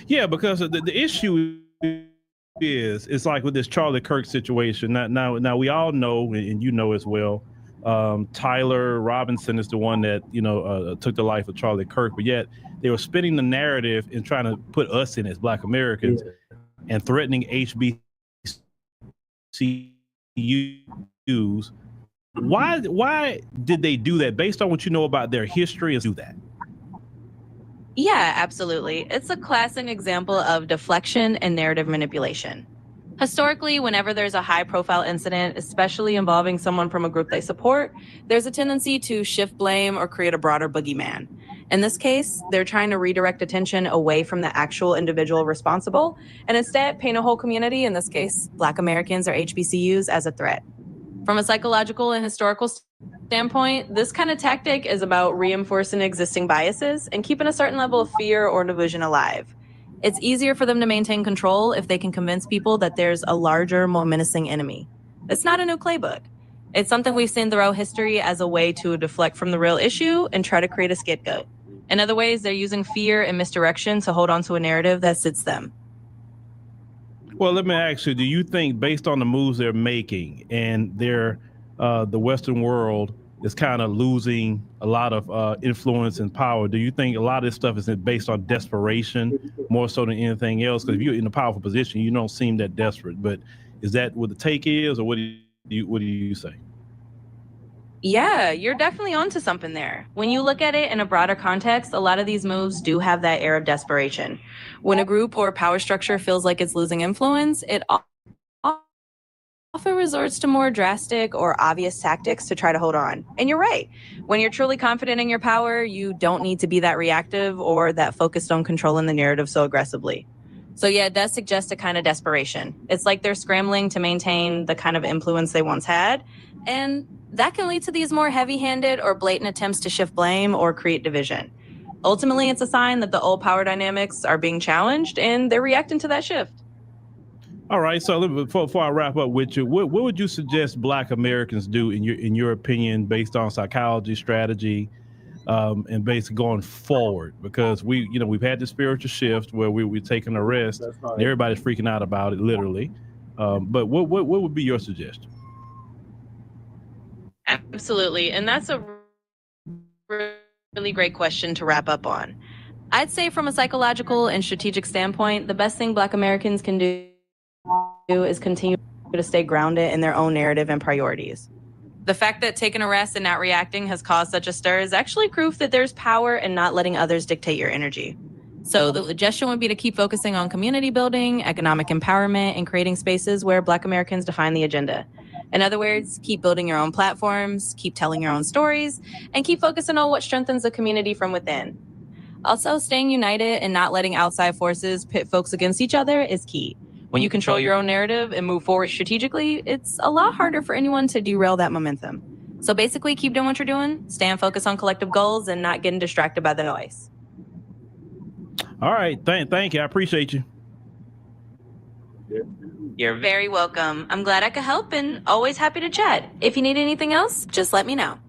Yeah, because the issue is, it's like with this Charlie Kirk situation. Now we all know, and you know as well, Tyler Robinson is the one that took the life of Charlie Kirk, but yet they were spinning the narrative and trying to put us in as Black Americans and threatening HBCUs. Why did they do that? Based on what you know about their history, is do that? Yeah, absolutely. It's a classic example of deflection and narrative manipulation. Historically, whenever there's a high-profile incident, especially involving someone from a group they support, there's a tendency to shift blame or create a broader boogeyman. In this case, they're trying to redirect attention away from the actual individual responsible and instead paint a whole community, in this case, Black Americans or HBCUs, as a threat. From a psychological and historical standpoint, this kind of tactic is about reinforcing existing biases and keeping a certain level of fear or division alive. It's easier for them to maintain control if they can convince people that there's a larger, more menacing enemy. It's not a new playbook. It's something we've seen throughout history as a way to deflect from the real issue and try to create a scapegoat. In other ways, they're using fear and misdirection to hold on to a narrative that suits them. Well, let me ask you, do you think based on the moves they're making and the Western world is kind of losing a lot of influence and power, do you think a lot of this stuff is based on desperation more so than anything else? Because if you're in a powerful position, you don't seem that desperate. But is that what the take is, or what do you say? Yeah, you're definitely onto something there. When you look at it in a broader context, a lot of these moves do have that air of desperation. When a group or power structure feels like it's losing influence, it often resorts to more drastic or obvious tactics to try to hold on. And you're right. When you're truly confident in your power, you don't need to be that reactive or that focused on controlling the narrative so aggressively. So yeah, it does suggest a kind of desperation. It's like they're scrambling to maintain the kind of influence they once had. And that can lead to these more heavy-handed or blatant attempts to shift blame or create division. Ultimately, it's a sign that the old power dynamics are being challenged and they're reacting to that shift. All right, so before I wrap up with you, what would you suggest Black Americans do in your opinion, based on psychology, strategy, and basically going forward? Because we've had the spiritual shift where we're taking a rest, and everybody's freaking out about it, literally. But what would be your suggestion? Absolutely, and that's a really great question to wrap up on. I'd say from a psychological and strategic standpoint, the best thing Black Americans can do is continue to stay grounded in their own narrative and priorities. The fact that taking a rest and not reacting has caused such a stir is actually proof that there's power in not letting others dictate your energy. So the suggestion would be to keep focusing on community building, economic empowerment, and creating spaces where Black Americans define the agenda. In other words, keep building your own platforms, keep telling your own stories, and keep focusing on what strengthens the community from within. Also, staying united and not letting outside forces pit folks against each other is key. When you control your own narrative and move forward strategically, it's a lot harder for anyone to derail that momentum. So basically, keep doing what you're doing, staying focused on collective goals, and not getting distracted by the noise. All right, thank you. I appreciate you. You're very welcome. I'm glad I could help and always happy to chat. If you need anything else, just let me know.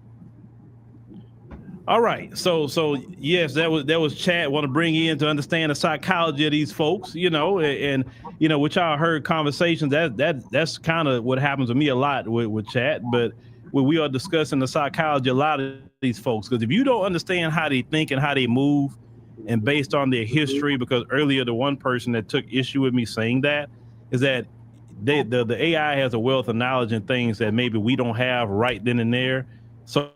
All right, so yes, that was Chad. Want to bring you in to understand the psychology of these folks, and which I heard conversations. That's kind of what happens to me a lot with Chad. But we are discussing the psychology of a lot of these folks, because if you don't understand how they think and how they move, and based on their history, because earlier the one person that took issue with me saying that is that the AI has a wealth of knowledge and things that maybe we don't have right then and there. So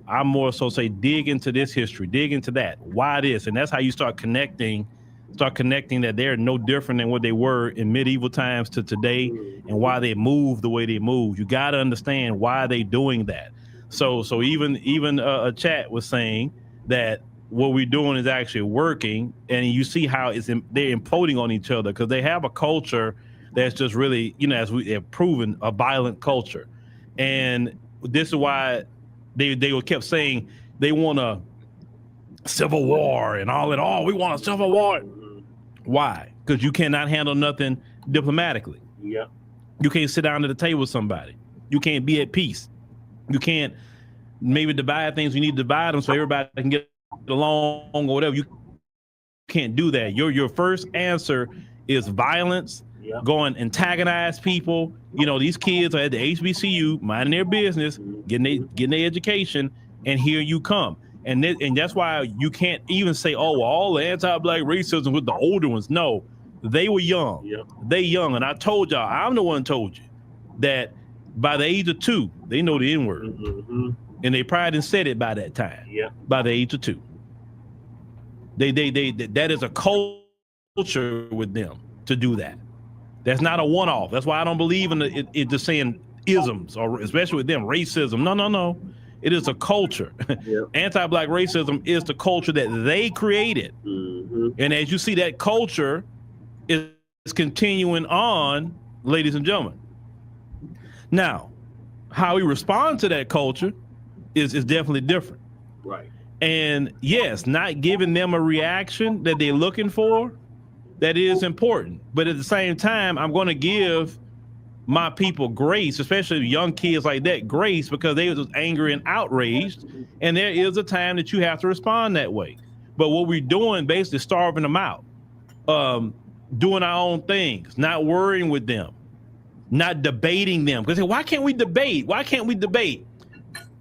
I'm more so say dig into this history, dig into that, why this, and that's how you start connecting that they're no different than what they were in medieval times to today, and why they move the way they move. You got to understand why they doing that. So even a chat was saying that what we're doing is actually working, and you see how they're imploding on each other, because they have a culture that's just really, as we have proven, a violent culture. And this is why they kept saying they want a civil war and all that. Oh, we want a civil war. Why? Because you cannot handle nothing diplomatically. Yeah. You can't sit down at the table with somebody. You can't be at peace. You can't maybe divide things. You need to divide them so everybody can get along or whatever. You can't do that. Your first answer is violence. Yeah. Go and antagonize people. These kids are at the HBCU minding their business, getting their education, and here you come. And that's why you can't even say, oh, well, all the anti-Black racism with the older ones. No, they were young. Yeah. They young. And I told y'all, I'm the one told you that by the age of 2, they know the N-word. Mm-hmm. And they probably didn't said it by that time. Yeah. By the age of 2. That is a culture with them to do that. That's not a one-off. That's why I don't believe in it just saying isms, or especially with them, racism. No. It is a culture. Yep. Anti-Black racism is the culture that they created. Mm-hmm. And as you see, that culture is continuing on, ladies and gentlemen. Now, how we respond to that culture is definitely different. Right. And yes, not giving them a reaction that they're looking for, that is important. But at the same time, I'm going to give my people grace, especially young kids like that, grace, because they were just angry and outraged. And there is a time that you have to respond that way. But what we're doing, basically starving them out, doing our own things, not worrying with them, not debating them. Because why can't we debate? Why can't we debate?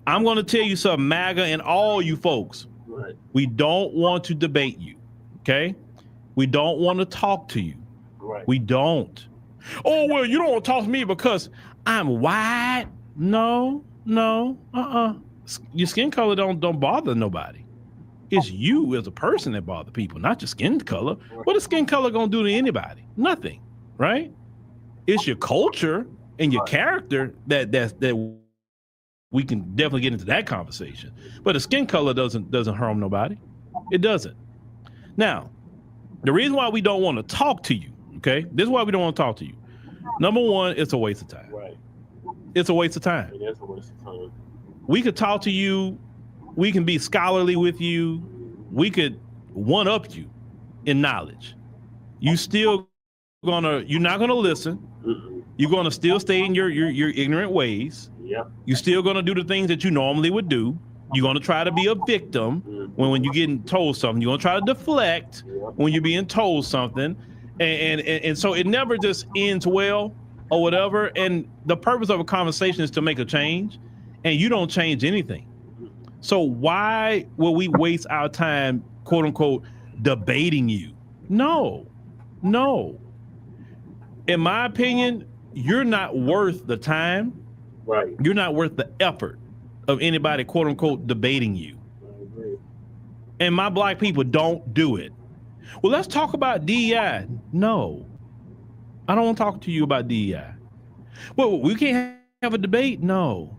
I'm going to tell you something, MAGA and all you folks. Right. We don't want to debate you, okay? We don't want to talk to you. Right. We don't. Oh, well, you don't want to talk to me because I'm white. No. Your skin color don't bother nobody. It's you as a person that bother people, not your skin color. What is skin color gonna do to anybody? Nothing, right? It's your culture and your character that we can definitely get into that conversation. But the skin color doesn't harm nobody. It doesn't. Now, the reason why we don't want to talk to you, okay? This is why we don't want to talk to you. Number one, it's a waste of time. Right. It's a waste of time. It is a waste of time. We could talk to you. We can be scholarly with you. We could one-up you in knowledge. You're not gonna listen. Mm-mm. You're gonna still stay in your ignorant ways. Yep. You're still gonna do the things that you normally would do. You're gonna try to be a victim when you're getting told something. You're gonna try to deflect when you're being told something. And so it never just ends well or whatever. And the purpose of a conversation is to make a change, and you don't change anything. So why will we waste our time, quote unquote, debating you? No. In my opinion, you're not worth the time. Right. You're not worth the effort of anybody, quote unquote, debating you. I agree. And my Black people don't do it. Well, let's talk about DEI. No, I don't want to talk to you about DEI. Well, we can't have a debate. No,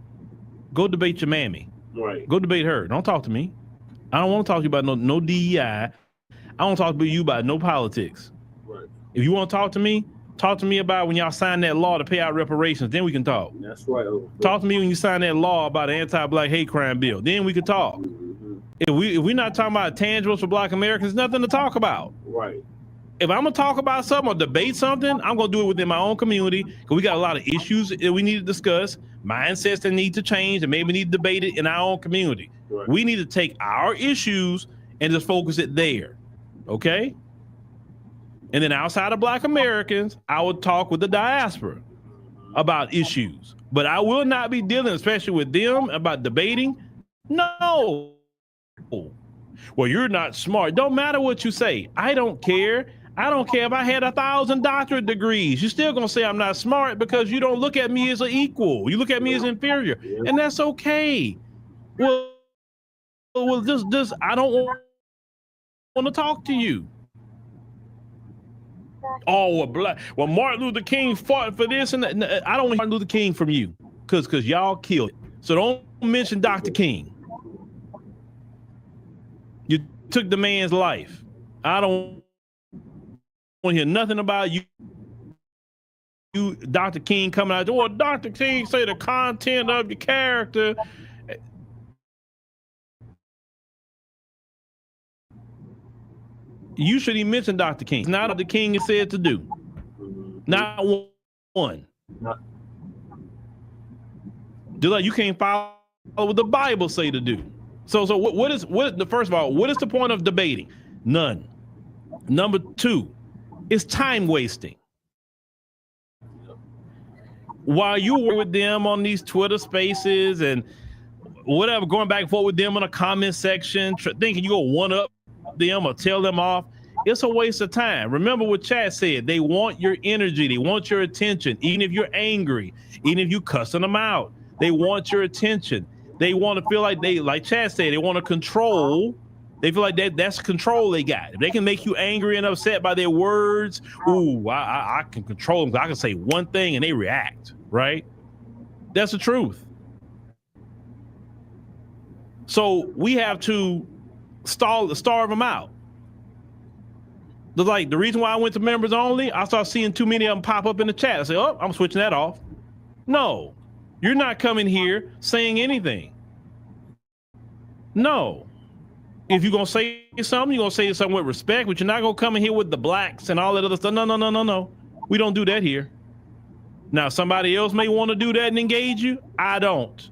go debate your mammy. Right. Go debate her. Don't talk to me. I don't want to talk to you about no DEI. I don't talk to you about no politics. Right. If you want to talk to me about when y'all signed that law to pay out reparations. Then we can talk. That's right. Talk to me when you sign that law about an anti-Black hate crime bill. Then we can talk. Mm-hmm. If we're not talking about tangibles for Black Americans, nothing to talk about. Right. If I'm gonna talk about something or debate something, I'm gonna do it within my own community, because we got a lot of issues that we need to discuss, mindsets that need to change, and maybe need to debate it in our own community. Right. We need to take our issues and just focus it there. Okay? And then outside of Black Americans, I would talk with the diaspora about issues. But I will not be dealing, especially with them, about debating. No. Well, you're not smart. Don't matter what you say. I don't care. I don't care if I had 1,000 doctorate degrees. You're still gonna say I'm not smart because you don't look at me as an equal. You look at me as inferior, and that's okay. Well, just I don't want to talk to you. Oh, well, Martin Luther King fought for this, and that. I don't want Martin Luther King from you, because y'all killed it. So don't mention Dr. King. You took the man's life. I don't want to hear nothing about you. You, Dr. King, coming out. Well, Dr. King say the content of your character. You should even mention Dr. King. It's not what the King is said to do. Not one. Just like you can't follow what the Bible say to do. So what is the first of all, what is the point of debating? None. Number two, it's time wasting. While you were with them on these Twitter spaces and whatever, going back and forth with them in a comment section, thinking you go one up them or tell them off, it's a waste of time. Remember what Chad said, they want your energy, they want your attention, even if you're angry, even if you cussing them out, they want your attention. They want to feel like Chad said, they want to control They feel like that's control they got. If they can make you angry and upset by their words, ooh, I can control them. I can say one thing and they react, right? That's the truth. So we have to starve them out. Like the reason why I went to members only, I started seeing too many of them pop up in the chat. I say, oh, I'm switching that off. No, you're not coming here saying anything. No. If you're going to say something, you're going to say something with respect, but you're not going to come in here with the blacks and all that other stuff. No. We don't do that here. Now, somebody else may want to do that and engage you. I don't.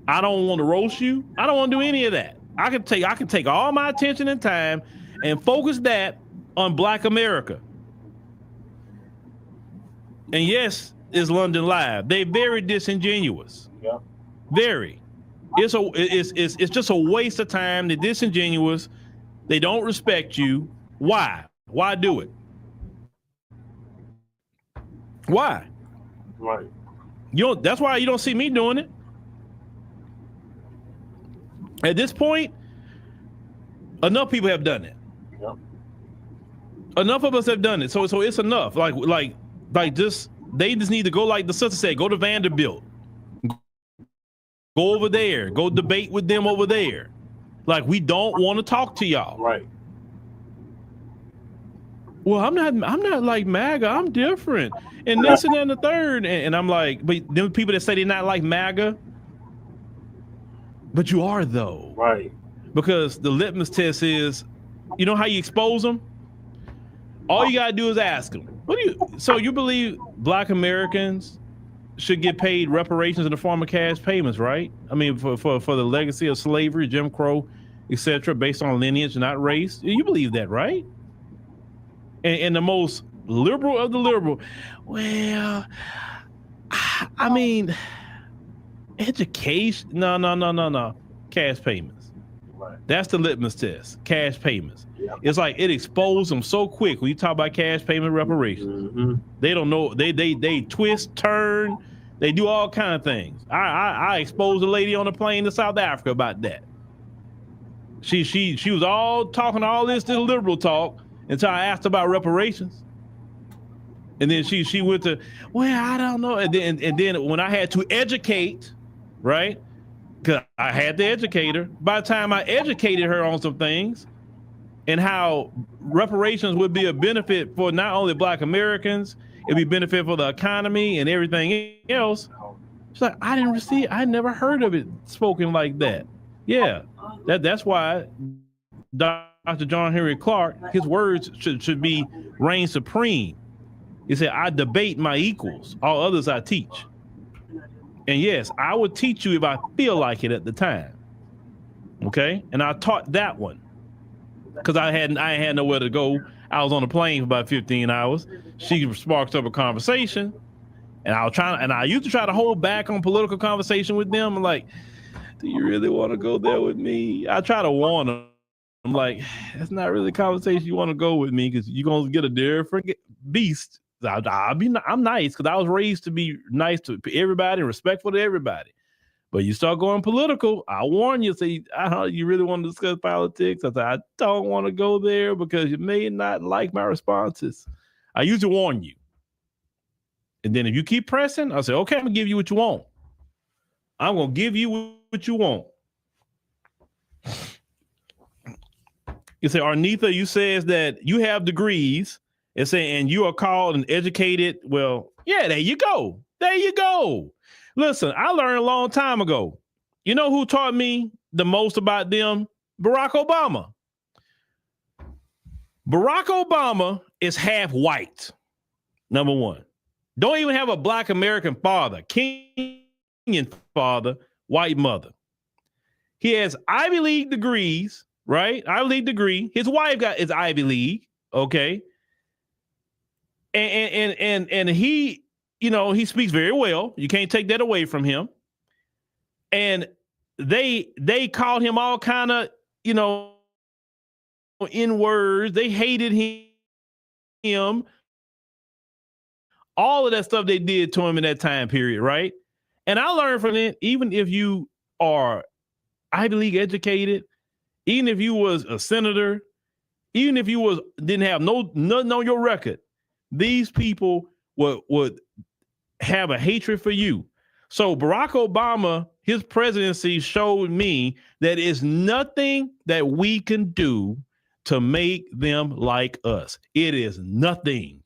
I don't want to roast you. I don't want to do any of that. I can take all my attention and time and focus that on Black America. And yes, it's London Live. They're very disingenuous. Yeah. Very. It's just a waste of time. They're disingenuous. They don't respect you. Why? Why do it? Why? Right. That's why you don't see me doing it. At this point, enough people have done it. Yep. Enough of us have done it. So it's enough. Like just they just need to go, like the sister said, go to Vanderbilt. Go over there. Go debate with them over there. Like, we don't want to talk to y'all. Right. Well, I'm not like MAGA. I'm different. And this and then the third. And I'm like, but them people that say they're not like MAGA, but you are though. Right. Because the litmus test is, you know how you expose them? All you gotta do is ask them. So you believe Black Americans should get paid reparations in the form of cash payments, right? I mean, for the legacy of slavery, Jim Crow, etc., based on lineage, not race. You believe that, right? And the most liberal of the liberal, well, I mean, education, no. Cash payments. Right. That's the litmus test, cash payments. Yep. It's like it exposed them so quick when you talk about cash payment reparations. Mm-hmm. They don't know, they twist, turn, they do all kind of things. I exposed a lady on a plane to South Africa about that. She was all talking all this liberal talk until I asked about reparations. And then she went to, well, I don't know. And then when I had to educate, right? Because I had to educate her. By the time I educated her on some things and how reparations would be a benefit for not only Black Americans, it'd be benefit for the economy and everything else. She's like, I never heard of it spoken like that. Yeah, that's why Dr. John Henry Clark, his words should be reign supreme. He said, I debate my equals, all others I teach. And yes, I would teach you if I feel like it at the time. Okay, and I taught that one because I had nowhere to go. I was on a plane for about 15 hours. She sparked up a conversation, and I used to try to hold back on political conversation with them. I'm like, do you really want to go there with me? I try to warn them. I'm like, that's not really a conversation you want to go with me because you're gonna get a different beast. I'm nice because I was raised to be nice to everybody and respectful to everybody. But you start going political, I warn you. Say, you really want to discuss politics? I said, I don't want to go there because you may not like my responses. I usually warn you. And then if you keep pressing, I say, okay, I'm gonna give you what you want. I'm gonna give you what you want. You say, Arnitha, you says that you have degrees. And saying, and you are called and educated. Well, yeah, there you go. There you go. Listen, I learned a long time ago. You know who taught me the most about them? Barack Obama. Barack Obama is half white. Number one. Don't even have a Black American father. Kenyan father, white mother. He has Ivy League degrees, right? Ivy League degree. His wife got his Ivy League, okay? And he, he speaks very well. You can't take that away from him. And they called him all kind of, N-words. They hated him. All of that stuff they did to him in that time period, right? And I learned from it, even if you are Ivy League educated even if you was a senator, even if you didn't have nothing on your record, these people would have a hatred for you. So Barack Obama, his presidency showed me that it's nothing that we can do to make them like us. It is nothing.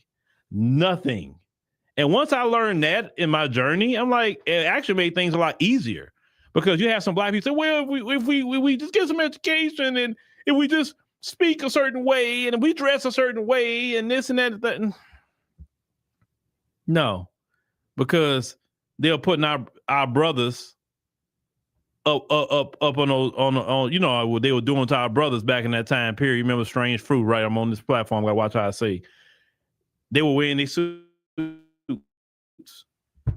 And once I learned that in my journey, I'm like, it actually made things a lot easier, because you have some black people say, well, if we just get some education, and if we just speak a certain way, and if we dress a certain way, and this and that. No, because they're putting our brothers up on you know what they were doing to our brothers back in that time period. You remember Strange Fruit, right? I'm on this platform. Like, watch how I say. They were wearing these suits,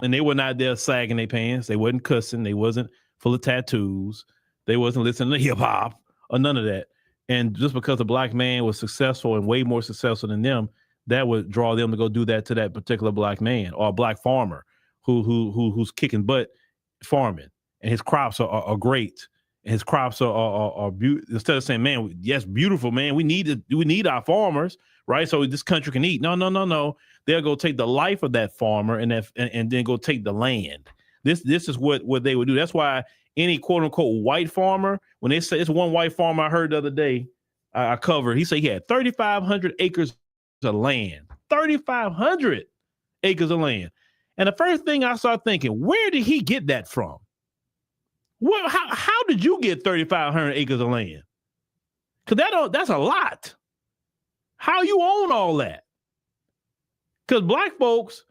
and they were not there sagging their pants. They wasn't cussing. They wasn't full of tattoos. They wasn't listening to hip hop or none of that. And just because a black man was successful and way more successful than them, that would draw them to go do that to that particular black man, or a black farmer who's kicking butt farming, and his crops are great. And his crops are beautiful. Instead of saying, man, yes, beautiful, man, we need our farmers, right? So this country can eat. No. They'll go take the life of that farmer and then go take the land. This is what they would do. That's why any quote unquote white farmer, when they say, it's one white farmer I heard the other day, I covered, he said he had 3,500 acres of land. 3,500 acres of land. And the first thing I started thinking, where did he get that from? Well, how did you get 3,500 acres of land? Because that's a lot. How you own all that? Because black folks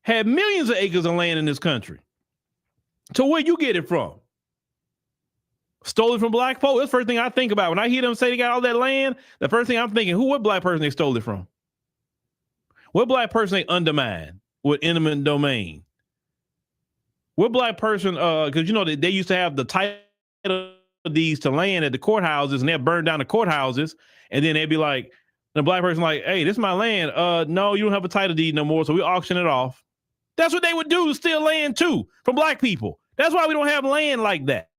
had millions of acres of land in this country. So where you get it from? Stole it from black folks? That's the first thing I think about. When I hear them say they got all that land, the first thing I'm thinking, what black person they stole it from? What black person they undermined with eminent domain? What black person, because you know they used to have the title deeds to land at the courthouses, and they'd burn down the courthouses, and then they'd be like, the black person like, hey, this is my land. No, you don't have a title deed no more, so we auction it off. That's what they would do, steal land too from black people. That's why we don't have land like that.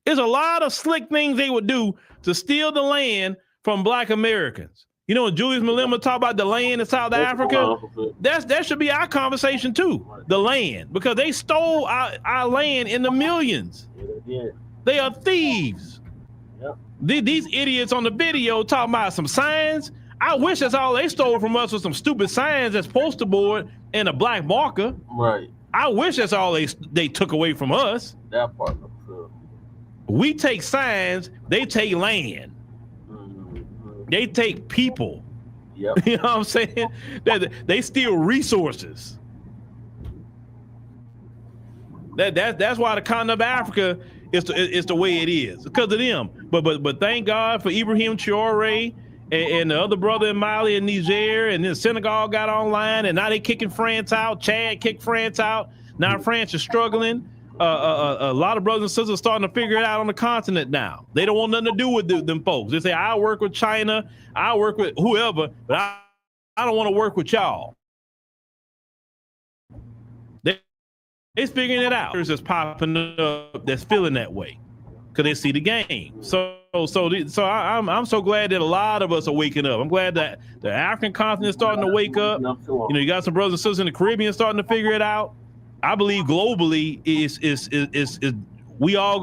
There's a lot of slick things they would do to steal the land from black Americans. You know, when Julius Malema talk about the land in South Africa, that should be our conversation too, the land, because they stole our land in the millions. They are thieves. These idiots on the video talking about some signs. I wish that's all they stole from us was some stupid signs that's poster board and a black marker. Right. I wish that's all they took away from us. That part. We take signs, they take land. They take people. Yep. You know what I'm saying? They steal resources. That's why the continent of Africa is the way it is, because of them. But thank God for Ibrahim Traoré and the other brother in Mali and Niger, and then Senegal got online, and now they kicking France out. Chad kicked France out. Now France is struggling. A lot of brothers and sisters are starting to figure it out on the continent now. They don't want nothing to do with them folks. They say, I work with China, I work with whoever, but I don't want to work with y'all. They're figuring it out. There's just popping up that's feeling that way because they see the game. So I'm so glad that a lot of us are waking up. I'm glad that the African continent is starting to wake up. You know, you got some brothers and sisters in the Caribbean starting to figure it out. I believe globally we all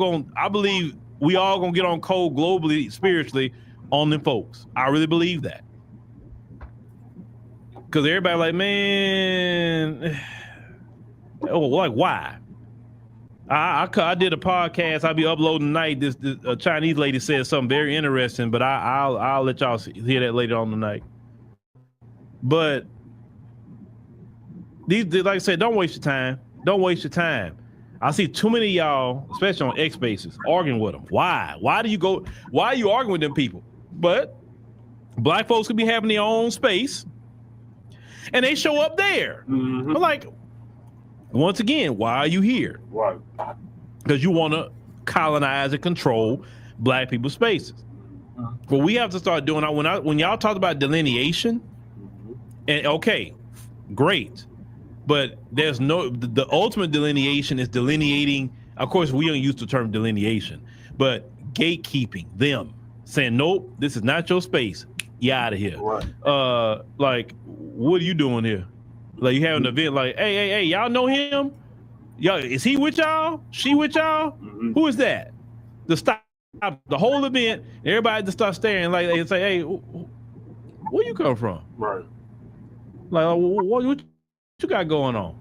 gonna get on code globally, spiritually on them folks. I really believe that. Because everybody like, man, like why? I did a podcast. I'll be uploading tonight. This Chinese lady said something very interesting, but I'll let y'all hear that later on tonight. But these, like I said, don't waste your time. Don't waste your time. I see too many of y'all, especially on X Spaces, arguing with them. Why? Why are you arguing with them people? But black folks could be having their own space, and they show up there. Mm-hmm. But like, once again, why are you here? Right. Because you want to colonize and control black people's spaces. But we have to start doing when y'all talk about delineation, and okay, great. But there's the ultimate delineation is delineating. Of course, we don't use the term delineation, but gatekeeping them, saying, nope, this is not your space. You out of here. Right. Like, what are you doing here? Like, you have an event like, hey, y'all know him? Y'all, is he with y'all? She with y'all? Who is that? To stop the whole event, everybody just start staring like they say, hey, where you come from? Right. Like, what you got going on?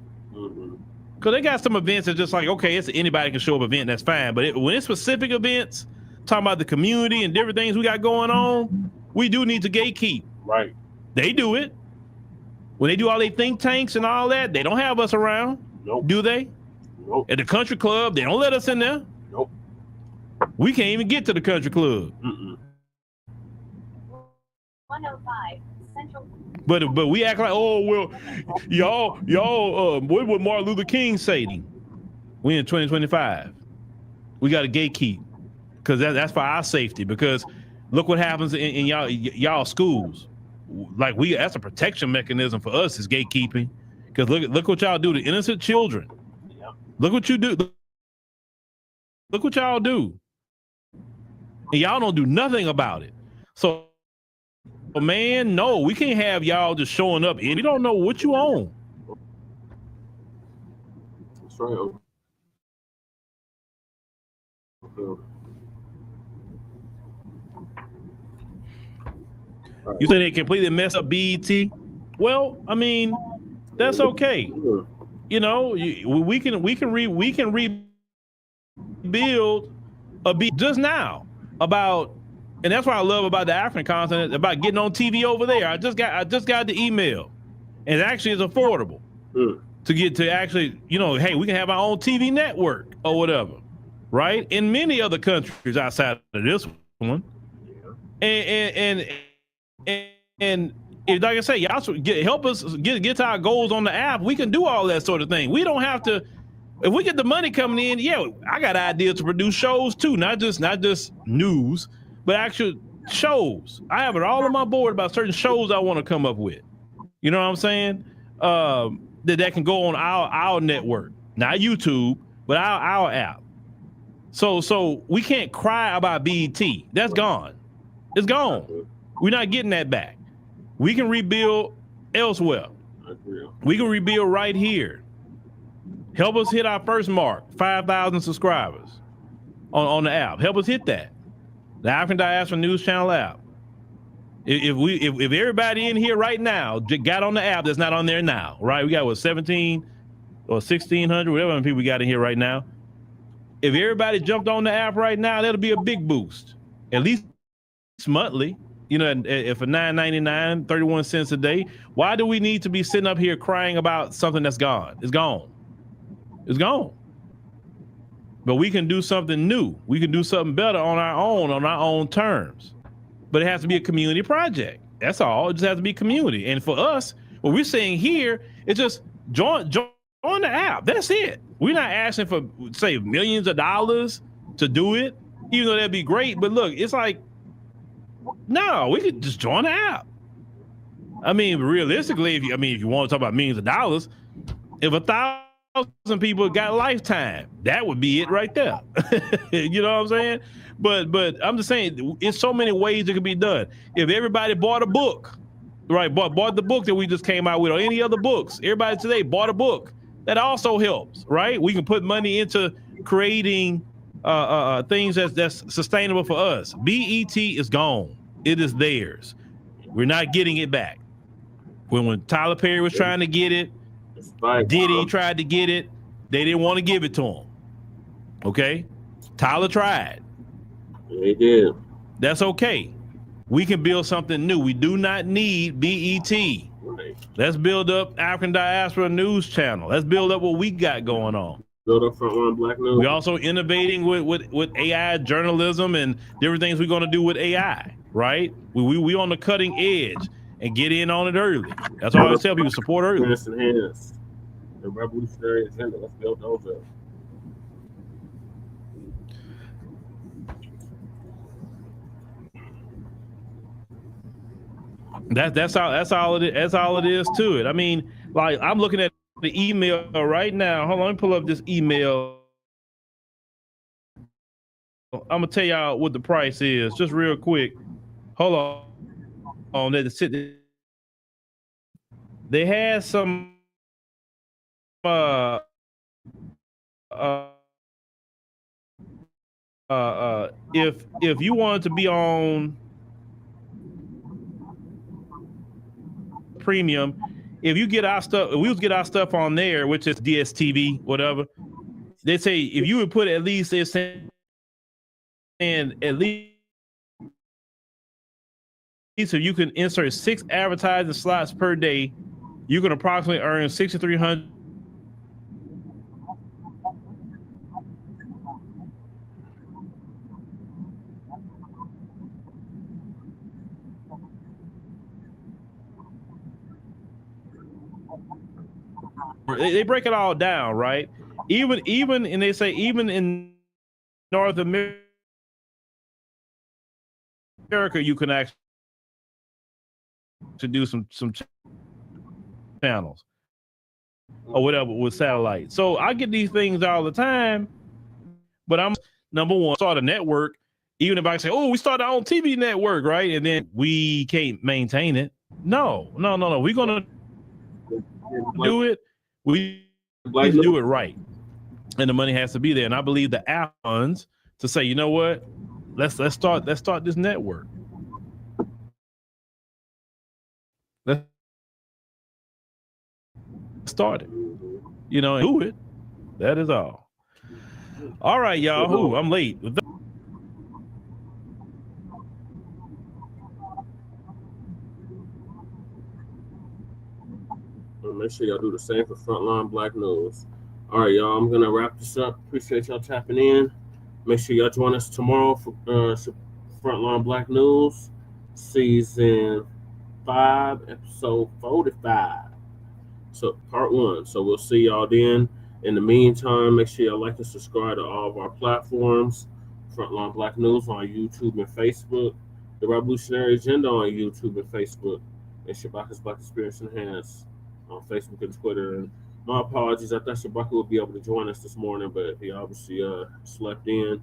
Because they got some events that just like, okay, it's anybody can show up event, that's fine. But when it's specific events, talking about the community and different things we got going on, we do need to gatekeep. Right. They do it. When they do all their think tanks and all that, they don't have us around. Nope. Do they? Nope. At the country club, they don't let us in there. Nope. We can't even get to the country club. 105 Central. But we act like, oh well, y'all, what would Martin Luther King say? We in 2025. We got to gatekeep because that's for our safety. Because look what happens in y'all schools. Like that's a protection mechanism for us is gatekeeping. Because look what y'all do to innocent children. Yep. Look what you do. Look what y'all do. And y'all don't do nothing about it. So, man, no, we can't have y'all just showing up and you don't know what you own. That's right. You say they completely mess up BET? Well, I mean, that's okay. You know, we can rebuild a beat just now about, and that's what I love about the African continent, about getting on TV over there. I just got the email, and actually it's affordable to get to actually, you know, hey, we can have our own TV network or whatever, right? In many other countries outside of this one, and if, like I say, y'all help us get to our goals on the app. We can do all that sort of thing. We don't have to. If we get the money coming in, yeah, I got ideas to produce shows too, not just news, but actual shows. I have it all on my board about certain shows I want to come up with. You know what I'm saying? That can go on our network, not YouTube, but our app. So we can't cry about BET. That's gone. It's gone. We're not getting that back. We can rebuild elsewhere. We can rebuild right here. Help us hit our first mark, 5,000 subscribers on the app. Help us hit that. The African Diaspora News Channel app. If everybody in here right now got on the app that's not on there now, right? We got what, 17 or 1,600, whatever many people we got in here right now. If everybody jumped on the app right now, that'll be a big boost. At least monthly. You know, if for $9.99, 31 cents a day, why do we need to be sitting up here crying about something that's gone? It's gone. It's gone. But we can do something new. We can do something better on our own terms. But it has to be a community project. That's all. It just has to be community. And for us, what we're saying here is just join the app. That's it. We're not asking for, say, millions of dollars to do it, even though that'd be great. But look, it's like, no, we could just join the app. I mean, realistically, if you want to talk about millions of dollars, if 1,000 people got lifetime, that would be it right there. You know what I'm saying? But I'm just saying, it's so many ways it could be done. If everybody bought a book, right, bought the book that we just came out with, or any other books, everybody today bought a book, that also helps, right? We can put money into creating things that's sustainable for us. BET is gone. It is theirs. We're not getting it back. When Tyler Perry was trying to get it, Diddy tried to get it, they didn't want to give it to him. Okay? Tyler tried. They did. That's okay. We can build something new. We do not need BET. Right. Let's build up African Diaspora News Channel. Let's build up what we got going on. Build up Front Line Blacc News. We're also innovating with AI journalism and different things we're going to do with AI, right? We on the cutting edge and get in on it early. That's why I always tell people, support early. Hands and hands. The revolutionary agenda. Let's build those up. That's all it is to it. I mean, like, I'm looking at the email right now. Hold on, let me pull up this email gonna tell y'all what the price is, just real quick. Hold on. They had some if you wanted to be on premium, if you get our stuff, if we get our stuff on there, which is DSTV, whatever, they say if you would put at least, they're saying at least so you can insert 6 advertising slots per day, you can approximately earn $6,300. They break it all down, right? Even and they say even in North America, you can actually do some channels or whatever with satellite. So I get these things all the time, but I'm number one, start a network. Even if I say, oh, we started our own TV network, right? And then we can't maintain it. No. We're gonna do it. We need to do it right, and the money has to be there. And I believe the app funds to say, you know what, let's start this network. Let's start it, you know, and do it. That is all. All right, y'all. Ooh, I'm late. Make sure y'all do the same for Frontline Black News. All right, y'all. I'm gonna wrap this up. Appreciate y'all tapping in. Make sure y'all join us tomorrow for Frontline Black News, season 5, episode 45. So part 1. So we'll see y'all then. In the meantime, make sure y'all like and subscribe to all of our platforms. Frontline Black News on YouTube and Facebook. The Revolutionary Agenda on YouTube and Facebook. And Shabaka's Black Experience Enhanced on Facebook and Twitter. And my apologies, I thought Shabaka would be able to join us this morning, but he obviously slept in.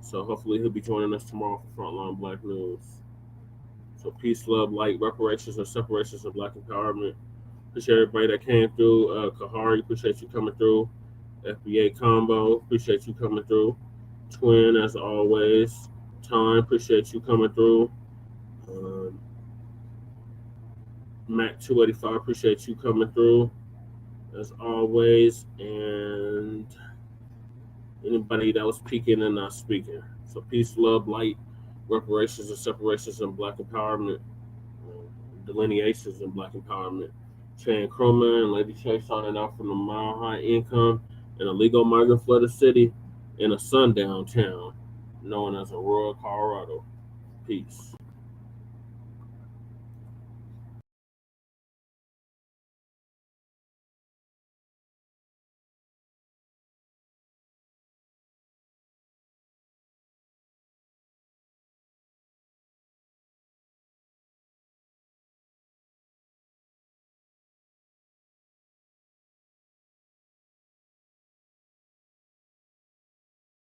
So hopefully he'll be joining us tomorrow for Frontline Black News. So peace, love, light, reparations, and separations of Black empowerment. Appreciate everybody that came through. Kahari, appreciate you coming through. FBA Combo, appreciate you coming through. Twin, as always. Time, appreciate you coming through. Mac 285, appreciate you coming through as always, and anybody that was peeking and not speaking. So peace, love, light, reparations and separations and Black empowerment, delineations in Black empowerment. Chan Chroma and Lady Chase signing out from the Mile High Income, an illegal migrant flooded city in a sundown town known as Aurora, Colorado. Peace.